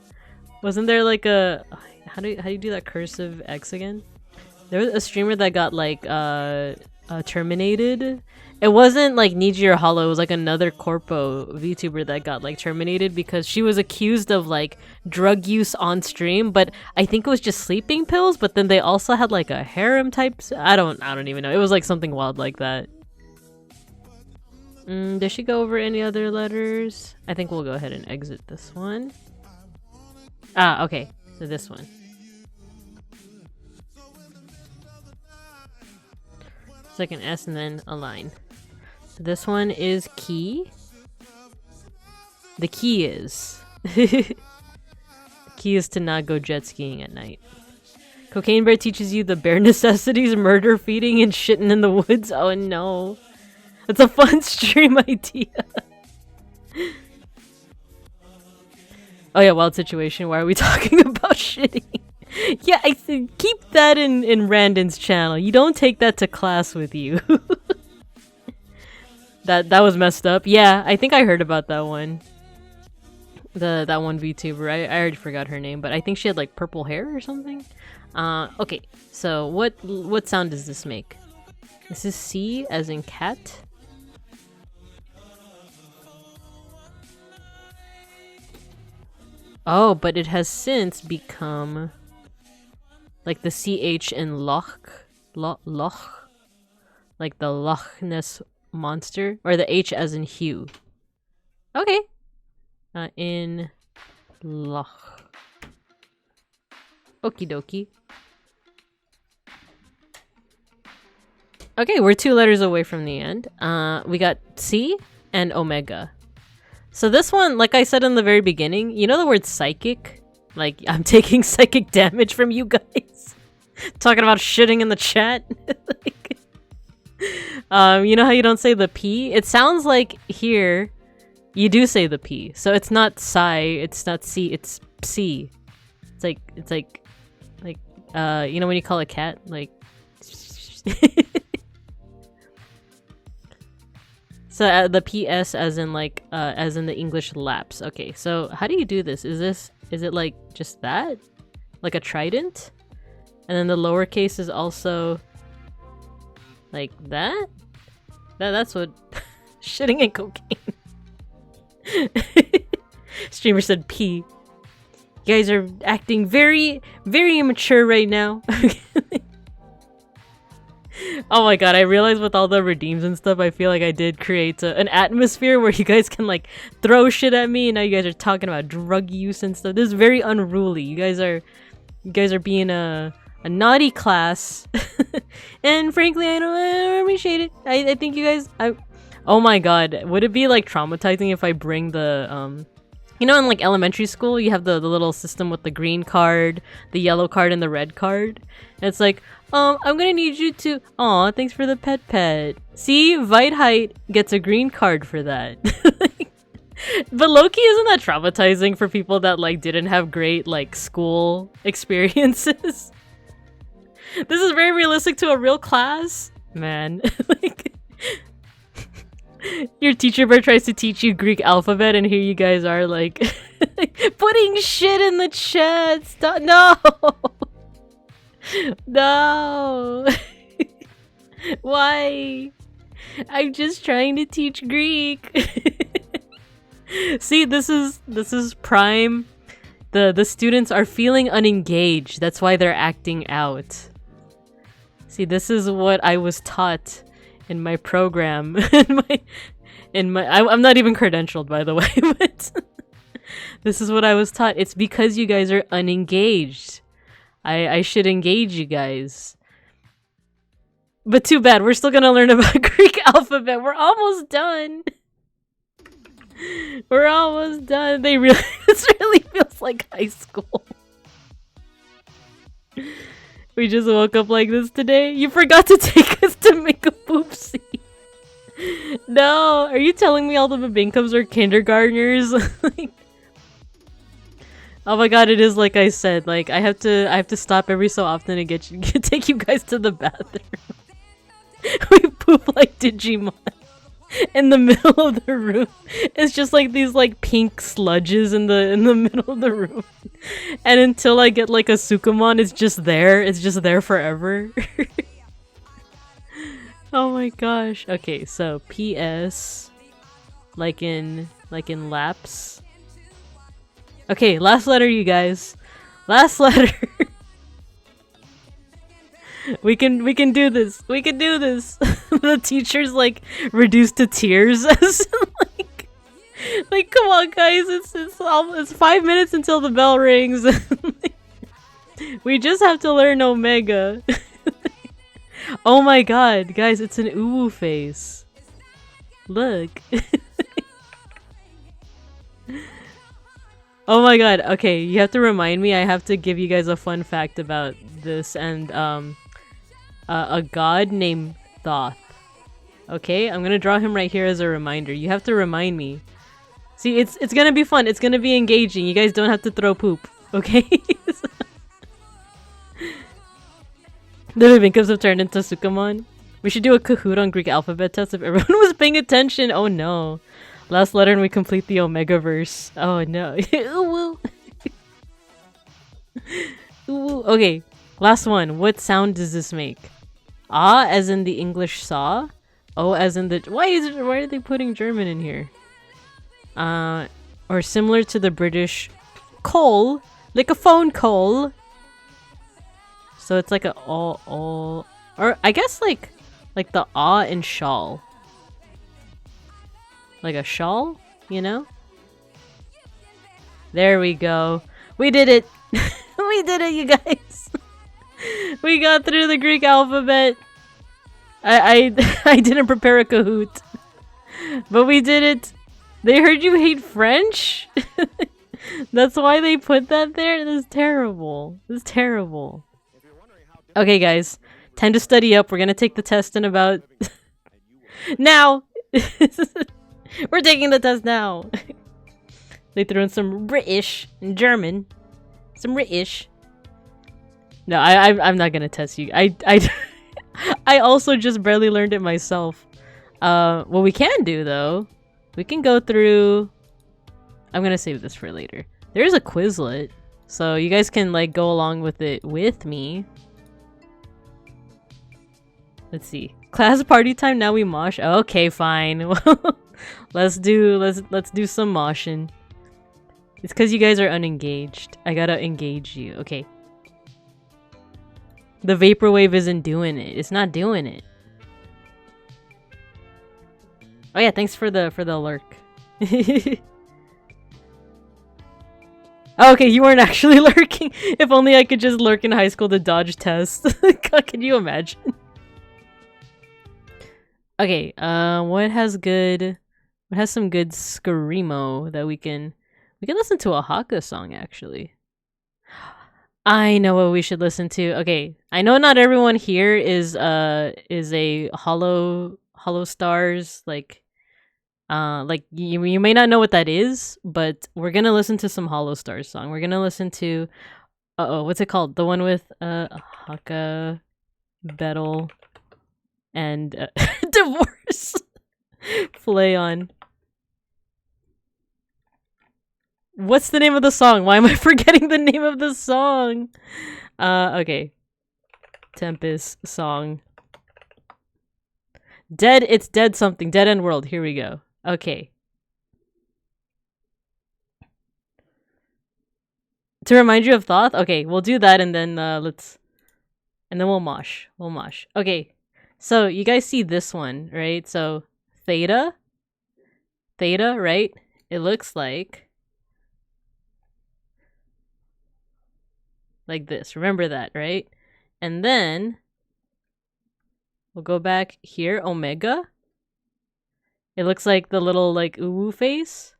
how do you do that cursive X again? There was a streamer that got like terminated. It wasn't like Niji or Hollow, it was like another corpo VTuber that got like terminated because she was accused of like drug use on stream, but I think it was just sleeping pills, but then they also had like a harem type. I don't even know. It was like something wild like that. Does she go over any other letters? I think we'll go ahead and exit this one. Ah, okay. So this one. It's like an S and then a line. So this one is Ki. The key is. The key is to not go jet skiing at night. Cocaine Bear teaches you the bare necessities, murder, feeding, and shitting in the woods. Oh no. That's a fun stream idea. Oh yeah, wild situation. Why are we talking about shitting? Yeah, I think keep that in Randon's channel. You don't take that to class with you. That was messed up. Yeah, I think I heard about that one. That one VTuber. I already forgot her name, but I think she had like purple hair or something. Okay, so what sound does this make? This is C as in cat. Oh, but it has since become like the CH in Loch, like the Loch Ness monster, or the H as in Hugh. Okay, in Loch. Okie dokie. Okay, we're 2 letters away from the end. We got C and omega. So this one, like I said in the very beginning, you know the word psychic? Like, I'm taking psychic damage from you guys. Talking about shitting in the chat. Like, you know how you don't say the P? It sounds like here, you do say the P. So it's not psi, it's not C, it's C. It's like, you know when you call a cat? Like, so the PS as in like, as in the English laps. Okay, so how do you do this? Is it like just that? Like a trident? And then the lowercase is also like that? That's what shitting and cocaine. Streamer said P. You guys are acting very, very immature right now. Oh my god, I realized with all the redeems and stuff, I feel like I did create an atmosphere where you guys can like throw shit at me, and now you guys are talking about drug use and stuff. This is very unruly. You guys are being a naughty class. And frankly, I don't appreciate it. I think you guys, oh my god, would it be like traumatizing if I bring the you know, in like elementary school, you have the little system with the green card, the yellow card, and the red card. And it's like, I'm gonna need you to, aw, thanks for the pet. See, Vite gets a green card for that. But low-key, isn't that traumatizing for people that like didn't have great like school experiences? This is very realistic to a real class, man. Like, your teacher bear tries to teach you Greek alphabet, and here you guys are like putting shit in the chat. Stop! No, no. Why? I'm just trying to teach Greek. See, this is prime. The students are feeling unengaged. That's why they're acting out. See, this is what I was taught in my program. I'm not even credentialed, by the way, but this is what I was taught. It's because you guys are unengaged. I should engage you guys. But too bad, we're still gonna learn about Greek alphabet. We're almost done. We're almost done. This really feels like high school. We just woke up like this today. You forgot to take us to make a poopsie. No, are you telling me all the Babinkums are kindergartners? Like, oh my god, it is like I said. Like I have to stop every so often to take you guys to the bathroom. We poop like Digimon in the middle of the room. It's just like these like pink sludges in the middle of the room. And until I get like a Sukamon, it's just there. It's just there forever. Oh my gosh. Okay, so PS like in laps. Okay, last letter, you guys. Last letter. We can do this. We can do this. The teacher's like reduced to tears. Like come on guys, it's 5 minutes until the bell rings. We just have to learn Omega. Oh my god, guys, it's an uwu face. Look. Oh my god, okay, you have to remind me. I have to give you guys a fun fact about this and a god named Thoth. Okay, I'm gonna draw him right here as a reminder. You have to remind me. See, it's gonna be fun. It's gonna be engaging. You guys don't have to throw poop, okay? The Babinkums have turned into Sukamon. We should do a Kahoot on Greek alphabet test if everyone was paying attention. Oh no. Last letter and we complete the Omegaverse. Oh no. Ooh. Okay, last one. What sound does this make? Ah as in the English saw? O as in the... Why are they putting German in here? Or similar to the British call, like a phone call. So it's like a all, or I guess like the ah in shawl. Like a shawl, you know? There we go. We did it. We did it, you guys. We got through the Greek alphabet. I didn't prepare a Kahoot. But we did it. They heard you hate French? That's why they put that there? This is terrible. This is terrible. Okay, guys. Time to study up. We're gonna take the test in about... now! We're taking the test now. They threw in some British and German. Some British. No, I'm not gonna test you. I also just barely learned it myself. What we can do, though, we can go through... I'm gonna save this for later. There's a Quizlet, so you guys can, like, go along with it with me. Let's see. Class party time, now we mosh. Okay, fine. let's do some moshing. It's because you guys are unengaged. I gotta engage you. Okay. The vaporwave isn't doing it. It's not doing it. Oh yeah, thanks for the lurk. Okay, you weren't actually lurking. If only I could just lurk in high school to dodge tests. God, can you imagine? Okay, what has some good screamo that we can listen to a Haka song actually. I know what we should listen to. Okay, I know not everyone here is a Hollow Stars like you may not know what that is, but we're gonna listen to some Hollow Stars song. We're gonna listen to what's it called? The one with Haka, Battle, and Divorce. Play on. What's the name of the song? Why am I forgetting the name of the song? Okay. Tempest song. Dead, it's Dead something. Dead End World. Here we go. Okay. To remind you of Thoth? Okay, we'll do that and then we'll mosh. We'll mosh. Okay. So you guys see this one, right? So Theta, right? It looks like this. Remember that, right? And then we'll go back here, Omega. It looks like the little like uwu face.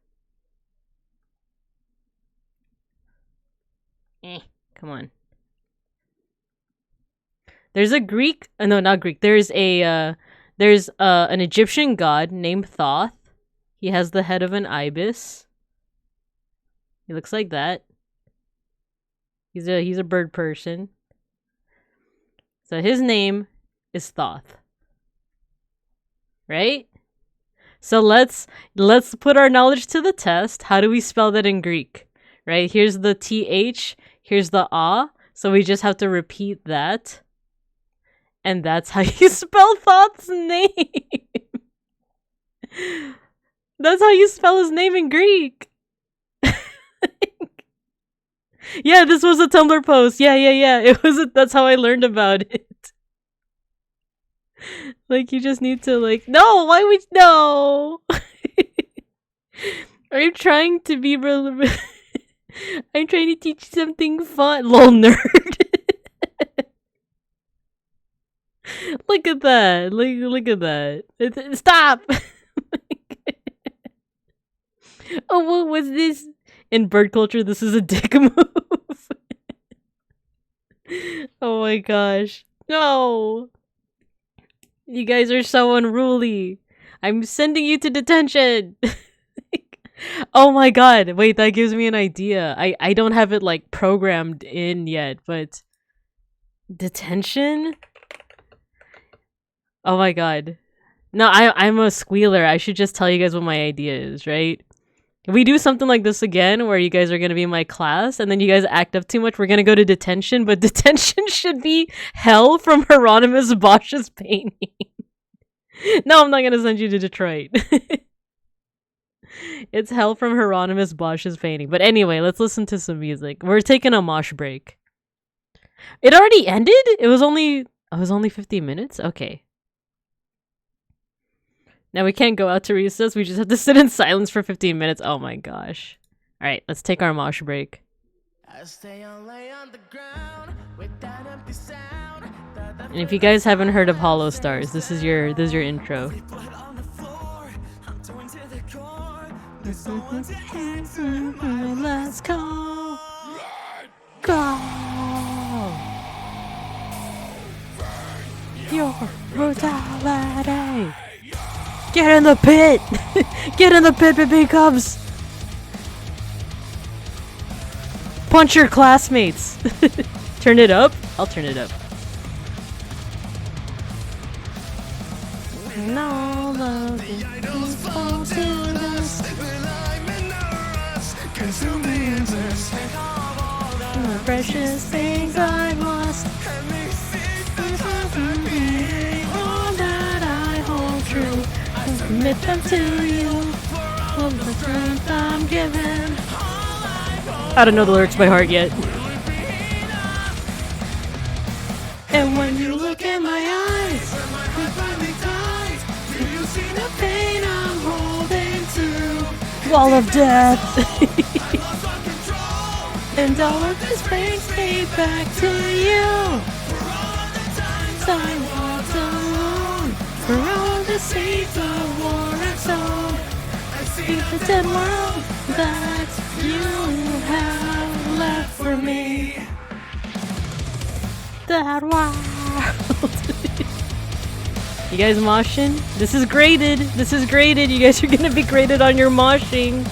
Come on. There's a Greek, no, not Greek. There's an Egyptian god named Thoth. He has the head of an ibis. He looks like that. He's a bird person. So his name is Thoth. Right? So let's put our knowledge to the test. How do we spell that in Greek? Right? Here's the TH, here's the A. So we just have to repeat that. And that's how you spell Thoth's name. That's how you spell his name in Greek. Yeah, this was a Tumblr post. Yeah. It was. That's how I learned about it. Like, you just need to no. Why would no? I'm trying to be relevant. I'm trying to teach you something fun. Lol, nerd. Look at that. Look at that. Stop. Oh, what was this? In bird culture, this is a dick move. Oh my gosh. No. You guys are so unruly. I'm sending you to detention. Oh my god. Wait, that gives me an idea. I don't have it like programmed in yet, but detention? Oh my god. No, I'm a squealer. I should just tell you guys what my idea is, right? If we do something like this again, where you guys are going to be in my class, and then you guys act up too much, we're going to go to detention, but detention should be hell from Hieronymus Bosch's painting. No, I'm not going to send you to Detroit. It's hell from Hieronymus Bosch's painting. But anyway, let's listen to some music. We're taking a mosh break. It already ended? It was only 15 minutes? Okay. Now we can't go out to recess. We just have to sit in silence for 15 minutes. Oh my gosh. Alright, let's take our mosh break. I stay on lay on the ground with that empty sound. The And if you guys haven't heard of Hollow Stars, this is your intro. Let's go. Go. Your brutality. Get in the pit. Get in the pit, baby cubs. Punch your classmates. Turn it up? I'll turn it up. And all of the idols fall to dust when I'm in a rush, consume the answers and all the precious things I've lost. And they see all that I hold true. I submit them to you. For the truth I'm given. I don't know the lyrics by heart yet. And when you look in my eyes, I finally dies. Do you see the pain I'm holding to? Wall of death. And all of this brings me back to you. For all the times I walked alone, for all the seeds of war I've sown, I see the dead world that you have left for me. That world. You guys moshing? This is graded. This is graded. You guys are gonna be graded on your moshing.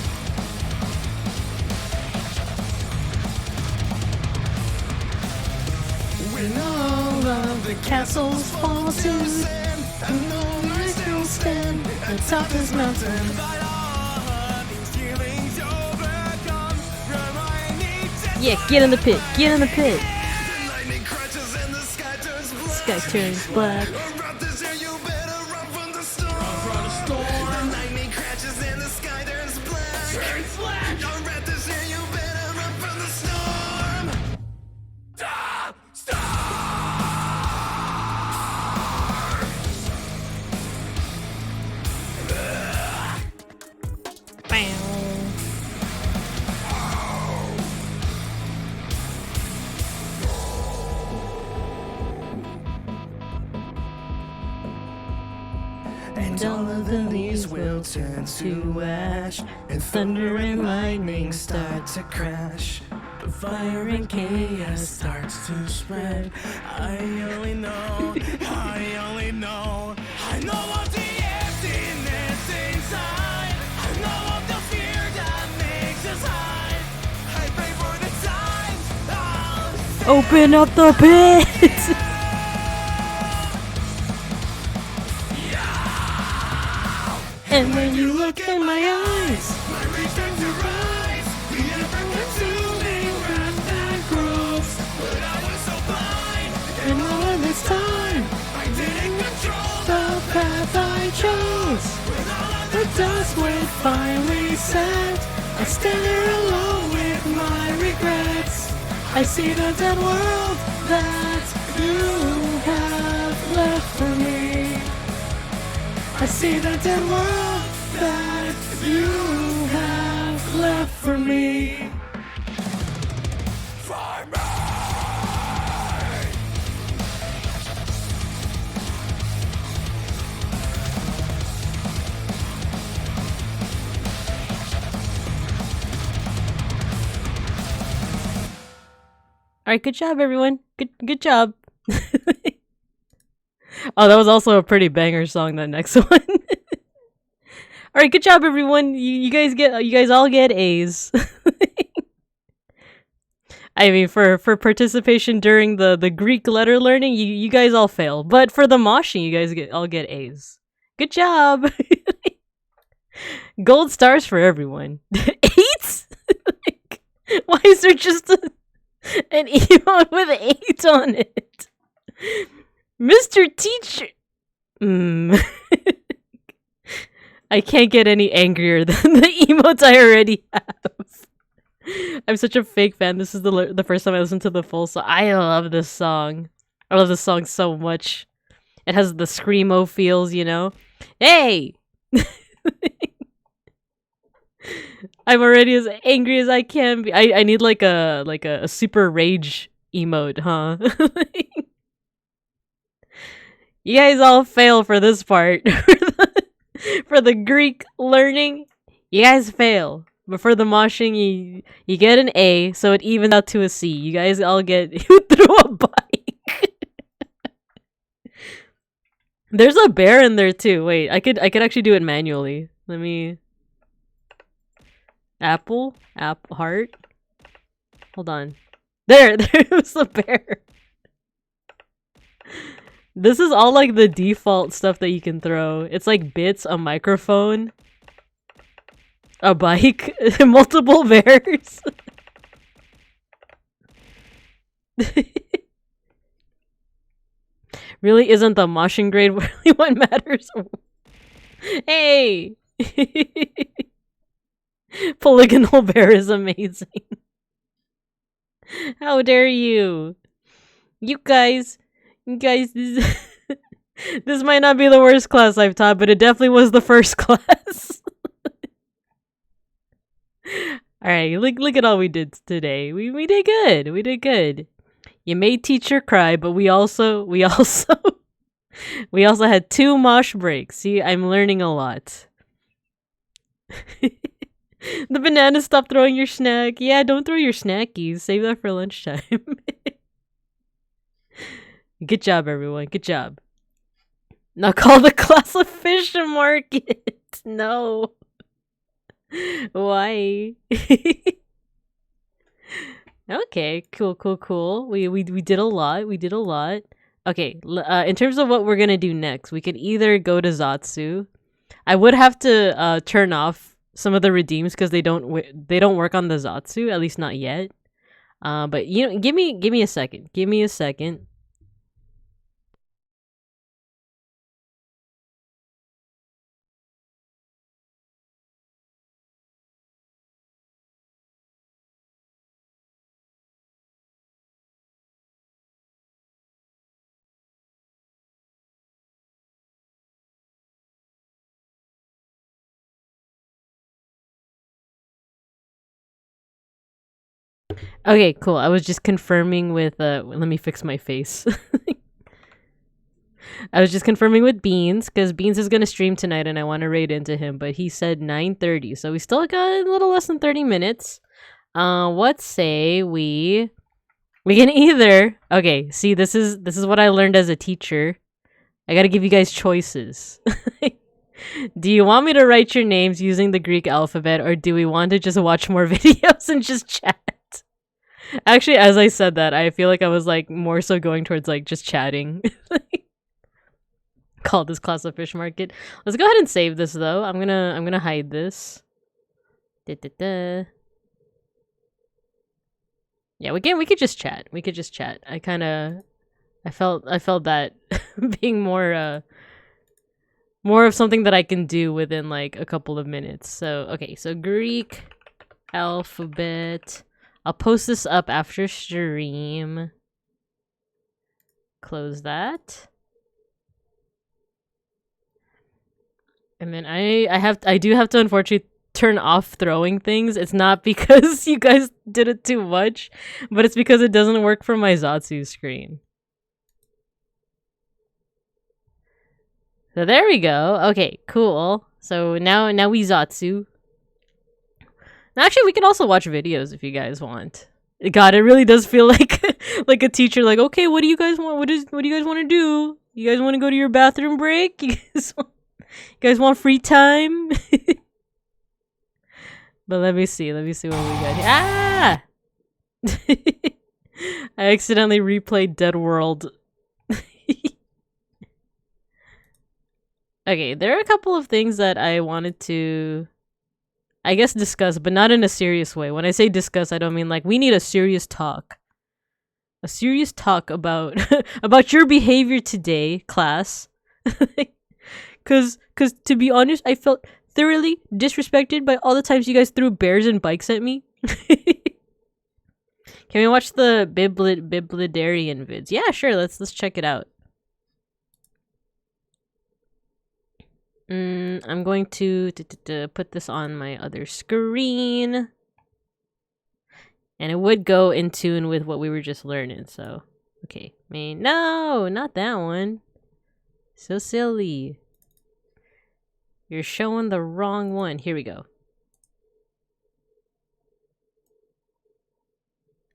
When all of the castles fall to sand, I know I still stand atop this mountain. Yeah, get in the pit. Get in the pit. Sky turns black. And all of the leaves will turn to ash, and thunder and lightning start to crash. The fire and chaos starts to spread. I only know, I only know, I know of the emptiness inside. I know of the fear that makes us hide. I pray for the times I'll open up the pit. And when you look in my eyes, my reach turns to rise. The ever-consuming wrath that grows. But I was so blind, and all of this time, I didn't control the path I chose. When all of the dust would finally set, I stand here alone with my regrets. I see the dead world that you have left for me. I see the dead world that you have left for me. For me. All right, good job, everyone. Good job. Oh, that was also a pretty banger song, that next one. All right, good job, everyone. You guys all get A's. I mean, for participation during the Greek letter learning, you guys all fail. But for the moshing, you guys all get A's. Good job. Gold stars for everyone. 8s? Like, why is there just an emote with 8 on it? Mr. Teacher. I can't get any angrier than the emotes I already have. I'm such a fake fan. This is the first time I listened to the full song. I love this song. I love this song so much. It has the screamo feels, you know. Hey! I'm already as angry as I can be. I need like a super rage emote, huh? You guys all fail for this part. For the Greek learning, you guys fail. But for the moshing, you get an A, so it evens out to a C. You guys all get you threw a bike. There's a bear in there too. Wait, I could actually do it manually. Let me apple heart. Hold on. There was the bear. This is all like the default stuff that you can throw. It's like bits, a microphone, a bike, multiple bears. Really isn't the moshing grade really what matters? Hey! Polygonal bear is amazing. How dare you? You guys, this, this might not be the worst class I've taught, but it definitely was the first class. Alright, look at all we did today. We did good. We did good. You made teacher cry, but we also had 2 mosh breaks. See, I'm learning a lot. The banana, stop throwing your snack. Yeah, don't throw your snackies. Save that for lunchtime. Good job, everyone. Good job. Now call the class a fish market. No. Why? Okay, cool. We did a lot. We did a lot. Okay, in terms of what we're gonna do next, we could either go to Zatsu. I would have to turn off some of the redeems because they don't work on the Zatsu, at least not yet. But you know, give me a second. Give me a second. Okay, cool. I was just confirming with let me fix my face. I was just confirming with Beans because Beans is gonna stream tonight and I want to raid into him, but he said 9:30, so we still got a little less than 30 minutes. What say we can either see, this is what I learned as a teacher. I gotta give you guys choices. Do you want me to write your names using the Greek alphabet, or do we want to just watch more videos and just chat? Actually, as I said that, I feel like I was like more so going towards like just chatting. Call this class a fish market. Let's go ahead and save this though. I'm gonna hide this. Yeah, we could just chat. We could just chat. I felt that being more of something that I can do within like a couple of minutes. So okay, so Greek alphabet. I'll post this up after stream. Close that. And then I do have to unfortunately turn off throwing things. It's not because you guys did it too much, but it's because it doesn't work for my Zatsu screen. So there we go. Okay, cool. So now we Zatsu. Actually, we can also watch videos if you guys want. God, it really does feel like like a teacher. Like, okay, what do you guys want? What do you guys want to do? You guys want to go to your bathroom break? You guys want free time? But let me see what we got here. Ah! I accidentally replayed Dead World. Okay, there are a couple of things that I wanted to, I guess, discuss, but not in a serious way. When I say discuss, I don't mean like we need a serious talk. A serious talk about about your behavior today, class. Cause to be honest, I felt thoroughly disrespected by all the times you guys threw bears and bikes at me. Can we watch the Biblidarian vids? Yeah, sure. Let's check it out. I'm going to put this on my other screen. And it would go in tune with what we were just learning, so. Okay. No, not that one. So silly. You're showing the wrong one. Here we go.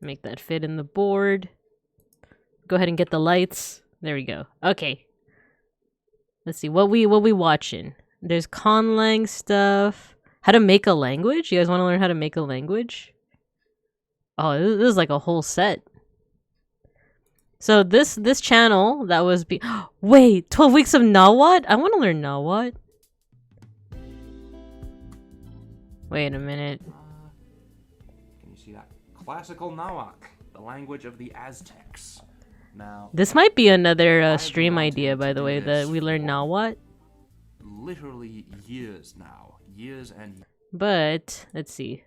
Make that fit in the board. Go ahead and get the lights. There we go. Okay. Let's see what we watching. There's conlang stuff. How to make a language? You guys want to learn how to make a language? Oh, this is like a whole set. So this channel that was wait, 12 weeks of Nahuatl? I want to learn Nahuatl. Wait a minute. Can you see that? Classical Nahuatl, the language of the Aztecs. Now, This might be another I've stream wanted idea, by to the do way, this that we learn for Nahuatl. literally years now. Years and But let's see.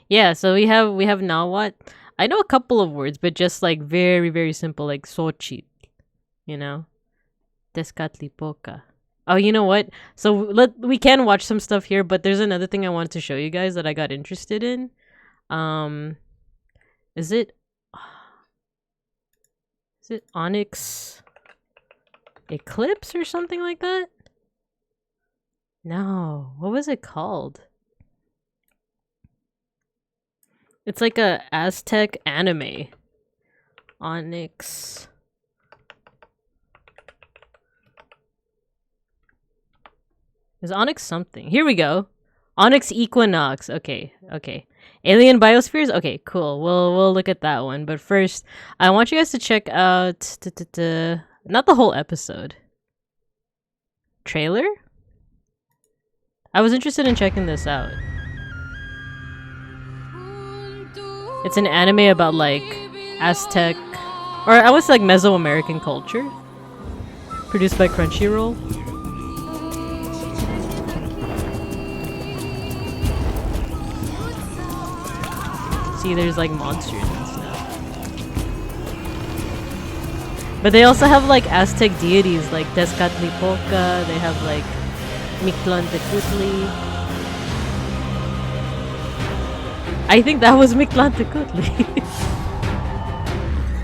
Yeah, so we have Nahuatl. I know a couple of words, but just like very, very simple, like Xochitl, you know? Tezcatlipoca. Oh, you know what? So we can watch some stuff here, but there's another thing I wanted to show you guys that I got interested in. Is it Onyx Eclipse or something like that? No, what was it called? It's like a Aztec anime. Onyx. Is Onyx something? Here we go. Onyx Equinox. Okay, okay. Alien Biospheres? Okay, cool. We'll look at that one. But first, I want you guys to check out not the whole episode. Trailer? I was interested in checking this out. It's an anime about like Aztec, or I would say like Mesoamerican culture. Produced by Crunchyroll. See, there's like monsters and stuff. But they also have like Aztec deities like Tezcatlipoca, they have like Mictlantecutli. I think that was Mictlantecutli.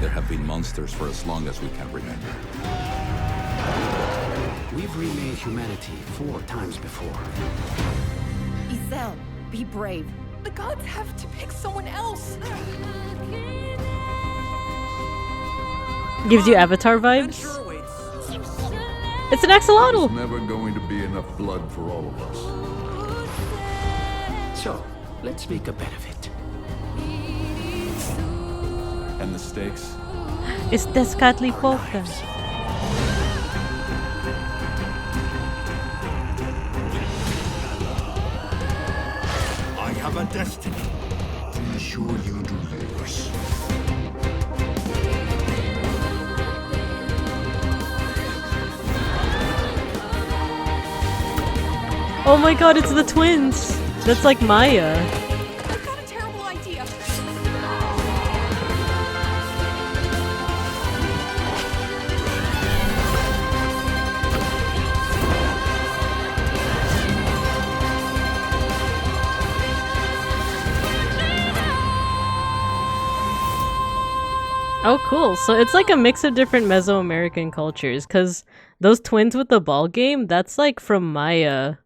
There have been monsters for as long as we can remember. We've remade humanity 4 times before. Isel, be brave. The gods have to pick someone else. Gives you Avatar vibes. It's an axolotl. There's never going to be enough blood for all of us. So, let's make a bet of it. And the stakes? It's Tezcatlipoca. I have a destiny. Ensure you do yours. Oh my god, it's the twins. That's like Maya. I've got a terrible idea. Oh, cool. So it's like a mix of different Mesoamerican cultures, because those twins with the ball game, that's like from Maya.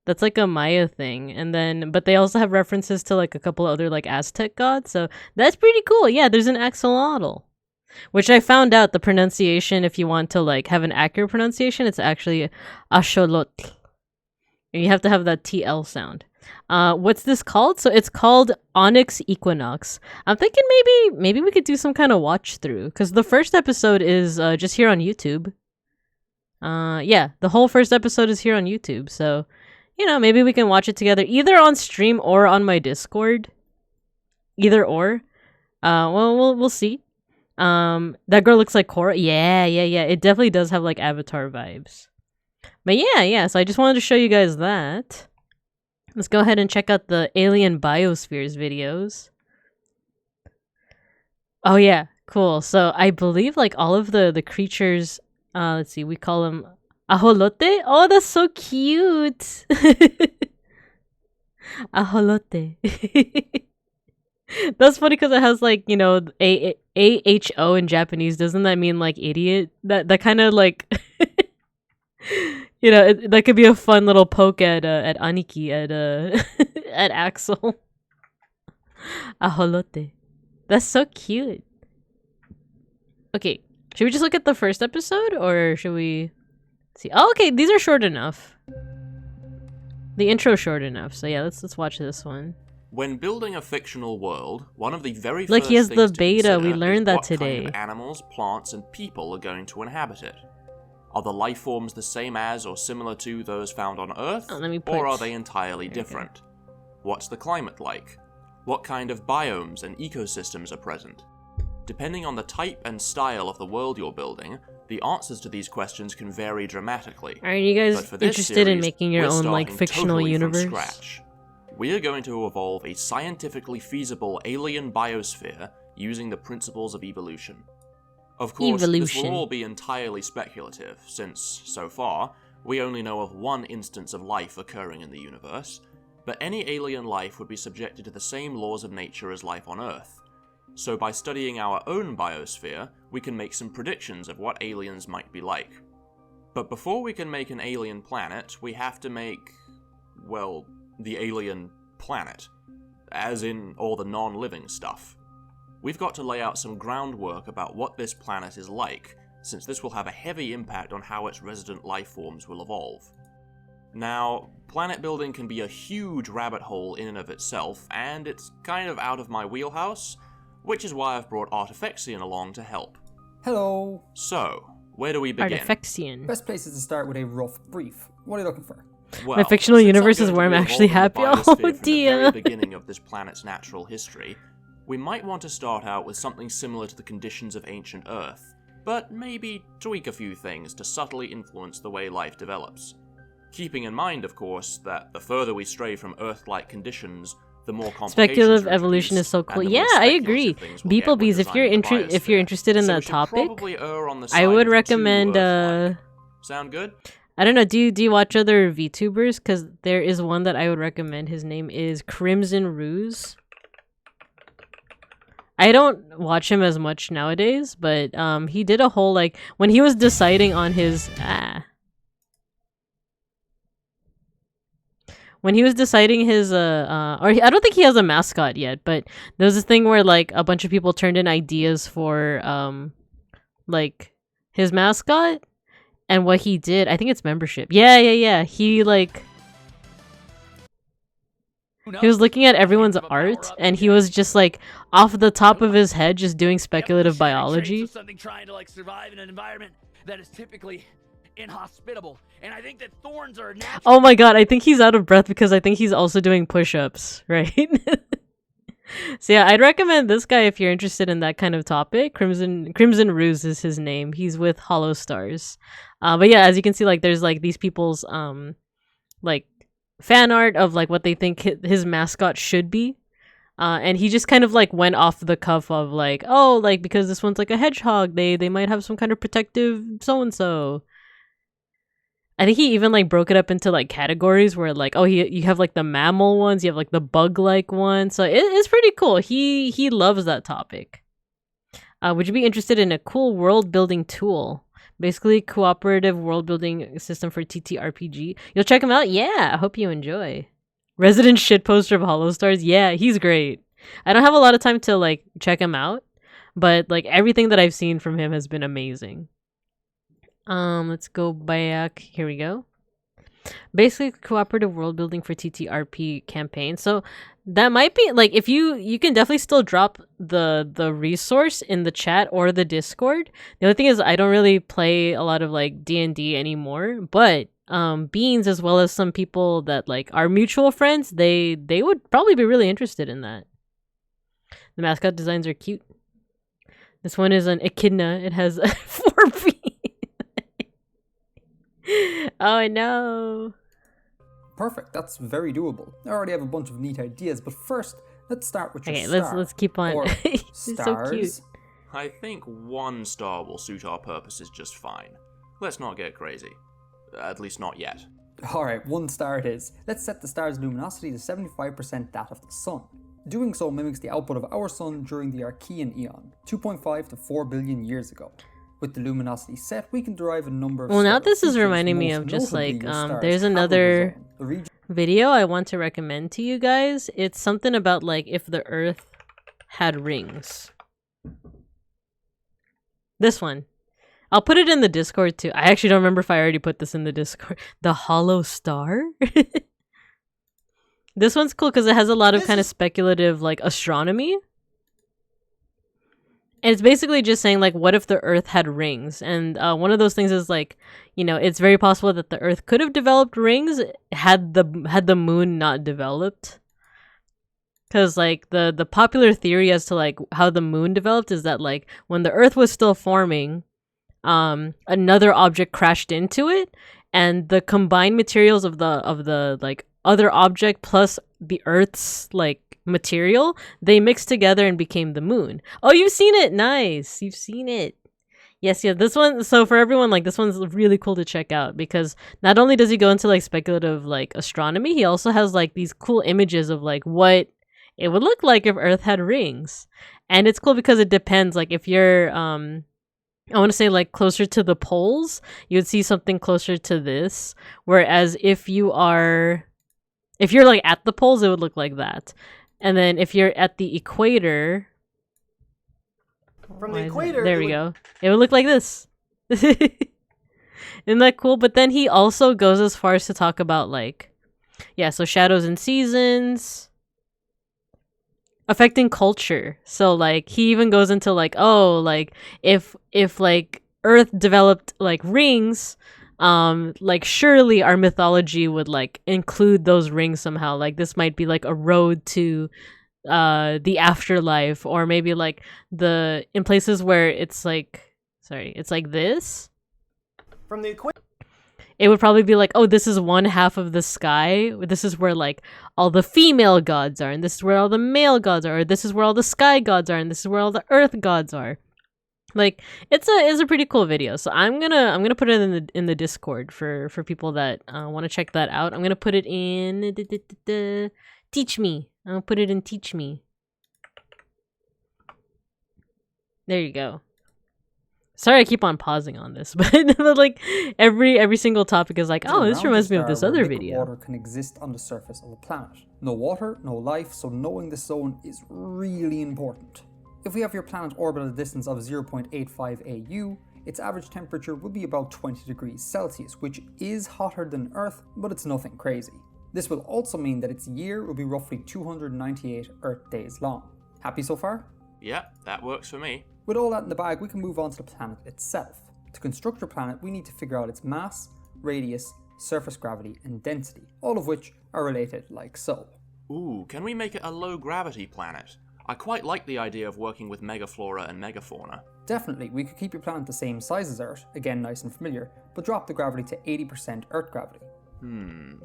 That's like a Maya thing. And then, but they also have references to like a couple other like Aztec gods. So that's pretty cool. Yeah, there's an axolotl. Which I found out the pronunciation, if you want to like have an accurate pronunciation, it's actually axolotl. You have to have that TL sound. What's this called? So it's called Onyx Equinox. I'm thinking maybe we could do some kind of watch through, because the first episode is just here on YouTube. Yeah, the whole first episode is here on YouTube. So, you know, maybe we can watch it together either on stream or on my Discord. Either or. Well, we'll see. That girl looks like Korra. Yeah. It definitely does have like Avatar vibes. But yeah, so I just wanted to show you guys that. Let's go ahead and check out the Alien Biospheres videos. Oh yeah, cool. So I believe like all of the creatures, let's see, we call them ajolote. Oh, that's so cute. Ajolote. That's funny because it has like, you know, AHO in Japanese, doesn't that mean like idiot? That kind of like that could be a fun little poke at Aniki at Axel. Aholote. That's so cute. Okay, should we just look at the first episode or should we see? Oh, okay, these are short enough. The intro's short enough. So yeah, let's watch this one. When building a fictional world, one of the very Look, first he has things the to beta. We consider learned is that what today. kind of animals, plants, and people are going to inhabit it. Are the life forms the same as or similar to those found on Earth, Oh, let me or put- are they entirely different? What's the climate like? What kind of biomes and ecosystems are present? Depending on the type and style of the world you're building, the answers to these questions can vary dramatically. Are you guys But for this interested in series, making your we're own like starting fictional totally from universe? scratch. We are going to evolve a scientifically feasible alien biosphere using the principles of evolution. Of course, this Evolution. will all be entirely speculative, since, so far, we only know of one instance of life occurring in the universe, but any alien life would be subjected to the same laws of nature as life on Earth. So by studying our own biosphere, we can make some predictions of what aliens might be like. But before we can make an alien planet, we have to make, well, the alien planet. As in all the non-living stuff. We've got to lay out some groundwork about what this planet is like, since this will have a heavy impact on how its resident life forms will evolve. Now, planet building can be a huge rabbit hole in and of itself, and it's kind of out of my wheelhouse, which is why I've brought Artifexian along to help. Hello. So, where do we begin? Artifexian. Best place is to start with a rough brief. What are you looking for? Well, My fictional since universe I'm is going where to I'm be actually evolving happy. the Oh biosphere from the dear. very beginning of this planet's natural history, we might want to start out with something similar to the conditions of ancient Earth, but maybe tweak a few things to subtly influence the way life develops. Keeping in mind, of course, that the further we stray from Earth-like conditions, the more complications Speculative are evolution introduced, is so and cool. the Yeah, more I speculative agree. things we'll get when Beeplebees, if you're designing the if you're biosphere. interested in So we that should topic, probably err on the I side would of recommend too Earth-like. Sound good? I don't know, do you watch other VTubers? Because there is one that I would recommend. His name is Crimson Ruse. I don't watch him as much nowadays, but he did a whole like when he was deciding on his when he was deciding his I don't think he has a mascot yet, but there was this thing where like a bunch of people turned in ideas for like his mascot. And what he did, I think it's membership. Yeah. He like he was looking at everyone's art, and he was just like off the top of his head, just doing speculative biology. Something trying to like survive in an environment that is typically inhospitable, and I think that thorns are natural. Oh my god, I think he's out of breath because I think he's also doing push-ups, right? So yeah, I'd recommend this guy if you're interested in that kind of topic. Crimson Ruse is his name. He's with Hollow Stars. But yeah, as you can see, like there's like these people's like fan art of like what they think his mascot should be. And he just kind of like went off the cuff of like, oh, like because this one's like a hedgehog, they might have some kind of protective so and so. I think he even like broke it up into like categories where like, oh, you have like the mammal ones, you have like the bug-like one. So it's pretty cool. He loves that topic. Would you be interested in a cool world building tool? Basically, cooperative world building system for TTRPG. You'll check him out? Yeah, I hope you enjoy. Resident shitposter of Hollow Stars? Yeah, he's great. I don't have a lot of time to like check him out, but like everything that I've seen from him has been amazing. Let's go back. Here we go. Basically, cooperative world building for TTRP campaign. So that might be like if you can definitely still drop the resource in the chat or the Discord. The other thing is I don't really play a lot of like D&D anymore, but Beans as well as some people that like are mutual friends, they would probably be really interested in that. The mascot designs are cute. This one is an echidna. It has 4 feet. Oh no. Perfect. That's very doable. I already have a bunch of neat ideas, but first, let's start with your Okay, star. let's keep on. Or He's stars. so cute. I think 1 star will suit our purposes just fine. Let's not get crazy. At least not yet. Alright, 1 star it is. Let's set the star's luminosity to 75% that of the sun. Doing so mimics the output of our sun during the Archean eon, 2.5 to 4 billion years ago. With the luminosity set, we can derive a number of Well, now stellar this is features, reminding me most of just notably like your star's there's habitable another zone, the region video I want to recommend to you guys. It's something about like if the Earth had rings. This one. I'll put it in the Discord too. I actually don't remember if I already put this in the Discord. The Hollow Star? This one's cool because it has a lot of kind of speculative like astronomy. And it's basically just saying like what if the Earth had rings? And one of those things is like, you know, it's very possible that the Earth could have developed rings had the moon not developed. Because like the popular theory as to like how the moon developed is that like when the Earth was still forming, another object crashed into it, and the combined materials of the like other object plus the Earth's like material, they mixed together and became the moon. Oh, you've seen it. Nice, you've seen it. Yes, yeah, this one, so for everyone, like this one's really cool to check out because not only does he go into like speculative like astronomy, he also has like these cool images of like what it would look like if Earth had rings. And it's cool because it depends, like if you're I want to say like closer to the poles, you would see something closer to this, whereas if you're like at the poles, it would look like that. And then if you're at the equator, from the equator, there we go. It would look like this. Isn't that cool? But then he also goes as far as to talk about like, yeah, so shadows and seasons affecting culture. So like he even goes into like, oh, like if like Earth developed like rings, like surely our mythology would like include those rings somehow. Like this might be like a road to the afterlife, or maybe like in places where it's like this from the equator, it would probably be like, oh, this is one half of the sky, this is where like all the female gods are, and this is where all the male gods are, or this is where all the sky gods are, and this is where all the earth gods are. Like it's a pretty cool video. So I'm gonna put it in the Discord for people that want to check that out. I'm gonna put it in Teach Me. I'll put it in Teach Me. There you go. Sorry I keep on pausing on this, but like every single topic is like, oh, this reminds me of this other video. Water can exist on the surface of a planet. No water, no life, so knowing the zone is really important. If we have your planet orbit at a distance of 0.85 AU, its average temperature would be about 20 degrees Celsius, which is hotter than Earth, but it's nothing crazy. This will also mean that its year will be roughly 298 Earth days long. Happy so far? Yeah, that works for me. With all that in the bag, we can move on to the planet itself. To construct your planet, we need to figure out its mass, radius, surface gravity, and density, all of which are related like so. Ooh, can we make it a low-gravity planet? I quite like the idea of working with megaflora and megafauna. Definitely, we could keep your planet the same size as Earth, again nice and familiar, but drop the gravity to 80% Earth gravity.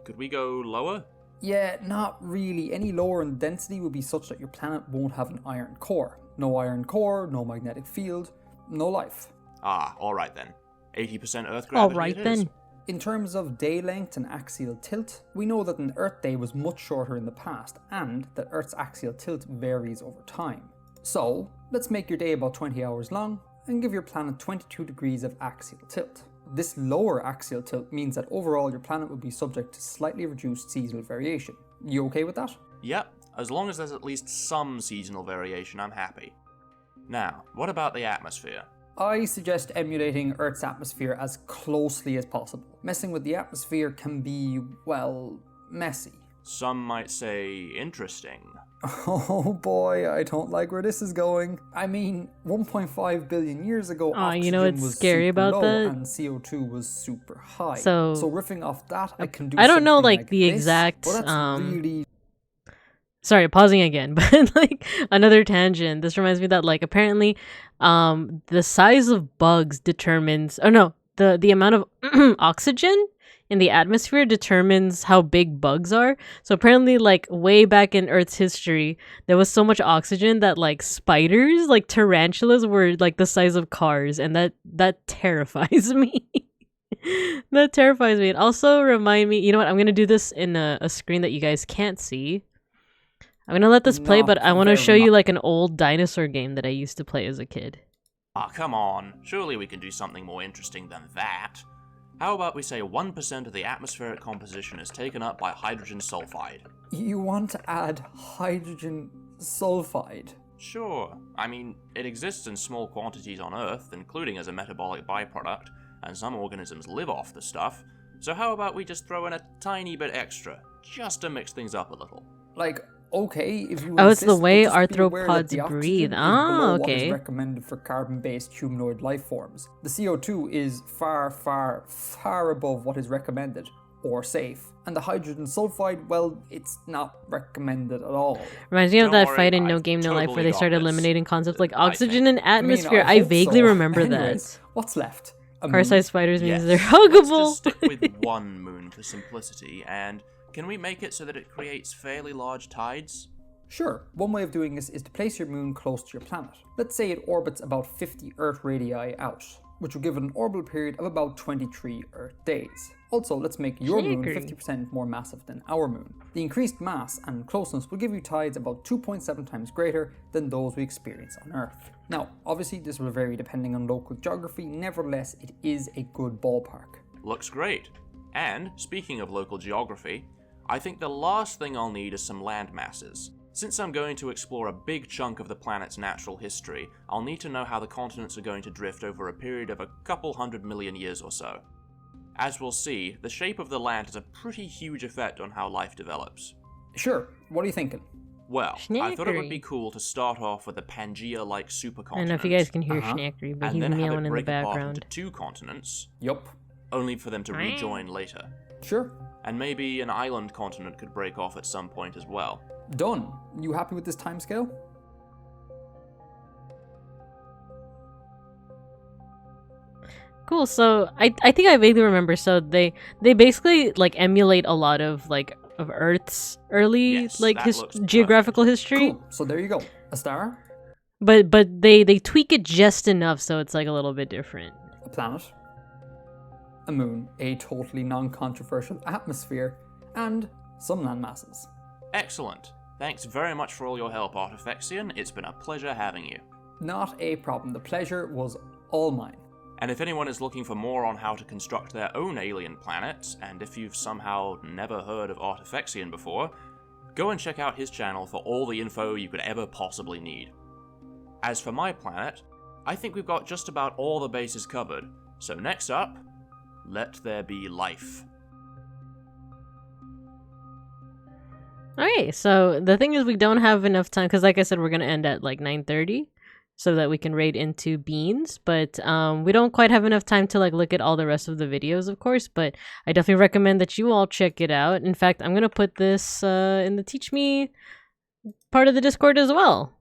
Could we go lower? Yeah, not really. Any lower in density would be such that your planet won't have an iron core. No iron core, no magnetic field, no life. Ah, alright then. 80% Earth gravity Alright then. In terms of day length and axial tilt, we know that an Earth day was much shorter in the past, and that Earth's axial tilt varies over time. So, let's make your day about 20 hours long, and give your planet 22 degrees of axial tilt. This lower axial tilt means that overall your planet will be subject to slightly reduced seasonal variation. You okay with that? Yep, as long as there's at least some seasonal variation, I'm happy. Now, what about the atmosphere? I suggest emulating Earth's atmosphere as closely as possible. Messing with the atmosphere can be, well, messy. Some might say interesting. Oh boy, I don't like where this is going. I mean, 1.5 billion years ago, oxygen you know what's was scary super about low that? and CO2 was super high. So riffing off that, I can do I don't know something like the this, exact but that's really... Sorry, pausing again, but like another tangent. This reminds me that like apparently the size of bugs determines, the amount of oxygen in the atmosphere determines how big bugs are. So apparently like way back in Earth's history, there was so much oxygen that like spiders, like tarantulas were like the size of cars, and that terrifies me. That terrifies me. It also remind me, you know what, I'm gonna do this in a screen that you guys can't see. I'm gonna let this play, Not but I want to very show you much. like an old dinosaur game that I used to play as a kid. Ah, come on. Surely we can do something more interesting than that. How about we say 1% of the atmospheric composition is taken up by hydrogen sulfide? You want to add hydrogen sulfide? Sure. I mean, it exists in small quantities on Earth, including as a metabolic byproduct, and some organisms live off the stuff. So how about we just throw in a tiny bit extra, just to mix things up a little? Like, okay, if you Oh, it's the insist, but way just be aware that arthropods the oxygen breathe. is Ah, below what okay. is recommended for carbon-based humanoid life forms. The CO2 is far, far, far above what is recommended or safe. And the hydrogen sulfide, well, it's not recommended at all. Reminds me of Don't that worry, fight in No I've Game No Life where totally they got started this, eliminating concepts like I oxygen think. and atmosphere. I hope vaguely so. remember Anyways, that. what's left? A moon? Car-sized spiders means they're Yes, huggable. let's just stick with one moon for simplicity, and can we make it so that it creates fairly large tides? Sure, one way of doing this is to place your moon close to your planet. Let's say it orbits about 50 Earth radii out, which will give it an orbital period of about 23 Earth days. Also, let's make your moon 50% more massive than our moon. The increased mass and closeness will give you tides about 2.7 times greater than those we experience on Earth. Now, obviously this will vary depending on local geography, nevertheless it is a good ballpark. Looks great. And, speaking of local geography, I think the last thing I'll need is some land masses. Since I'm going to explore a big chunk of the planet's natural history, I'll need to know how the continents are going to drift over a period of a couple 100 million years or so. As we'll see, the shape of the land has a pretty huge effect on how life develops. Sure, what are you thinking? Well, I thought it would Schnackery. be cool to start off with a Pangea-like supercontinent. I don't know if you guys can hear Schnackery, but and he's then have meowing it in the break apart background. into two continents, Yup. only for them to rejoin later. Sure. And maybe an island continent could break off at some point as well. Done. You happy with this timescale? Cool. So I think I vaguely remember. So they basically like emulate a lot of like of Earth's early Yes, like that looks geographical history. Cool. So there you go. A star, But they tweak it just enough so it's like a little bit different. a planet, a moon, a totally non-controversial atmosphere, and some land masses. Excellent. Thanks very much for all your help, Artifexian. It's been a pleasure having you. Not a problem. The pleasure was all mine. And if anyone is looking for more on how to construct their own alien planets, and if you've somehow never heard of Artifexian before, go and check out his channel for all the info you could ever possibly need. As for my planet, I think we've got just about all the bases covered, so next up, let there be life. Okay, so the thing is we don't have enough time because like I said, we're gonna end at like 9:30 so that we can raid into beans, but we don't quite have enough time to like look at all the rest of the videos, of course, but I definitely recommend that you all check it out. In fact, I'm gonna put this in the Teach Me part of the Discord as well.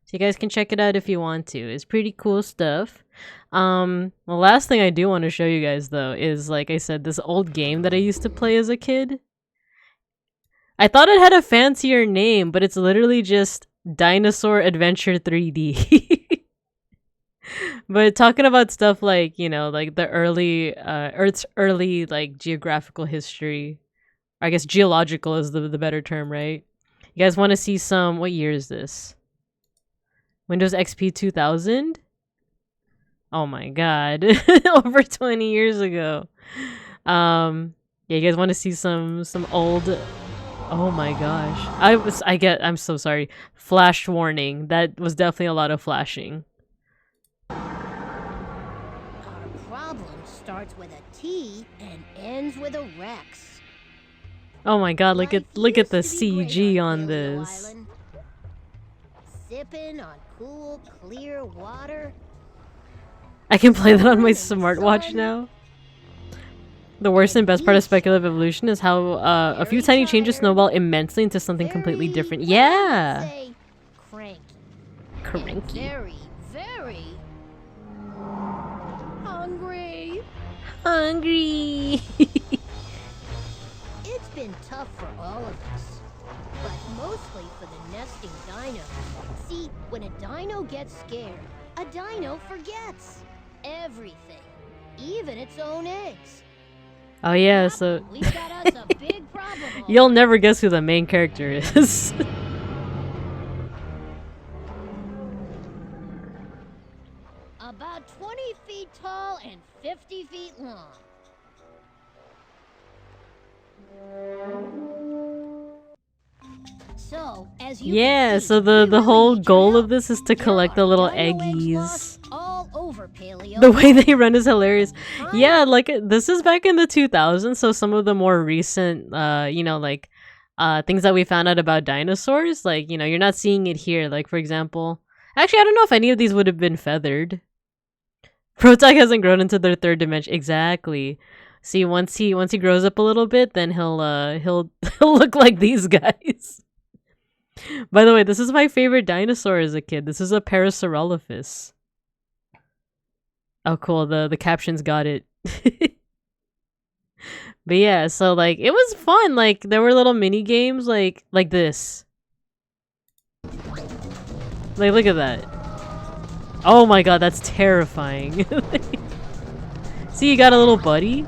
So you guys can check it out if you want to. It's pretty cool stuff. The last thing I do want to show you guys though is, like I said, this old game that I used to play as a kid. I thought it had a fancier name, but it's literally just Dinosaur Adventure 3D. But talking about stuff like, you know, like the early, Earth's early, like, geographical history. I guess geological is the better term, right? You guys want to see some, what year is this? Windows XP 2000? Oh my god. Over 20 years ago. Yeah, you guys want to see some old... Oh my gosh. I'm so sorry. Flash warning. That was definitely a lot of flashing. Our problem starts with a T and ends with a Rex. Oh my god, look at the CG on this. Island. Sipping on cool, clear water. I can play that on my smartwatch now. The worst and best part of speculative evolution is how a few tiny changes snowball immensely into something completely different. Yeah! Cranky. Cranky. Very, very hungry. Hungry! It's been tough for all of us, but mostly for the nesting dino. See, when a dino gets scared, a dino forgets everything, even its own eggs. Oh yeah, so We got us a big problem. you'll never guess who the main character is. About 20 feet tall and 50 feet long. So, as you Yeah, can see, so we the really whole need your goal help. of this is to There collect the are little dino eggs eggies. lost all over Paleo. The way they run is hilarious. Yeah, like this is back in the 2000s, so some of the more recent like things that we found out about dinosaurs, like, you're not seeing it here. Like, for example, actually I don't know if any of these would have been feathered. Protag hasn't grown into their third dimension. Exactly. See, once he grows up a little bit, then he'll look like these guys. By the way, this is my favorite dinosaur as a kid. This is a Parasaurolophus. Oh, cool. The captions got it. But yeah, so like it was fun. Like there were little mini games like this. Like look at that. Oh my god, that's terrifying. See, you got a little buddy.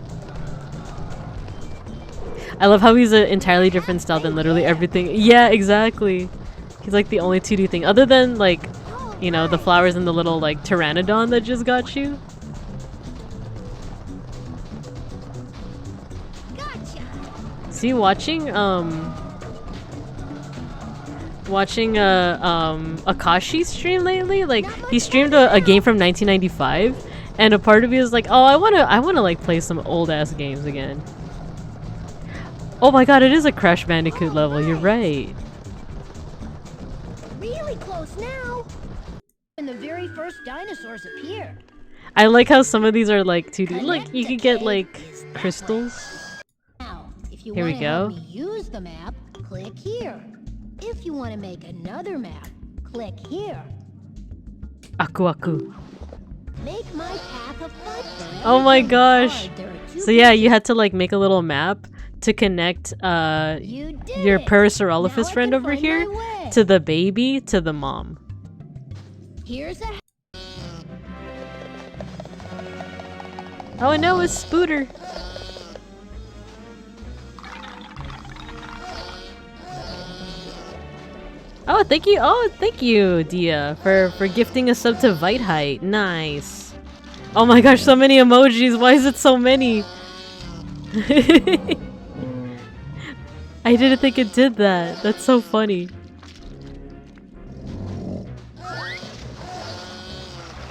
I love how he's an entirely different style than literally everything. Yeah, exactly. He's like the only 2D thing other than like, the flowers and the little like pteranodon that just got you. See, watching Akashi stream lately, like he streamed a game from 1995, and a part of me was like, oh, I wanna like play some old ass games again. Oh my god, it is a Crash Bandicoot level. You're right. Really close now. When the very first dinosaurs appear. I like how some of these are like 2D. Look, you could get like crystals. Now, if you Here we want to help go. me use the map, click here. If you want to make another map, click here. Aku aku. Make my path a fun. Oh my gosh. So yeah, you had to like make a little map to connect your Parasaurolophus friend over here to the baby to the mom. Here's a Oh no, it's Spooter. Oh, thank you. Oh, thank you, Dia, for gifting a sub to Vite. Nice. Oh my gosh, so many emojis. Why is it so many? I didn't think it did that. That's so funny.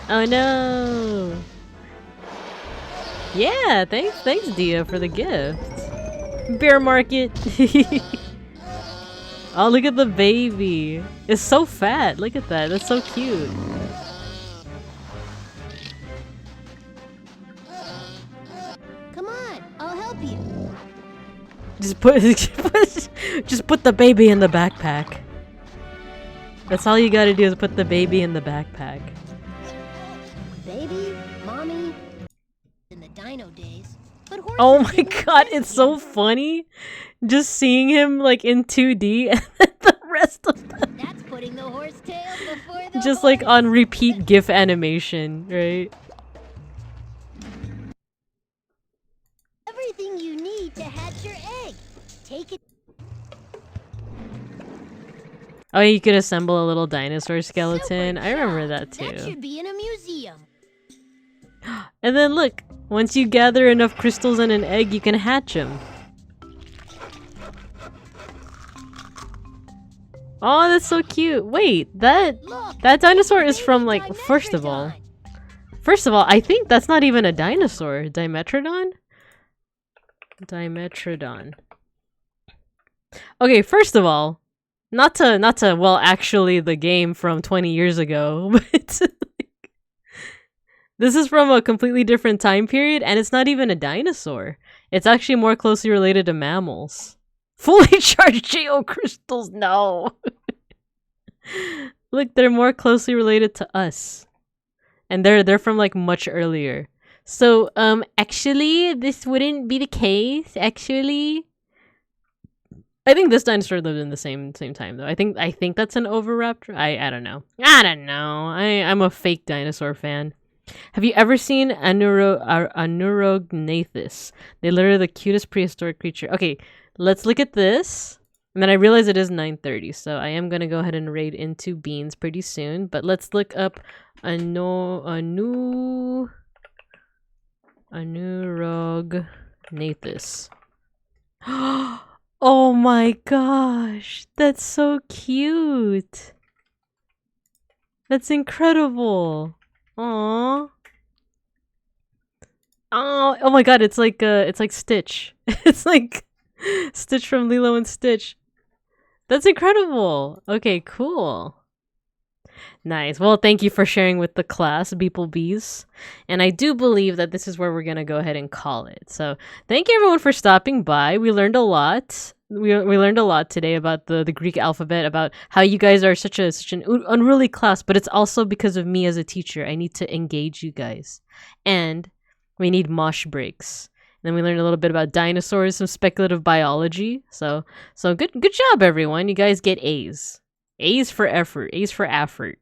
Oh no. Yeah, thanks Dia for the gift. Bear market. Oh, look at the baby. It's so fat. Look at that. That's so cute. Come on, I'll help you. Just put the baby in the backpack. That's all you gotta do is put the baby in the backpack. Baby, mommy, in the dino days. But Oh my god, it's so funny. Just seeing him like in 2D and then the rest of them. That's putting the horse tail before the Just like on repeat GIF animation, right? everything you need to hatch your egg. Take it. Oh, you could assemble a little dinosaur skeleton. I remember that That too. should be in a museum. And then look, once you gather enough crystals in an egg, you can hatch him. Oh, that's so cute. Wait, that dinosaur is from like, first of all, I think that's not even a dinosaur. Dimetrodon? Dimetrodon. Okay, first of all, not to well, actually the game from 20 years ago, but this is from a completely different time period and it's not even a dinosaur. It's actually more closely related to mammals. Fully charged geocrystals, no. Look, they're more closely related to us. And they're from like much earlier. So, actually, this wouldn't be the case, actually. I think this dinosaur lived in the same time though. I think that's an Oviraptor. I don't know. I'm a fake dinosaur fan. Have you ever seen Anurognathus? They literally the cutest prehistoric creature. Okay, let's look at this. And then I realize it is 9:30, so I am gonna go ahead and raid into beans pretty soon. But let's look up Anurognathus. Oh my gosh, that's so cute. That's incredible. Aww. Oh my god, it's like Stitch. It's like Stitch from Lilo and Stitch. That's incredible. Okay, cool. Nice. Well, thank you for sharing with the class, beeplebees. And I do believe that this is where we're going to go ahead and call it. So thank you everyone for stopping by. We learned a lot. We learned a lot today about the Greek alphabet, about how you guys are such an unruly class, but it's also because of me as a teacher. I need to engage you guys. And we need mosh breaks. And then we learned a little bit about dinosaurs, some speculative biology. So good job everyone. You guys get A's. A's for effort. A's for effort.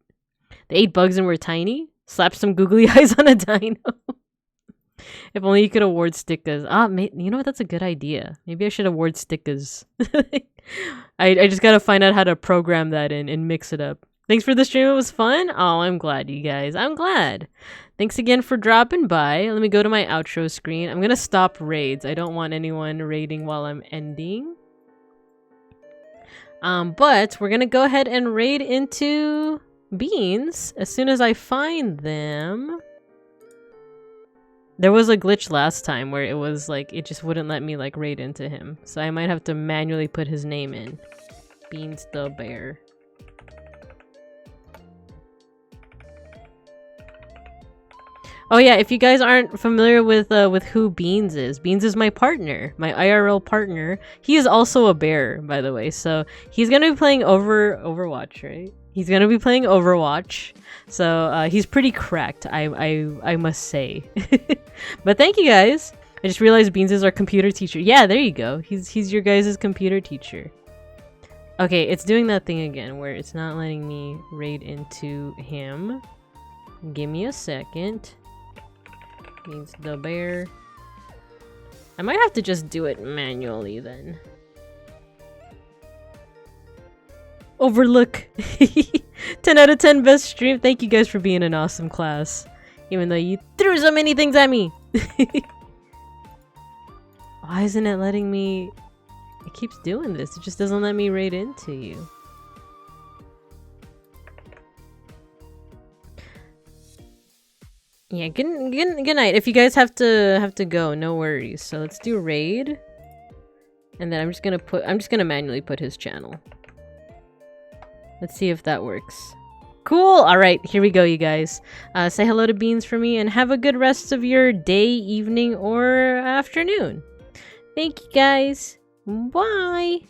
They ate bugs and were tiny. Slap some googly eyes on a dino. If only you could award stickers. You know what? That's a good idea. Maybe I should award stickers. I just gotta find out how to program that in MixItUp. Thanks for the stream. It was fun. Oh, I'm glad, you guys. I'm glad. Thanks again for dropping by. Let me go to my outro screen. I'm gonna stop raids. I don't want anyone raiding while I'm ending. But we're gonna go ahead and raid into beans as soon as I find them. There was a glitch last time where it was like it just wouldn't let me like raid into him, so I might have to manually put his name in. Beans the bear. Oh yeah, if you guys aren't familiar with who Beans is my partner, my IRL partner. He is also a bear, by the way. So he's gonna be playing Overwatch, right? He's gonna be playing Overwatch. So he's pretty cracked, I must say. But thank you guys. I just realized Beans is our computer teacher. Yeah, there you go. He's your guys' computer teacher. Okay, it's doing that thing again where it's not letting me raid into him. Give me a second. Beans the bear. I might have to just do it manually then. Overlook. 10 out of 10 best stream. Thank you guys for being an awesome class. Even though you threw so many things at me. Why isn't it letting me... It keeps doing this. It just doesn't let me raid into you. Yeah, good night. If you guys have to go, no worries. So let's do raid. And then I'm just gonna manually put his channel. Let's see if that works. Cool! Alright, here we go, you guys. Say hello to Beans for me and have a good rest of your day, evening, or afternoon. Thank you guys. Bye!